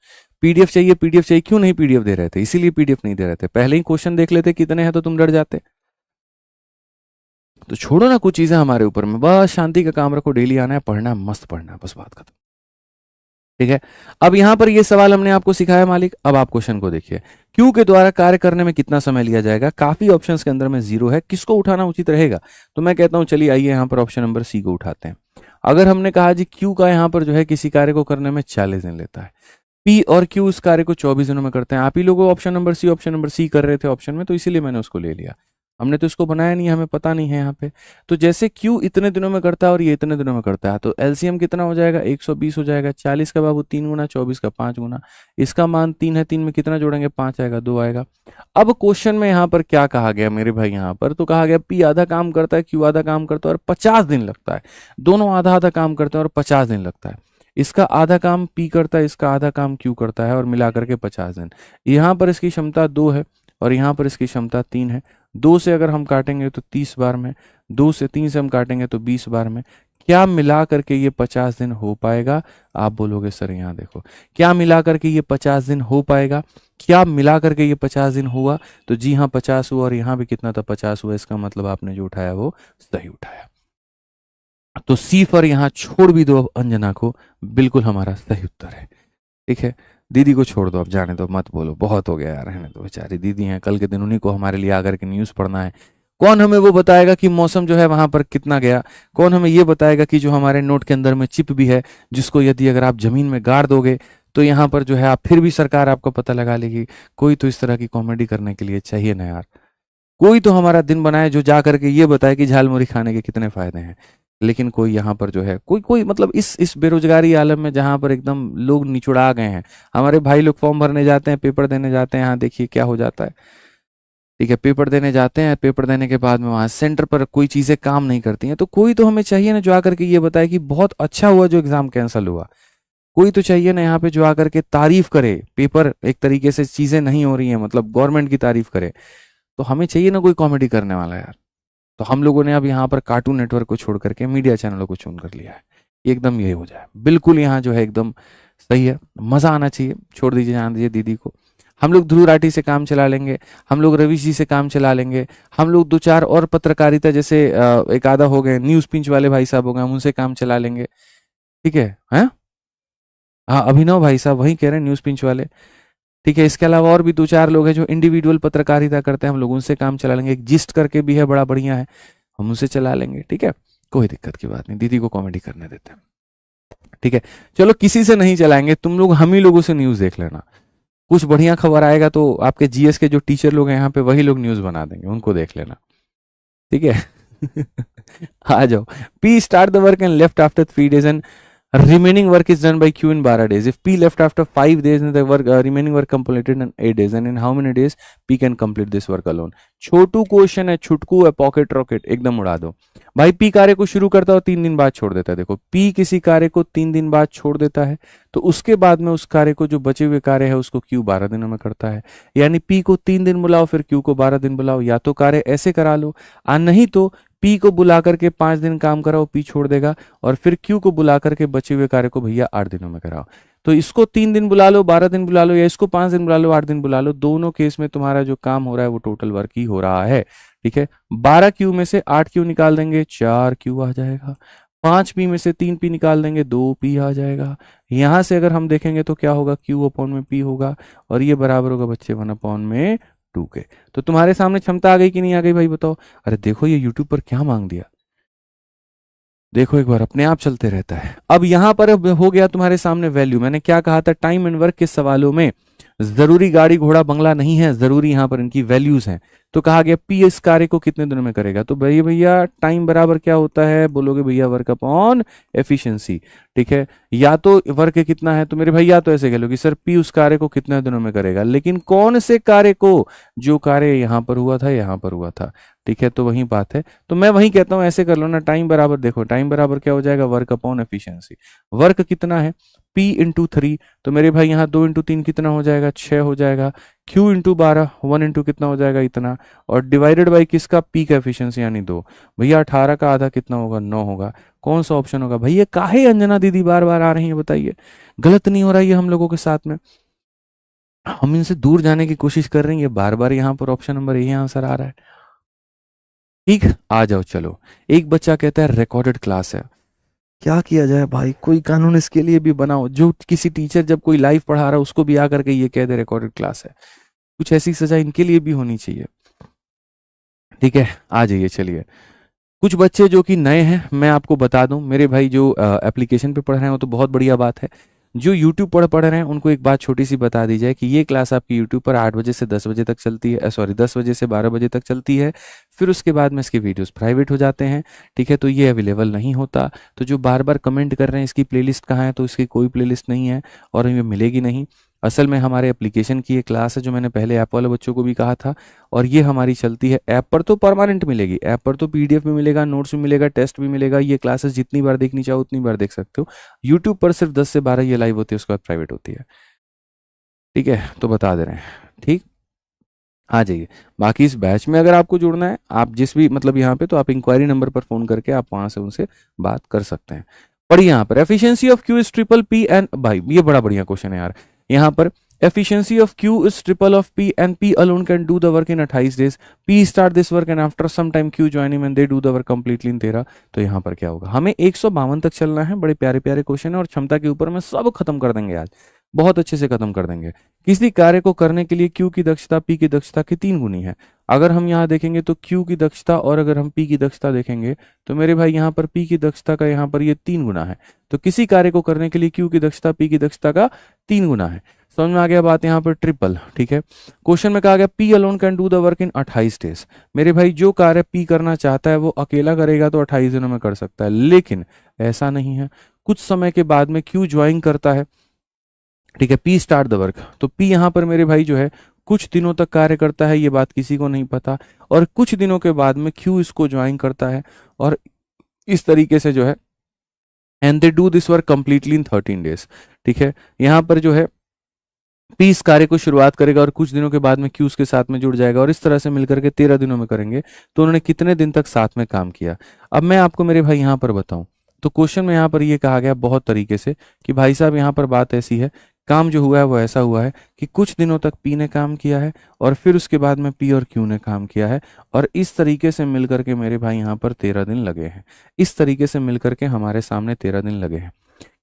Speaker 2: पीडीएफ चाहिए पीडीएफ चाहिए, क्यों नहीं पीडीएफ दे रहे थे? इसीलिए पीडीएफ नहीं दे रहे थे, पहले ही क्वेश्चन देख लेते कितने हैं तो तुम डर जाते। तो छोड़ो ना कुछ चीजें हमारे ऊपर में, बस शांति का काम रखो, डेली आना है, पढ़ना है, मस्त पढ़ना है, बस बात खत्म। ठीक है, अब यहां पर ये सवाल हमने आपको सिखाया मालिक। अब आप क्वेश्चन को देखिए, क्यू के द्वारा कार्य करने में कितना समय लिया जाएगा? काफी ऑप्शंस के अंदर में 0 है, किसको उठाना उचित रहेगा? तो मैं कहता हूं चलिए आइए यहां पर ऑप्शन नंबर सी को उठाते हैं। अगर हमने कहा जी क्यू का यहां पर जो है किसी कार्य को करने में 40 दिन लेता है, पी और क्यू उस कार्य को 24 दिनों में करते हैं। आप ही लोगों ऑप्शन नंबर सी कर रहे थे ऑप्शन में, तो इसीलिए मैंने उसको ले लिया। हमने तो इसको बनाया नहीं, हमें पता नहीं है यहाँ पे। तो जैसे क्यू इतने दिनों में करता है और ये इतने दिनों में करता है, तो एलसीएम कितना हो जाएगा? 120 हो जाएगा। 40 का बाबू 3 गुना, 24 का 5 गुना। इसका मान 3 है, 3 में कितना जोड़ेंगे? 5 आएगा, 2 आएगा। अब क्वेश्चन में यहाँ पर क्या कहा गया मेरे भाई? यहाँ पर तो कहा गया पी आधा काम करता है, क्यू आधा काम करता है और 50 दिन लगता है। दोनों आधा आधा काम करते हैं और 50 दिन लगता है। इसका आधा काम पी करता है, इसका आधा काम क्यू करता है, और मिला करके 50 दिन। यहाँ पर इसकी क्षमता 2 है और यहाँ पर इसकी क्षमता 3 है। 2 से अगर हम काटेंगे तो 30 बार में, 3 से हम काटेंगे तो 20 बार में। क्या मिला करके ये 50 दिन हो पाएगा? आप बोलोगे सर यहाँ देखो, क्या मिला करके ये 50 दिन हो पाएगा? क्या मिला करके ये 50 दिन हुआ? तो जी हाँ 50 हुआ, और यहाँ भी कितना था? 50 हुआ। इसका मतलब आपने जो उठाया वो सही उठाया। तो सी पर यहां छोड़ भी दो अब अंजना को, बिल्कुल हमारा सही उत्तर है। ठीक है, दीदी को छोड़ दो, अब जाने दो, मत बोलो, बहुत हो गया यार, रहने दो, बेचारी दीदी हैं, कल के दिन उन्हीं को हमारे लिए आकर के न्यूज़ पढ़ना है। कौन हमें वो बताएगा कि मौसम जो है वहां पर कितना गया? कौन हमें ये बताएगा कि जो हमारे नोट के अंदर में चिप भी है, जिसको यदि अगर आप जमीन में गाड़ दोगे तो यहाँ पर जो है आप फिर भी सरकार आपको पता लगा लेगी? कोई तो इस तरह की कॉमेडी करने के लिए चाहिए ना यार। कोई तो हमारा दिन बनाए जो जा करके ये बताए कि झालमुरी खाने के कितने फायदे हैं। लेकिन कोई यहाँ पर जो है कोई कोई मतलब इस बेरोजगारी आलम में जहाँ पर एकदम लोग निचुड़ा गए हैं। हमारे भाई लोग फॉर्म भरने जाते हैं, पेपर देने जाते हैं, यहाँ देखिए क्या हो जाता है। ठीक है, पेपर देने जाते हैं, पेपर देने के बाद में वहाँ सेंटर पर कोई चीज़ें काम नहीं करती हैं। तो कोई तो हमें चाहिए ना जो आकर के ये बताए कि बहुत अच्छा हुआ जो एग्जाम कैंसिल हुआ। कोई तो चाहिए ना यहाँ पे जो आकर के तारीफ करे, पेपर एक तरीके से चीज़ें नहीं हो रही हैं, मतलब गवर्नमेंट की तारीफ करे। तो हमें चाहिए ना कोई कॉमेडी करने वाला यार। तो हम लोगों ने अब यहाँ पर कार्टून नेटवर्क को छोड़ करके मीडिया चैनलों को चुन कर लिया है। एकदम यही हो जाए, बिल्कुल यहाँ जो है एकदम सही है, मज़ा आना चाहिए। छोड़ दीजिए, जान दीजिए दीदी को। हम लोग ध्रुव राठी से काम चला लेंगे, हम लोग रवि जी से काम चला लेंगे, हम लोग 2-4 और पत्रकारिता जैसे एक आधा हो गए, न्यूज़ पिंच वाले भाई साहब हो गए, हम उनसे काम चला लेंगे। ठीक है, हैं? हाँ, अभिनव भाई साहब वही कह रहे हैं, न्यूज़ पिंच वाले। ठीक है, इसके अलावा और भी 2-4 लोग हैं जो इंडिविजुअल पत्रकारिता करते हैं, हम लोग उनसे काम चला लेंगे। एक जिस्ट करके भी है, बड़ा बढ़िया है, हम उनसे चला लेंगे। ठीक है, कोई दिक्कत की बात नहीं, दीदी को कॉमेडी करने देते हैं। ठीक है, चलो किसी से नहीं चलाएंगे, तुम लोग हम ही लोगों से न्यूज़ देख लेना। कुछ बढ़िया खबर आएगा तो आपके जीएस के जो टीचर लोग हैं यहाँ पे वही लोग न्यूज़ बना देंगे, उनको देख लेना। ठीक है आ जाओ, P start the work and left after 3 days and remaining work is done by Q in 12 days. If P left after 5 days and the work remaining work completed in 8 days, and in how many days P can complete this work alone? Chhotu question है, छुटकू है, pocket rocket, एकदम उड़ा दो भाई। P कार्य को शुरू करता है और 3 दिन बाद छोड़ देता है। देखो P किसी कार्य को 3 दिन बाद छोड़ देता है, तो उसके बाद में उस कार्य को, जो बचे हुए कार्य है, उसको Q 12 दिनों में करता है। यानी P को 3 दिन बुलाओ, फिर Q को 12 दिन बुलाओ। या तो कार्य ऐसे करा लो, नहीं तो P को बुला करके 5 दिन काम कराओ, P छोड़ देगा, और फिर Q को बुला करके बचे हुए कार्य को भैया 8 दिनों में कराओ। तो इसको 3 दिन बुला लो, 12 दिन बुला लो, या इसको 5 दिन बुला लो, 8 दिन बुला लो, दोनों केस में तुम्हारा जो काम हो रहा है वो टोटल वर्क ही हो रहा है। ठीक है, 12 Q में से 8 Q निकाल देंगे, 4 Q आ जाएगा। 5 P में से 3 P निकाल देंगे, 2 P आ जाएगा। यहां से अगर हम देखेंगे तो क्या होगा, Q अपॉन में P होगा, और ये बराबर होगा बच्चे 1 अपॉन में 2 के। तो तुम्हारे सामने क्षमता आ गई कि नहीं आ गई भाई, बताओ। अरे देखो ये यूट्यूब पर क्या मांग दिया, देखो एक बार, अपने आप चलते रहता है। अब यहां पर हो गया तुम्हारे सामने वैल्यू। मैंने क्या कहा था, टाइम एंड वर्क के सवालों में जरूरी गाड़ी घोड़ा बंगला नहीं है, जरूरी यहां पर इनकी वैल्यूज हैं। तो कहा गया P इस कार्य को कितने दिनों में करेगा, तो भैया टाइम बराबर क्या होता है, बोलोगे भैया वर्क अपॉन एफिशिएंसी। ठीक है, या तो वर्क कितना है, तो मेरे भैया तो ऐसे कह लो कि सर P उस कार्य को कितने दिनों में करेगा, लेकिन कौन से कार्य को, जो कार्य यहां पर हुआ था, यहां पर हुआ था। ठीक है, तो वही बात है। तो मैं वही कहता हूं, ऐसे कर लो ना, टाइम बराबर, देखो टाइम बराबर क्या हो जाएगा, वर्क अपॉन एफिशिएंसी। वर्क कितना है, P इंटू 3, तो मेरे भाई यहाँ 2 इंटू 3 कितना हो जाएगा, 6 हो जाएगा। Q इंटू 12, 1 इंटू कितना हो जाएगा, इतना, और डिवाइडेड बाई किसका, P का एफिशिएंसी यानी 2। भैया 18 का आधा कितना होगा, 9 होगा। कौन सा ऑप्शन होगा भैया? काहे अंजना दीदी बार बार आ रही है, बताइए, गलत नहीं हो रहा है ये हम लोगों के साथ में? हम इनसे दूर जाने की कोशिश कर रहे हैं, ये बार बार यहाँ पर ऑप्शन नंबर यही आंसर आ रहा है। ठीक, आ जाओ चलो। एक बच्चा कहता है रिकॉर्डेड क्लास है, क्या किया जाए भाई, कोई कानून इसके लिए भी बनाओ, जो किसी टीचर जब कोई लाइव पढ़ा रहा है उसको भी आकर के ये कह दे रिकॉर्डेड क्लास है। कुछ ऐसी सजा इनके लिए भी होनी चाहिए। ठीक है, आ जाइए चलिए। कुछ बच्चे जो कि नए हैं, मैं आपको बता दूं, मेरे भाई जो एप्लीकेशन पे पढ़ रहे हैं वो तो बहुत बढ़िया बात है। जो यूट्यूब पर पढ़ रहे हैं उनको एक बात छोटी सी बता दी जाए कि ये क्लास आपकी यूट्यूब पर 8 बजे से 10 बजे तक चलती है, सॉरी 10 बजे से 12 बजे तक चलती है। फिर उसके बाद में इसके वीडियोस प्राइवेट हो जाते हैं। ठीक है, तो ये अवेलेबल नहीं होता। तो जो बार बार कमेंट कर रहे हैं इसकी प्लेलिस्ट कहाँ है, तो इसकी कोई प्लेलिस्ट नहीं है और ये मिलेगी नहीं। असल में हमारे एप्लीकेशन की ये क्लास है, जो मैंने पहले ऐप वाले बच्चों को भी कहा था, और ये हमारी चलती है ऐप पर, तो परमानेंट मिलेगी। ऐप पर तो PDF भी मिलेगा, नोट्स भी मिलेगा, टेस्ट भी मिलेगा। ये क्लासेस जितनी बार देखनी चाहो उतनी बार देख सकते हो। यूट्यूब पर सिर्फ 10 से 12 ये लाइव होती है, उसके बाद प्राइवेट होती है। ठीक है, तो बता दे रहे हैं। ठीक, आ जाइए। बाकी इस बैच में अगर आपको जुड़ना है, आप जिस भी मतलब यहाँ पे, तो आप इंक्वायरी नंबर पर फोन करके आप वहां से उनसे बात कर सकते हैं। पढ़िए यहाँ पर, efficiency of Q is triple P and, भाई ये बड़ा बढ़िया क्वेश्चन है यार। यहाँ पर efficiency of Q is triple of P and P alone can do the work in 28 days. P start this work and after some time Q join him and they do the work completely in 13। तो यहाँ पर क्या होगा, हमें 152 तक चलना है। बड़े प्यारे प्यारे क्वेश्चन है और क्षमता के ऊपर में सब खत्म कर देंगे आज, बहुत अच्छे से खत्म कर देंगे। किसी कार्य को करने के लिए Q की दक्षता P की दक्षता की 3 गुनी है। अगर हम यहाँ देखेंगे तो Q की दक्षता और अगर हम P की दक्षता देखेंगे तो मेरे भाई यहाँ पर P की दक्षता का यहाँ पर ये 3 गुना है। तो किसी कार्य को करने के लिए Q की दक्षता P की दक्षता का 3 गुना है। समझ में आ गया बात, यहाँ पर ट्रिपल। ठीक है, क्वेश्चन में कहा गया P alone can do the work in 28 days. मेरे भाई जो कार्य P करना चाहता है वो अकेला करेगा तो 28 दिनों में कर सकता है, लेकिन ऐसा नहीं है। कुछ समय के बाद में Q ज्वाइन करता है। ठीक है, P स्टार्ट द वर्क, तो P यहाँ पर मेरे भाई जो है कुछ दिनों तक कार्य करता है, ये बात किसी को नहीं पता, और कुछ दिनों के बाद में Q इसको ज्वाइन करता है और इस तरीके से जो है and they do this work completely in 13 days. ठीक है, यहाँ पर जो है P इस कार्य को शुरुआत करेगा और कुछ दिनों के बाद में Q उसके साथ में जुड़ जाएगा और इस तरह से मिलकर के 13 दिनों में करेंगे। तो उन्होंने कितने दिन तक साथ में काम किया, अब मैं आपको मेरे भाई यहाँ पर बताऊं। तो क्वेश्चन में यहाँ पर ये कहा गया बहुत तरीके से कि भाई साहब यहाँ पर बात ऐसी है, काम जो हुआ है वो ऐसा हुआ है कि कुछ दिनों तक P ने काम किया है और फिर उसके बाद में P और Q ने काम किया है और इस तरीके से मिलकर के मेरे भाई यहाँ पर 13 दिन लगे हैं। इस तरीके से मिलकर के हमारे सामने 13 दिन लगे हैं।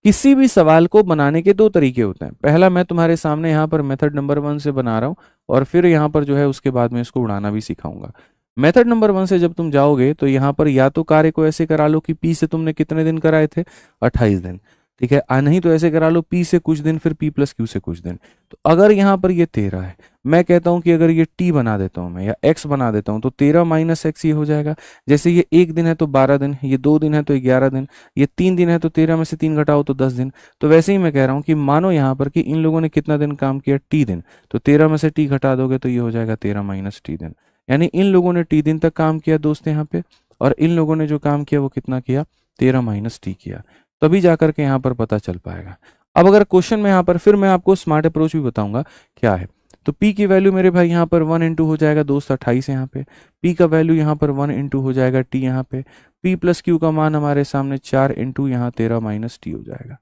Speaker 2: किसी भी सवाल को बनाने के 2 तरीके होते हैं। पहला मैं तुम्हारे सामने यहाँ पर मेथड नंबर 1 से बना रहा हूँ और फिर यहाँ पर जो है उसके बाद में इसको उड़ाना भी सिखाऊंगा। मेथड नंबर 1 से जब तुम जाओगे तो यहाँ पर या तो कार्य को ऐसे करा लो कि P से तुमने कितने दिन कराए थे, 28 दिन। ठीक है। नहीं तो ऐसे करा लो, पी से कुछ दिन फिर पी प्लस क्यू से कुछ दिन। तो अगर यहाँ पर ये 13 है, मैं कहता हूं कि अगर ये टी बना देता हूं मैं या एक्स बना देता हूं तो 13 माइनस एक्स ये हो जाएगा। जैसे ये 1 दिन है तो 12 दिन, ये 2 दिन है तो 11 दिन, ये 3 दिन है तो 13 में से 3 घटाओ तो 10 दिन। तो वैसे ही मैं कह रहा हूं कि मानो यहाँ पर कि इन लोगों ने कितना दिन काम किया, टी दिन, तो 13 में से टी घटा दोगे तो ये हो जाएगा 13 माइनस टी दिन। यानी इन लोगों ने टी दिन तक काम किया दोस्त यहाँ पे, और इन लोगों ने जो काम किया वो कितना किया, 13 माइनस टी किया। तभी जाकर के यहाँ पर पता चल पाएगा। अब अगर क्वेश्चन में यहाँ पर फिर मैं आपको स्मार्ट अप्रोच भी बताऊंगा क्या है। तो P की वैल्यू मेरे भाई यहाँ पर 1 इंटू हो जाएगा दोस्त 28 यहाँ पे, P का वैल्यू यहाँ पर 1 इंटू हो जाएगा T यहाँ पे, P प्लस क्यू का मान हमारे सामने 4 इंटू यहाँ 13 माइनस टी हो जाएगा।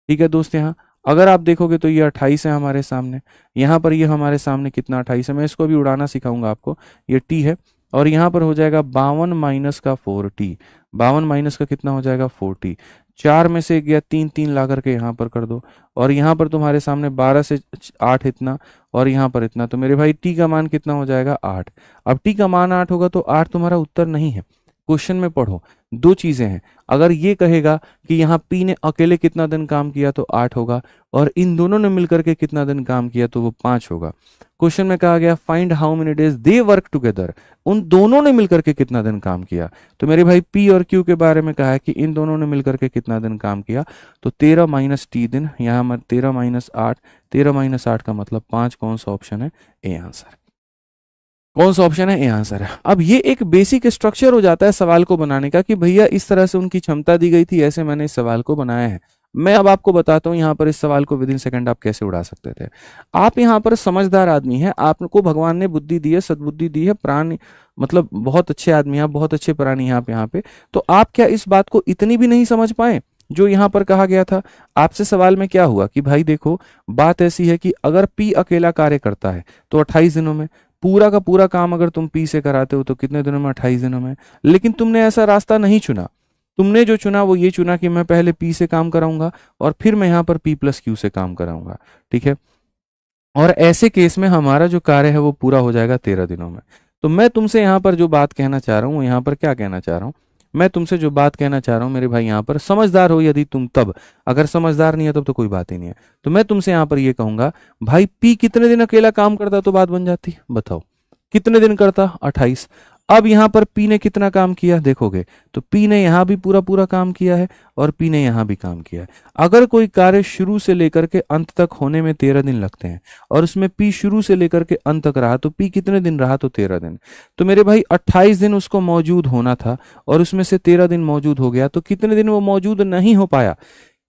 Speaker 2: ठीक है दोस्त, यहाँ अगर आप देखोगे तो ये 28 है हमारे सामने, यहाँ पर ये हमारे सामने कितना 28 है, मैं इसको भी उड़ाना सिखाऊंगा आपको, ये टी है, और यहाँ पर हो जाएगा 52 माइनस का 4t, 52 माइनस का कितना हो जाएगा 4t, 4 में से गया 3, 3 ला करके यहाँ पर कर दो, और यहाँ पर तुम्हारे सामने 12 से 8 इतना, और यहाँ पर इतना, तो मेरे भाई t का मान कितना हो जाएगा 8। अब t का मान 8 होगा तो 8 तुम्हारा उत्तर नहीं है। क्वेश्चन में पढ़ो, दो चीजें हैं, अगर ये कहेगा कि यहाँ P ने अकेले कितना दिन काम किया तो 8 होगा, और इन दोनों ने मिलकर के कितना दिन काम किया तो वो 5 होगा। क्वेश्चन में कहा गया find how many days they work together, उन दोनों ने मिलकर के कितना दिन काम किया। तो मेरे भाई P और Q के बारे में कहा है कि इन दोनों ने मिलकर के कितना दिन काम किया, तो 13 माइनस टी दिन, यहाँ हमारे 13 माइनस 8, 13 माइनस 8 का मतलब 5, कौन सा ऑप्शन है, ए आंसर, कौन सा ऑप्शन है, ए आंसर है। अब ये एक बेसिक स्ट्रक्चर हो जाता है सवाल को बनाने का कि भैया इस तरह से उनकी क्षमता दी गई थी, ऐसे मैंने इस सवाल को बनाया है। मैं अब आपको बताता हूं यहाँ पर इस सवाल को विद इन सेकंड आप कैसे उड़ा सकते थे। आप यहाँ पर समझदार आदमी हैं, आपको भगवान ने बुद्धि दी है, सद्बुद्धि दी है, प्राण मतलब बहुत अच्छे आदमी हैं, बहुत अच्छे प्राणी यहाँ पे, तो आप क्या इस बात को इतनी भी नहीं समझ पाए जो यहाँ पर कहा गया था। आपसे सवाल में क्या हुआ कि भाई देखो बात ऐसी है कि अगर P अकेला कार्य करता है तो 28 दिनों में, पूरा का पूरा काम अगर तुम P से कराते हो तो कितने दिनों में, 28 दिनों में। लेकिन तुमने ऐसा रास्ता नहीं चुना, तुमने जो चुना वो ये चुना कि मैं पहले P से काम कराऊंगा और फिर मैं यहाँ पर P प्लस क्यू से काम कराऊंगा। ठीक है, और ऐसे केस में हमारा जो कार्य है वो पूरा हो जाएगा 13 दिनों में। तो मैं तुमसे यहाँ पर जो बात कहना चाह रहा हूँ, यहाँ पर क्या कहना चाह रहा हूँ, मैं तुमसे जो बात कहना चाह रहा हूँ मेरे भाई, यहाँ पर समझदार हो यदि तुम तब, अगर समझदार नहीं है तब तो कोई बात ही नहीं है। तो मैं तुमसे यहाँ पर ये कहूंगा भाई P कितने दिन अकेला काम करता तो बात बन जाती, बताओ कितने दिन करता, 28। अब यहाँ पर P ने कितना काम किया देखोगे तो P ने यहाँ भी पूरा पूरा काम किया है और P ने यहाँ भी काम किया है। अगर कोई कार्य शुरू से लेकर के अंत तक होने में 13 दिन लगते हैं और उसमें P शुरू से लेकर के अंत तक रहा तो P कितने दिन रहा, तो 13 दिन। तो मेरे भाई 28 दिन उसको मौजूद होना था और उसमें से 13 दिन मौजूद हो गया, तो कितने दिन वो मौजूद नहीं हो पाया,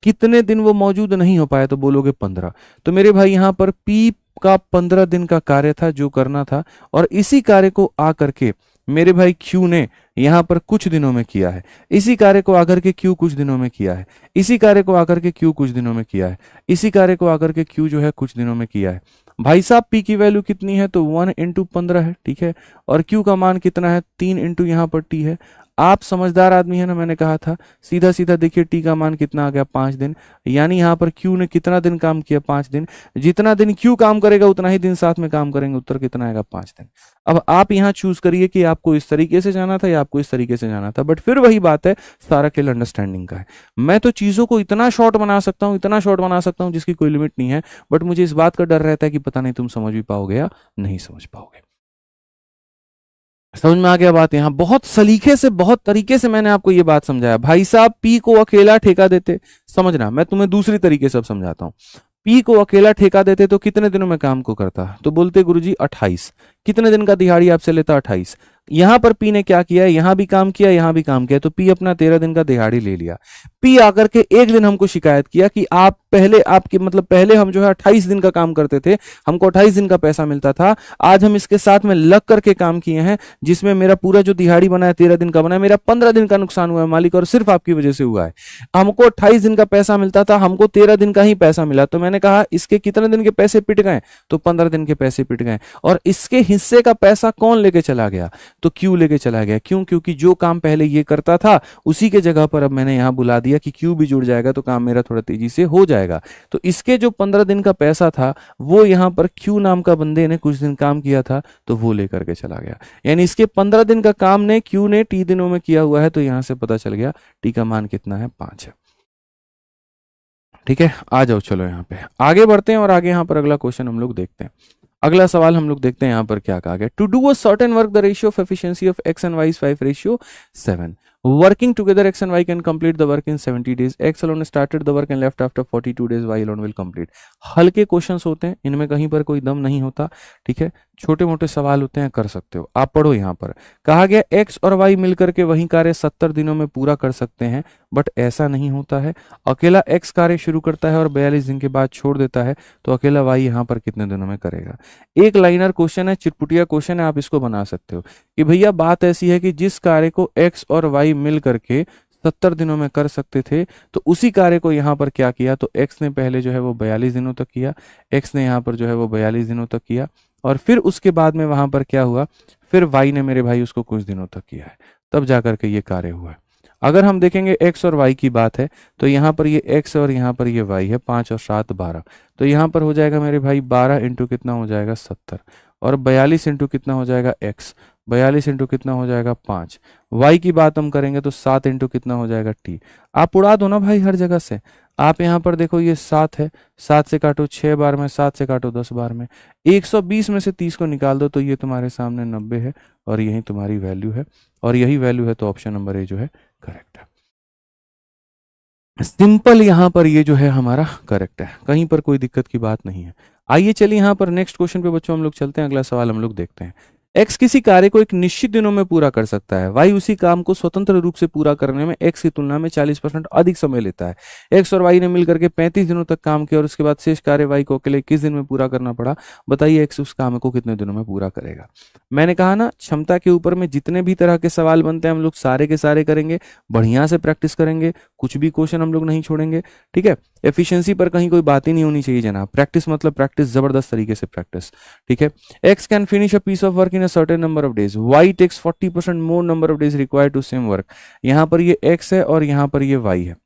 Speaker 2: कितने दिन वो मौजूद नहीं हो पाया, तो बोलोगे 15। तो मेरे भाई यहाँ पर P का 15 दिन का कार्य था जो करना था, और इसी कार्य को आकर के मेरे भाई Q ने यहाँ पर कुछ दिनों में किया है, इसी कार्य को आकर के Q कुछ दिनों में किया है, इसी कार्य को आकर के Q कुछ दिनों में किया है, इसी कार्य को आकर के Q जो है कुछ दिनों में किया है। भाई साहब P की वैल्यू कितनी है, तो 1 इंटू 15 है, ठीक है, और Q का मान कितना है, 3 इंटू यहाँ पर T है। आप समझदार आदमी है ना, मैंने कहा था, सीधा सीधा देखिए T का मान कितना आ गया, 5 दिन, यानी यहाँ पर Q ने कितना दिन काम किया, 5 दिन। जितना दिन Q काम करेगा उतना ही दिन साथ में काम करेंगे, उत्तर कितना आएगा, 5 दिन। अब आप यहाँ चूज करिए कि आपको इस तरीके से जाना था या आपको इस तरीके से जाना था, बट फिर वही बात है, सारा खेल अंडरस्टैंडिंग का है। मैं तो चीजों को इतना शॉर्ट बना सकता हूँ, इतना शॉर्ट बना सकता हूँ जिसकी कोई लिमिट नहीं है, बट मुझे इस बात का डर रहता है कि पता नहीं तुम समझ भी पाओगे या नहीं समझ पाओगे। समझ में आ गया बात, यहाँ बहुत सलीके से, बहुत तरीके से मैंने आपको ये बात समझाया। भाई साहब P को अकेला ठेका देते, समझना मैं तुम्हें दूसरी तरीके से अब समझाता हूँ। P को अकेला ठेका देते तो कितने दिनों में काम को करता, तो बोलते गुरुजी 28। कितने दिन का दिहाड़ी आपसे लेता, 28। यहां पर P ने क्या किया है, यहां भी काम किया, यहां भी काम किया, तो P अपना 13 दिन का दिहाड़ी ले लिया। P आकर के एक दिन हमको शिकायत किया कि आप पहले, आपके मतलब पहले हम जो है 28 दिन का काम करते थे, हमको 28 दिन का पैसा मिलता था, आज हम इसके साथ में लग करके काम किए हैं जिसमें मेरा पूरा जो दिहाड़ी बना है 13 दिन का बना है, मेरा 15 दिन का नुकसान हुआ है मालिक, और सिर्फ आपकी वजह से हुआ है। हमको 28 दिन का पैसा मिलता था, हमको 13 दिन का ही पैसा मिला, तो मैंने कहा इसके कितने दिन के पैसे पिट गए, तो 15 दिन के पैसे पिट गए। और इसके हिस्से का पैसा कौन लेके चला गया, तो Q लेके चला गया। क्यों, क्योंकि जो काम पहले ये करता था उसी के जगह पर अब मैंने यहां बुला दिया कि Q भी जुड़ जाएगा तो काम मेरा थोड़ा तेजी से हो जाएगा। तो इसके जो 15 दिन का पैसा था वो यहां पर Q नाम का बंदे ने कुछ दिन काम किया था तो वो लेकर के चला गया। यानी इसके 15 दिन का काम ने Q ने T दिनों में किया हुआ है, तो यहां से पता चल गया T का मान कितना है, 5 है। ठीक है, आ जाओ, चलो यहाँ पे आगे बढ़ते हैं और आगे यहाँ पर अगला क्वेश्चन हम लोग देखते हैं। अगला सवाल हम लोग देखते हैं यहाँ पर क्या कहा गया। To do a certain work the ratio of efficiency of X and Y is 5:7. Working together, X and Y can complete the work in 70 days. X alone started the work and left after 42 days. Y alone will complete. हल्के questions होते हैं, इनमें कहीं पर कोई दम नहीं होता, ठीक है, छोटे मोटे सवाल होते हैं, कर सकते हो। आप पढ़ो, यहाँ पर कहा गया X और Y मिलकर के वही कार्य 70 दिनों में पूरा कर सकते हैं, बट ऐसा नहीं होता है। अकेला X कार्य शुरू करता है और 42 दिन के बाद छोड़ देता है, तो अकेला Y यहाँ पर कितने दिनों में करेगा। एक लाइनर क्वेश्चन है, चिटपुटिया क्वेश्चन है, आप इसको बना सकते हो कि भैया बात ऐसी है कि जिस कार्य को X और Y मिल करके 70 दिनों में कर सकते थे, तो उसी कार्य को यहाँ पर क्या किया, तो X ने पहले जो है वो 42 दिनों तक किया, X ने यहाँ पर जो है वो 42 दिनों तक किया, और फिर उसके बाद में वहां पर क्या हुआ, फिर Y ने मेरे भाई उसको कुछ दिनों तक किया है, तब जाकर के ये कार्य हुआ है। अगर हम देखेंगे X और Y की बात है, तो यहाँ पर ये X और यहाँ पर ये Y है, 5 और 7 12, तो यहाँ पर हो जाएगा मेरे भाई 12 इंटू कितना हो जाएगा 70, और 42 इंटू कितना हो जाएगा X, 42 इंटू कितना हो जाएगा 5। Y की बात हम करेंगे तो 7 इंटू कितना हो जाएगा T। आप उड़ा दो ना भाई हर जगह से। आप यहाँ पर देखो ये 7 है, 7 से काटो 6 बार में, 7 से काटो 10 बार में, 120 में से 30 को निकाल दो तो ये तुम्हारे सामने 90 है, और यही तुम्हारी वैल्यू है, और यही वैल्यू है, तो ऑप्शन नंबर ए जो है करेक्ट है। सिंपल यहाँ पर ये जो है हमारा करेक्ट है, कहीं पर कोई दिक्कत की बात नहीं है। आइए चलिए यहाँ पर नेक्स्ट क्वेश्चन पे बच्चों हम लोग चलते हैं, अगला सवाल हम लोग देखते हैं। X किसी कार्य को एक निश्चित दिनों में पूरा कर सकता है, Y उसी काम को स्वतंत्र रूप से पूरा करने में X की तुलना में 40% अधिक समय लेता है। X और Y ने मिलकर के 35 दिनों तक काम किया और उसके बाद शेष कार्य Y को अकेले 21 दिन में पूरा करना पड़ा। बताइए X उस काम को कितने दिनों में पूरा करेगा। मैंने कहा ना, क्षमता के ऊपर में जितने भी तरह के सवाल बनते हैं हम लोग सारे के सारे करेंगे, बढ़िया से प्रैक्टिस करेंगे, कुछ भी क्वेश्चन हम लोग नहीं छोड़ेंगे, ठीक है। एफिशिएंसी पर कहीं कोई बात ही नहीं होनी चाहिए जनाब, प्रैक्टिस मतलब प्रैक्टिस, जबरदस्त तरीके से प्रैक्टिस, ठीक है। X can finish a piece of work in a certain number of days, Y takes 40% more number of days required to same work. यहाँ पर ये X है और यहाँ पर ये Y है,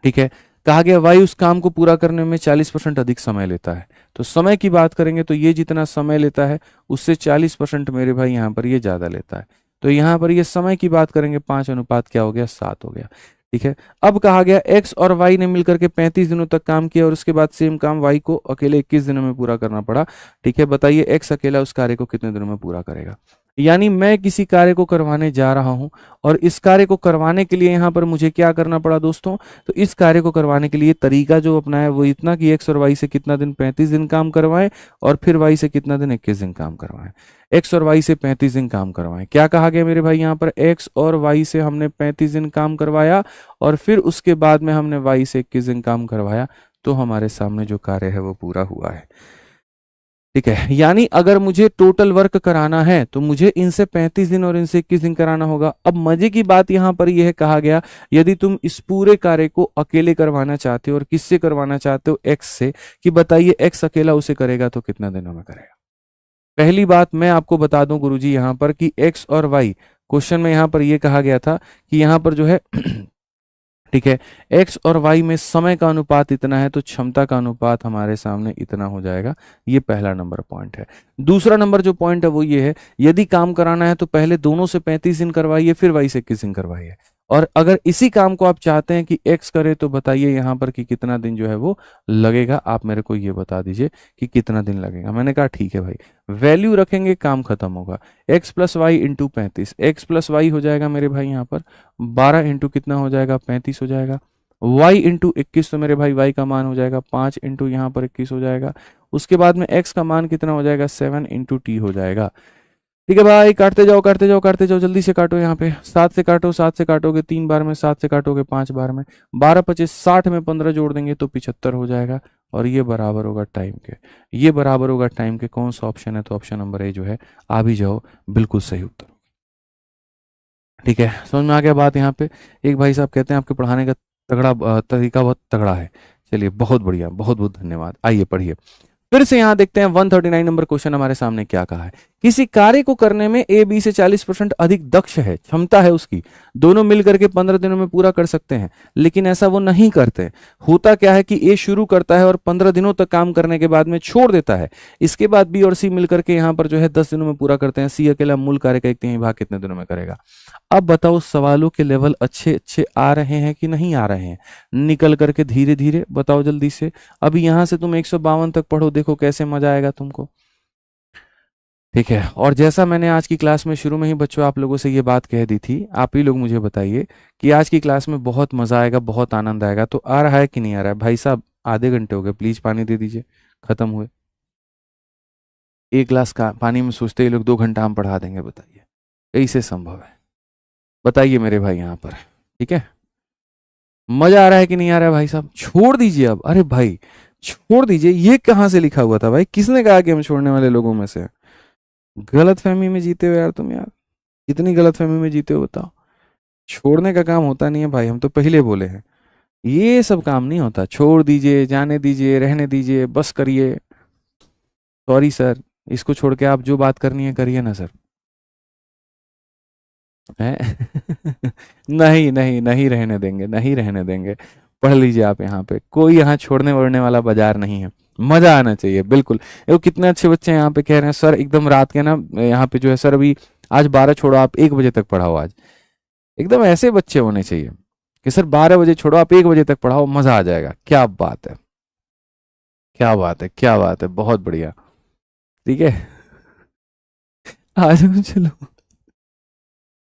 Speaker 2: ठीक है। कहा गया Y उस काम को पूरा करने में 40% अधिक समय लेता है। तो समय की बात करेंगे तो ये जितना समय लेता है उससे 40% मेरे भाई यहाँ पर ये ज्यादा लेता है। तो यहाँ पर ये समय की बात करेंगे 5 अनुपात क्या हो गया 7 हो गया, ठीक है। अब कहा गया X और Y ने मिलकर के 35 दिनों तक काम किया और उसके बाद सेम काम Y को अकेले 21 दिनों में पूरा करना पड़ा, ठीक है। बताइए X अकेला उस कार्य को कितने दिनों में पूरा करेगा। यानी मैं किसी कार्य को करवाने जा रहा हूं और इस कार्य को करवाने के लिए यहाँ पर मुझे क्या करना पड़ा दोस्तों, तो इस कार्य को करवाने के लिए तरीका जो अपनाया वो इतना कि X और Y से कितना दिन 35 दिन काम करवाएं और फिर Y से कितना दिन 21 दिन काम करवाएं। X और Y से 35 दिन काम करवाएं। क्या कहा गया मेरे भाई, यहाँ पर X और Y से हमने 35 दिन काम करवाया और फिर उसके बाद में हमने Y से 21 दिन काम करवाया, तो हमारे सामने जो कार्य है वो पूरा हुआ है, ठीक है। यानी अगर मुझे टोटल वर्क कराना है तो मुझे इनसे 35 दिन और इनसे 21 दिन कराना होगा। अब मजे की बात यहां पर यह कहा गया, यदि तुम इस पूरे कार्य को अकेले करवाना चाहते हो और किससे करवाना चाहते हो, X से, कि बताइए X अकेला उसे करेगा तो कितना दिनों में करेगा। पहली बात मैं आपको बता दूं गुरुजी यहां पर कि X और Y क्वेश्चन में यहां पर यह कहा गया था कि यहां पर जो है ठीक है, X और Y में समय का अनुपात इतना है तो क्षमता का अनुपात हमारे सामने इतना हो जाएगा। ये पहला नंबर पॉइंट है। दूसरा नंबर जो पॉइंट है वो ये है, यदि काम कराना है तो पहले दोनों से 35 दिन करवाइए, फिर Y से 21 दिन करवाइए। और अगर इसी काम को आप चाहते हैं कि X करे तो बताइए यहाँ पर कि कितना दिन जो है वो लगेगा। आप मेरे को ये बता दीजिए कि कितना दिन लगेगा। मैंने कहा ठीक है भाई, वैल्यू रखेंगे, काम खत्म होगा। X plus Y into 35, X plus Y हो जाएगा मेरे भाई यहाँ पर 12 इंटू कितना हो जाएगा 35 हो जाएगा। y इंटू 21 तो मेरे भाई y का मान हो जाएगा 5 इंटू यहाँ पर 21 हो जाएगा। उसके बाद में x का मान कितना हो जाएगा 7 इंटू टी हो जाएगा। ठीक है भाई, काटते जाओ काटते जाओ काटते जाओ, जल्दी से काटो। यहाँ पे 7 से काटो, 7 से काटोगे 3 बार में, 7 से काटोगे 5 बार में, 12 25 60 में 15 जोड़ देंगे तो 75 हो जाएगा। और ये बराबर होगा टाइम के, ये बराबर होगा टाइम के। कौन सा ऑप्शन है, तो ऑप्शन नंबर ए जो है आ भी जाओ, बिल्कुल सही उत्तर। ठीक है, समझ में आ गया बात। यहाँ पे एक भाई साहब कहते हैं आपके पढ़ाने का तगड़ा तरीका बहुत तगड़ा है। चलिए बहुत बढ़िया, बहुत बहुत धन्यवाद। आइए पढ़िए फिर से। यहाँ देखते हैं 139 नंबर क्वेश्चन हमारे सामने क्या कहा है। किसी कार्य को करने में ए बी से 40% अधिक दक्ष है, क्षमता है उसकी, दोनों मिलकर के 15 दिनों में पूरा कर सकते हैं, लेकिन ऐसा वो नहीं करते। होता क्या है कि ए शुरू करता है और 15 दिनों तक काम करने के बाद में छोड़ देता है। इसके बाद बी और सी मिलकर के यहाँ पर जो है 10 दिनों में पूरा करते हैं। सी अकेला मूल कार्य का 1/3 भाग कितने दिनों में करेगा? अब बताओ सवालों के लेवल अच्छे अच्छे आ रहे हैं कि नहीं आ रहे हैं? निकल करके धीरे धीरे बताओ जल्दी से। अभी यहां से तुम 152 तक पढ़ो, देखो कैसे मजा आएगा तुमको। ठीक है, और जैसा मैंने आज की क्लास में शुरू में ही बच्चों आप लोगों से ये बात कह दी थी, आप ही लोग मुझे बताइए कि आज की क्लास में बहुत मजा आएगा, बहुत आनंद आएगा। तो आ रहा है कि नहीं आ रहा है? भाई साहब आधे घंटे हो गए, प्लीज पानी दे दीजिए, खत्म हुए। एक गिलास का पानी में सोचते ही लोग 2 घंटा हम पढ़ा देंगे, बताइए कैसे संभव है? बताइए मेरे भाई यहाँ पर। ठीक है, मजा आ रहा है कि नहीं आ रहा है भाई साहब? छोड़ दीजिए अब, अरे भाई छोड़ दीजिए। ये कहाँ से लिखा हुआ था भाई? किसने कहा कि हम छोड़ने वाले लोगों में से? गलत फहमी में जीते हो यार तुम, यार कितनी गलत फहमी में जीते हो बताओ। छोड़ने का काम होता नहीं है भाई, हम तो पहले बोले हैं ये सब काम नहीं होता। छोड़ दीजिए, जाने दीजिए, रहने दीजिए, बस करिए। सॉरी सर, इसको छोड़ के आप जो बात करनी है करिए ना सर। है? नहीं नहीं नहीं रहने देंगे, नहीं रहने देंगे। पढ़ लीजिए आप, यहाँ पे कोई यहाँ छोड़ने वोड़ने वाला बाजार नहीं है। मजा आना चाहिए बिल्कुल। देखो कितने अच्छे बच्चे यहाँ पे कह रहे हैं सर एकदम रात के ना, यहाँ पे जो है सर अभी आज 12 छोड़ो आप 1 बजे तक पढ़ाओ। आज एकदम ऐसे बच्चे होने चाहिए कि सर 12 बजे छोड़ो आप 1 बजे तक पढ़ाओ, मजा आ जाएगा। क्या बात है, क्या बात है, क्या बात है, बहुत बढ़िया। ठीक है, आ जाओ चलो।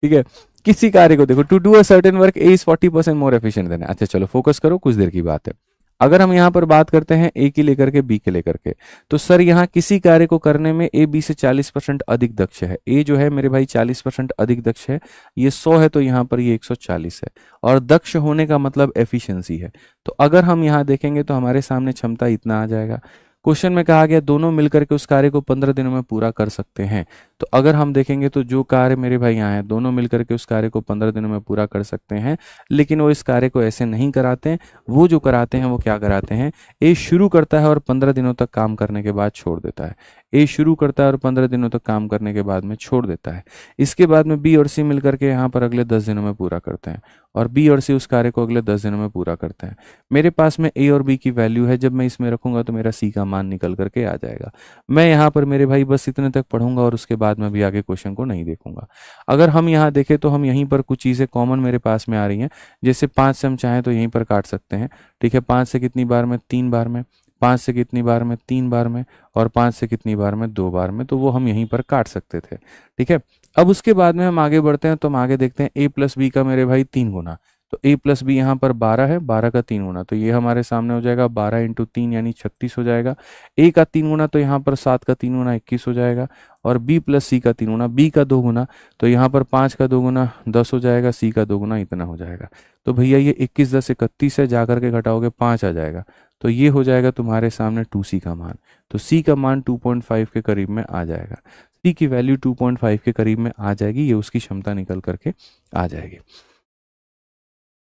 Speaker 2: ठीक है, किसी कार्य को देखो, to do a certain work A is 40% more efficient than. अच्छा चलो फोकस करो, कुछ देर की बात है। अगर हम यहाँ पर बात करते हैं ए की लेकर के बी के लेकर के, तो सर यहाँ किसी कार्य को करने में ए बी से 40% अधिक दक्ष है। ए जो है मेरे भाई 40% अधिक दक्ष है, ये 100 है तो यहाँ पर ये 140 है। और दक्ष होने का मतलब एफिशिएंसी है। तो अगर हम यहाँ देखेंगे तो हमारे सामने क्षमता इतना आ जाएगा। क्वेश्चन में कहा गया दोनों मिलकर के उस कार्य को 15 दिनों में पूरा कर सकते हैं। तो अगर हम देखेंगे तो जो कार्य मेरे भाई यहाँ है, दोनों मिलकर के उस कार्य को 15 दिनों में पूरा कर सकते हैं, लेकिन वो इस कार्य को ऐसे नहीं कराते हैं। वो जो कराते हैं वो क्या कराते हैं? ए शुरू करता है और 15 दिनों तक काम करने के बाद छोड़ देता है। ए शुरू करता है और 15 दिनों तक काम करने के बाद में छोड़ देता है। इसके बाद में बी और सी मिलकर के यहाँ पर अगले 10 दिनों में पूरा करते हैं, और बी और सी उस कार्य को अगले 10 दिनों में पूरा करते हैं। मेरे पास में ए और बी की वैल्यू है, जब मैं इसमें रखूंगा तो मेरा सी का मान निकल करके आ जाएगा। मैं यहाँ पर मेरे भाई बस इतने तक पढ़ूंगा और उसके बाद में भी आगे क्वेश्चन को नहीं देखूंगा। अगर हम यहाँ देखें तो हम यहीं पर कुछ चीज़ें कॉमन मेरे पास में आ रही हैं। जैसे 5 से हम चाहें तो यहीं पर काट सकते हैं। ठीक है, 5 से कितनी बार में? 3 बार में। 5 से कितनी बार में? 3 बार में। और 5 से कितनी बार में? 2 बार में। तो वो हम यहीं पर काट सकते थे। ठीक है, अब उसके बाद में हम आगे बढ़ते हैं तो हम आगे देखते हैं ए प्लस बी का मेरे भाई 3 गुना। तो a प्लस बी यहाँ पर 12 है, 12 का 3 गुना, तो ये हमारे सामने हो जाएगा 12 इंटू 3 यानी 36 हो जाएगा। a का 3 गुना तो यहाँ पर 7 का 3 गुना 21 हो जाएगा। और b प्लस सी का 3 गुना, b का 2 गुना तो यहाँ पर 5 का 2 गुना 10 हो जाएगा, c का 2 गुना इतना हो जाएगा। तो भैया ये 21 10 31 है, जाकर के घटाओगे 5 आ जाएगा। तो ये हो जाएगा तुम्हारे सामने 2c का मान। तो c का मान 2.5 के करीब में आ जाएगा। c की वैल्यू 2.5 के करीब में आ जाएगी, ये उसकी क्षमता निकल करके आ जाएगी।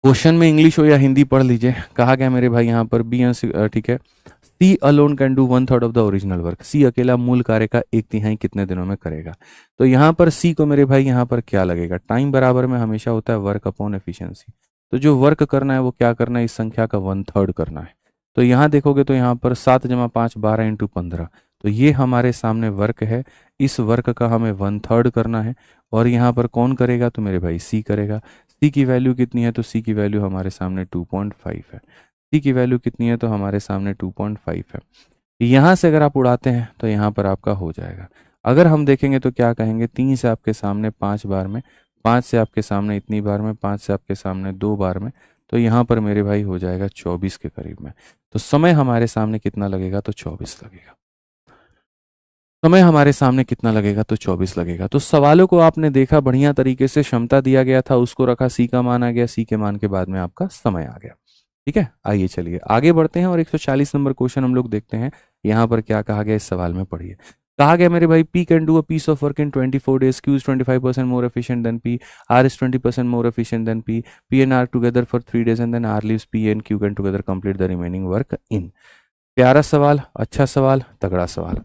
Speaker 2: क्वेश्चन में इंग्लिश हो या हिंदी पढ़ लीजिए। कहा गया मेरे भाई यहाँ पर बी, ठीक है, C alone can do 1/3 of the original work. C अकेला मूल कार्य का 1/3 कितने दिनों में करेगा? तो यहाँ पर सी को मेरे भाई यहाँ पर क्या लगेगा? टाइम बराबर में हमेशा होता है वर्क अपॉन एफिशिएंसी। तो जो वर्क करना है वो क्या करना है? इस संख्या का 1/3 करना है। तो यहाँ देखोगे तो यहाँ पर 7 × 5 12 इंटू 15, तो ये हमारे सामने वर्क है। इस वर्क का हमें 1/3 करना है। और यहाँ पर कौन करेगा? तो मेरे भाई सी करेगा। सी की वैल्यू कितनी है? तो सी की वैल्यू हमारे सामने 2.5 है। सी की वैल्यू कितनी है? तो हमारे सामने 2.5 है। यहाँ से अगर आप उड़ाते हैं तो यहाँ पर आपका हो जाएगा। अगर हम देखेंगे तो क्या कहेंगे? 3 से आपके सामने 5 बार में, 5 से आपके सामने इतनी बार में, 5 से आपके सामने 2 बार में, तो यहाँ पर मेरे भाई हो जाएगा 24 के करीब में। तो समय हमारे सामने कितना लगेगा? तो 24 लगेगा। समय हमारे सामने कितना लगेगा? तो 24 लगेगा। तो सवालों को आपने देखा, बढ़िया तरीके से क्षमता दिया गया था, उसको रखा, सी का मान आ गया, सी के मान के बाद में आपका समय आ गया। ठीक है, आइए चलिए आगे बढ़ते हैं और 140 नंबर क्वेश्चन हम लोग देखते हैं। यहाँ पर क्या कहा गया इस सवाल में, पढ़िए। कहा गया मेरे भाई P can do a piece of work in 24 days, Q is 25% more efficient than P, R is 20% more efficient than P, P and R together for 3 days and then R leaves P and Q can together complete the remaining work in। प्यारा सवाल, अच्छा सवाल, तगड़ा सवाल।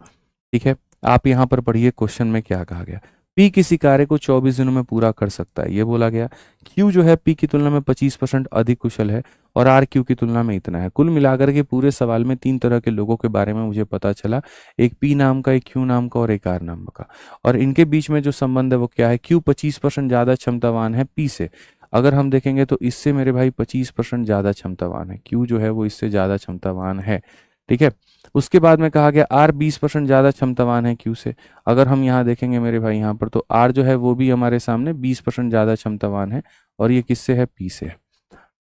Speaker 2: ठीक है, आप यहाँ पर पढ़िए क्वेश्चन में क्या कहा गया। P किसी कार्य को 24 दिनों में पूरा कर सकता है, ये बोला गया। Q जो है P की तुलना में 25% अधिक कुशल है और R Q की तुलना में इतना है। कुल मिलाकर के पूरे सवाल में 3 तरह के लोगों के बारे में मुझे पता चला, एक P नाम का, एक Q नाम का और एक R नाम का। और इनके बीच में जो संबंध है वो क्या है, Q 25% ज़्यादा क्षमतावान है P से। अगर हम देखेंगे तो इससे मेरे भाई 25% ज़्यादा क्षमतावान है, Q जो है वो इससे ज़्यादा क्षमतावान है, ठीक है। उसके बाद में कहा गया R 20% ज़्यादा क्षमतावान है Q से। अगर हम यहाँ देखेंगे मेरे भाई यहाँ पर, तो R जो है वो भी हमारे सामने 20% ज़्यादा क्षमतावान है और ये किससे है, P से,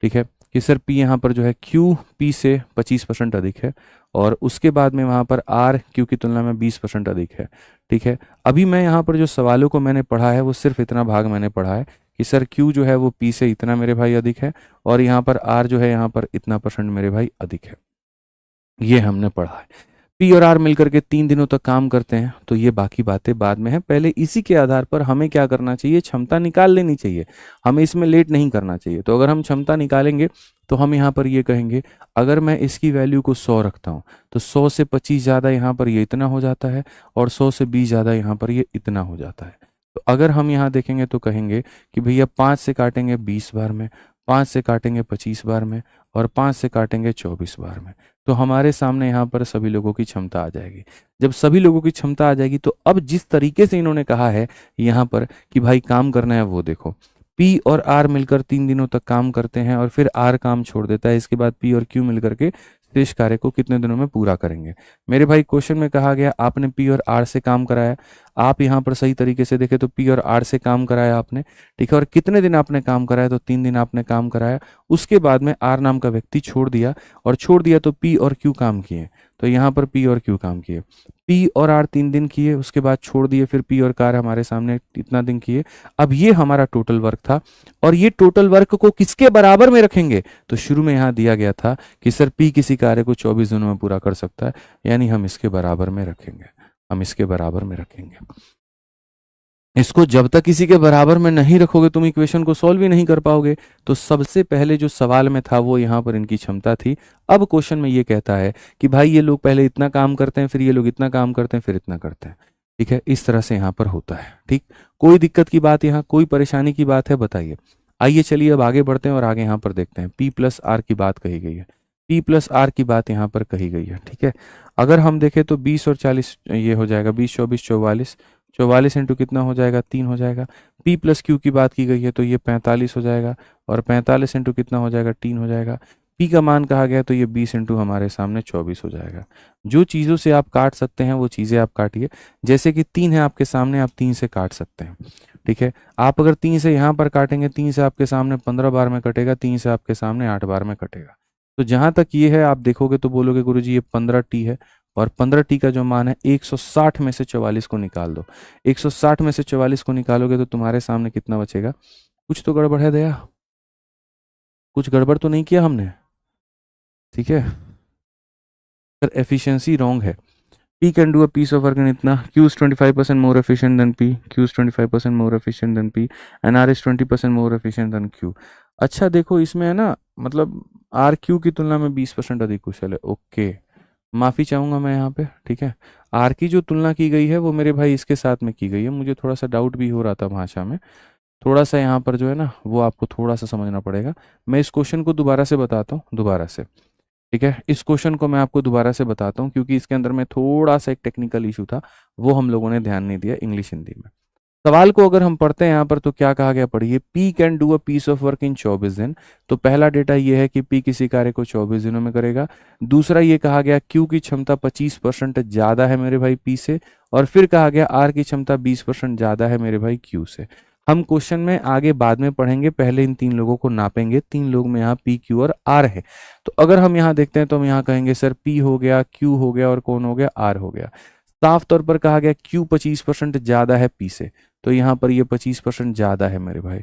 Speaker 2: ठीक है। कि सर P यहाँ पर जो है Q P से 25% अधिक है और उसके बाद में वहाँ पर R Q की तुलना में 20% अधिक है, ठीक है। अभी मैं यहाँ पर जो सवालों को मैंने पढ़ा है वो सिर्फ इतना भाग मैंने पढ़ा है कि सर Q जो है वो P से इतना मेरे भाई अधिक है और यहाँ पर R जो है यहाँ पर इतना % मेरे भाई अधिक है, ये हमने पढ़ा है। P और R मिलकर के 3 दिनों तक काम करते हैं, तो ये बाकी बातें बाद में है। पहले इसी के आधार पर हमें क्या करना चाहिए, क्षमता निकाल लेनी चाहिए, हमें इसमें लेट नहीं करना चाहिए। तो अगर हम क्षमता निकालेंगे तो हम यहाँ पर ये कहेंगे, अगर मैं इसकी वैल्यू को 100 रखता हूँ तो 100 से 25 ज़्यादा यहाँ पर ये इतना हो जाता है और 100 से 20 ज़्यादा यहाँ पर ये इतना हो जाता है। तो अगर हम यहाँ देखेंगे तो कहेंगे कि भैया 5 से काटेंगे 20 बार में, 5 से काटेंगे 25 बार में और 5 से काटेंगे 24 बार में, तो हमारे सामने यहाँ पर सभी लोगों की क्षमता आ जाएगी। जब सभी लोगों की क्षमता आ जाएगी तो अब जिस तरीके से इन्होंने कहा है यहाँ पर कि भाई काम करना है, वो देखो P और R मिलकर 3 दिनों तक काम करते हैं और फिर R काम छोड़ देता है। इसके बाद P और Q मिलकर के शेष कार्य को कितने दिनों में पूरा करेंगे। मेरे भाई क्वेश्चन में कहा गया आपने P और R से काम कराया, आप यहाँ पर सही तरीके से देखें तो P और R से काम कराया आपने, ठीक है। और कितने दिन आपने काम कराया, तो 3 दिन आपने काम कराया। उसके बाद में R नाम का व्यक्ति छोड़ दिया और छोड़ दिया तो P और Q काम किए, तो यहाँ पर P और Q काम किए। P और R 3 दिन किए, उसके बाद छोड़ दिए, फिर P और R हमारे सामने इतना दिन किए। अब ये हमारा टोटल वर्क था और ये टोटल वर्क को किसके बराबर में रखेंगे, तो शुरू में यहाँ दिया गया था कि सर P किसी कार्य को 24 दिनों में पूरा कर सकता है, यानी हम इसके बराबर में रखेंगे, हम इसके बराबर में रखेंगे। इसको जब तक किसी के बराबर में नहीं रखोगे तुम इक्वेशन को सॉल्व ही नहीं कर पाओगे। तो सबसे पहले जो सवाल में था वो यहाँ पर इनकी क्षमता थी। अब क्वेश्चन में ये कहता है कि भाई ये लोग पहले इतना काम करते हैं, फिर ये लोग इतना काम करते हैं, फिर इतना करते हैं, ठीक है। इस तरह से यहाँ पर होता है, ठीक। कोई दिक्कत की बात, यहाँ कोई परेशानी की बात है, बताइए। आइए चलिए अब आगे बढ़ते हैं और आगे यहाँ पर देखते हैं। P प्लस R की बात कही गई है, P प्लस R की बात यहाँ पर कही गई है, ठीक है। अगर हम देखें तो 20 और 40 ये हो जाएगा, 20 24 44, 44 इंटू कितना हो जाएगा, 3 हो जाएगा। P प्लस Q की बात की गई है तो ये 45 हो जाएगा और 45 इंटू कितना हो जाएगा, 3 हो जाएगा। P का मान कहा गया तो ये 20 इंटू हमारे सामने 24 हो जाएगा। जो चीज़ों से आप काट सकते हैं वो चीज़ें आप काटिए। जैसे कि 3 है आपके सामने, आप 3 से काट सकते हैं, ठीक है। आप अगर 3 से यहाँ पर काटेंगे, 3 से आपके सामने 15 बार में कटेगा, 3 से आपके सामने 8 बार में कटेगा। तो जहाँ तक ये है आप देखोगे तो बोलोगे गुरुजी ये 15T है और 15T का जो मान है 160 में से 44 को निकाल दो। 160 में से 44 को निकालोगे तो तुम्हारे सामने कितना बचेगा। कुछ तो गड़बड़ है दया, कुछ गड़बड़ तो नहीं किया हमने, ठीक है। सर एफिशिएंसी रॉन्ग है। P can do a piece of work in इतना, Q is 25% more efficient than P, Q is 25% more efficient than P and R is 20% more efficient than Q। अच्छा देखो इसमें है ना, मतलब R Q की तुलना में 20% अधिक कुशल है, ओके। माफ़ी चाहूँगा मैं यहाँ पे, ठीक है। R की जो तुलना की गई है वो मेरे भाई इसके साथ में की गई है, मुझे थोड़ा सा डाउट भी हो रहा था भाषा में, थोड़ा सा यहाँ पर जो है ना वो आपको थोड़ा सा समझना पड़ेगा। मैं इस क्वेश्चन को दोबारा से बताता हूँ, दोबारा से, ठीक है। इस क्वेश्चन को मैं आपको दोबारा से बताता हूँ क्योंकि इसके अंदर में थोड़ा सा एक टेक्निकल इशू था, वो हम लोगों ने ध्यान नहीं दिया इंग्लिश हिंदी में। सवाल को अगर हम पढ़ते हैं यहाँ पर तो क्या कहा गया, पढ़िए। P can do a piece of work in 24 दिन। तो पहला डेटा ये है कि P किसी कार्य को 24 दिनों में करेगा। दूसरा ये कहा गया Q की क्षमता 25% ज़्यादा है मेरे भाई P से, और फिर कहा गया R की क्षमता 20% ज़्यादा है मेरे भाई Q से। हम क्वेश्चन में आगे बाद में पढ़ेंगे, पहले इन 3 लोगों को नापेंगे। 3 लोग में यहाँ P Q और R है। तो अगर हम यहाँ देखते हैं तो हम यहाँ कहेंगे सर P हो गया, Q हो गया और कौन हो गया, R हो गया। साफ तौर पर कहा गया Q 25% ज़्यादा है P से, तो यहाँ पर ये 25% ज़्यादा है मेरे भाई।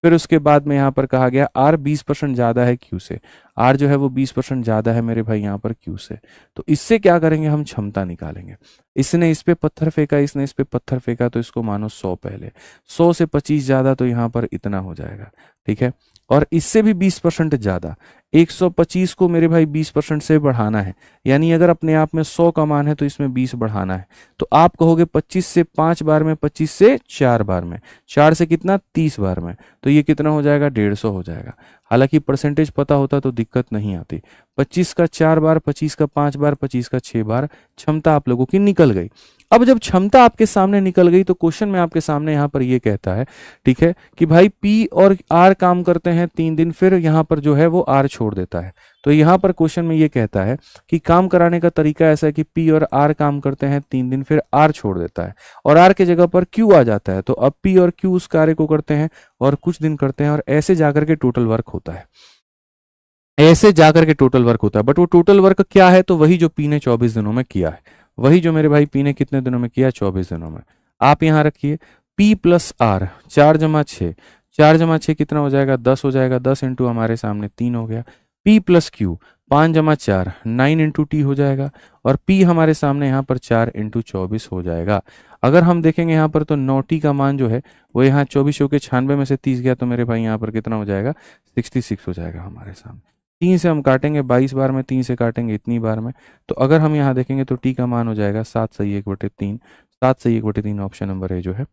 Speaker 2: फिर उसके बाद में यहाँ पर कहा गया R 20% ज़्यादा है Q से, R जो है वो 20% ज़्यादा है मेरे भाई यहाँ पर Q से। तो इससे क्या करेंगे, हम क्षमता निकालेंगे। इसने इस पे पत्थर फेंका, इसने इस पे पत्थर फेंका, तो इसको मानो 100 पहले, 100 से 25 ज़्यादा तो यहाँ पर इतना हो जाएगा, ठीक है। और इससे भी 20% ज्यादा, 125 को मेरे भाई 20% से बढ़ाना है, यानी अगर अपने आप में 100 का मान है तो इसमें 20 बढ़ाना है। तो आप कहोगे 25 से 5 बार में, 25 से 4 बार में, 4 से कितना 30 बार में, तो ये कितना हो जाएगा 150 हो जाएगा। हालांकि परसेंटेज पता होता तो दिक्कत नहीं आती। 25 का 4 बार, 25 का 5 बार, 25 का 6 बार, क्षमता आप लोगों की निकल गई। अब जब क्षमता आपके सामने निकल गई तो क्वेश्चन में आपके सामने यहां पर ये कहता है, ठीक है, कि भाई पी और आर काम करते हैं 3 दिन, फिर यहां पर जो है वो आर छोड़ देता है। तो यहां पर क्वेश्चन में ये कहता है कि काम कराने का तरीका ऐसा है कि पी और आर काम करते हैं 3 दिन, फिर आर छोड़ देता है और आर के जगह पर क्यू आ जाता है। तो अब पी और क्यू उस कार्य को करते हैं और कुछ दिन करते हैं और ऐसे जाकर के टोटल वर्क होता है, ऐसे जाकर के टोटल वर्क होता है। बट वो टोटल वर्क क्या है, तो वही जो पी ने 24 दिनों में किया है, वही जो मेरे भाई पी ने कितने दिनों में किया, 24 दिनों में। आप यहां रखिए पी प्लस आर, 4 जमा 6, 4 जमा 6 कितना हो जाएगा 10 हो जाएगा, 10 इंटू हमारे सामने 3 हो गया। पी प्लस क्यू 5 जमा 4 9 इंटू टी हो जाएगा, और पी हमारे सामने यहाँ पर 4 इंटू 24 हो जाएगा। अगर हम देखेंगे यहाँ पर तो 9 टी का मान जो है वो यहाँ 24 के 96 में से 30 गया, तो मेरे भाई यहाँ पर कितना हो जाएगा 66 हो जाएगा हमारे सामने। 3 से हम काटेंगे 22 बार में, 3 से काटेंगे इतनी बार में, तो अगर हम यहाँ देखेंगे तो टी का मान हो जाएगा 7 सही 1/3, 7 सही 1/3 ऑप्शन नंबर ए जो है।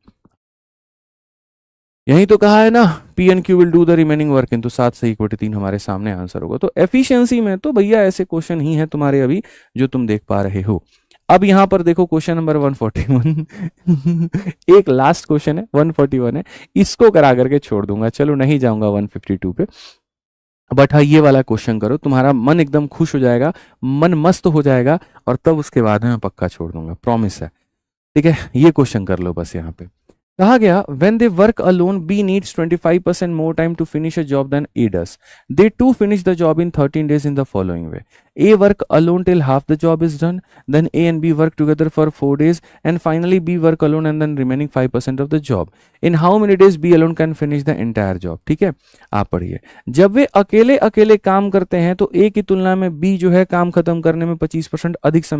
Speaker 2: यही तो कहा है ना, P and Q will do the remaining work, तो 7 सही 1/3 हमारे सामने आंसर होगा। तो एफिशिएंसी में तो भैया ऐसे क्वेश्चन ही है तुम्हारे अभी जो तुम देख पा रहे हो। अब यहां पर देखो क्वेश्चन नंबर 141 एक लास्ट क्वेश्चन है, 141 है, इसको करा करके छोड़ दूंगा, चलो नहीं जाऊंगा 152 पे। बट हाँ, ये वाला क्वेश्चन करो, तुम्हारा मन एकदम खुश हो जाएगा, मन मस्त हो जाएगा, और तब उसके बाद में मैं पक्का छोड़ दूंगा, प्रॉमिस है। ठीक है, ये क्वेश्चन कर लो बस। यहाँ पे कहा गया when they work alone B needs 25% more time to finish a job than A does. They too finish the job in 13 days in the following way. A work alone till half the job is done, then A and B work together for 4 days, and finally B work alone and then remaining 5% of the job. In how many days B alone can finish the entire job? ठीक है, आप पढ़िए। जब वे अकेले अकेले काम करते हैं तो A की तुलना में B जो है काम खत्म करने में 25% अधिक समय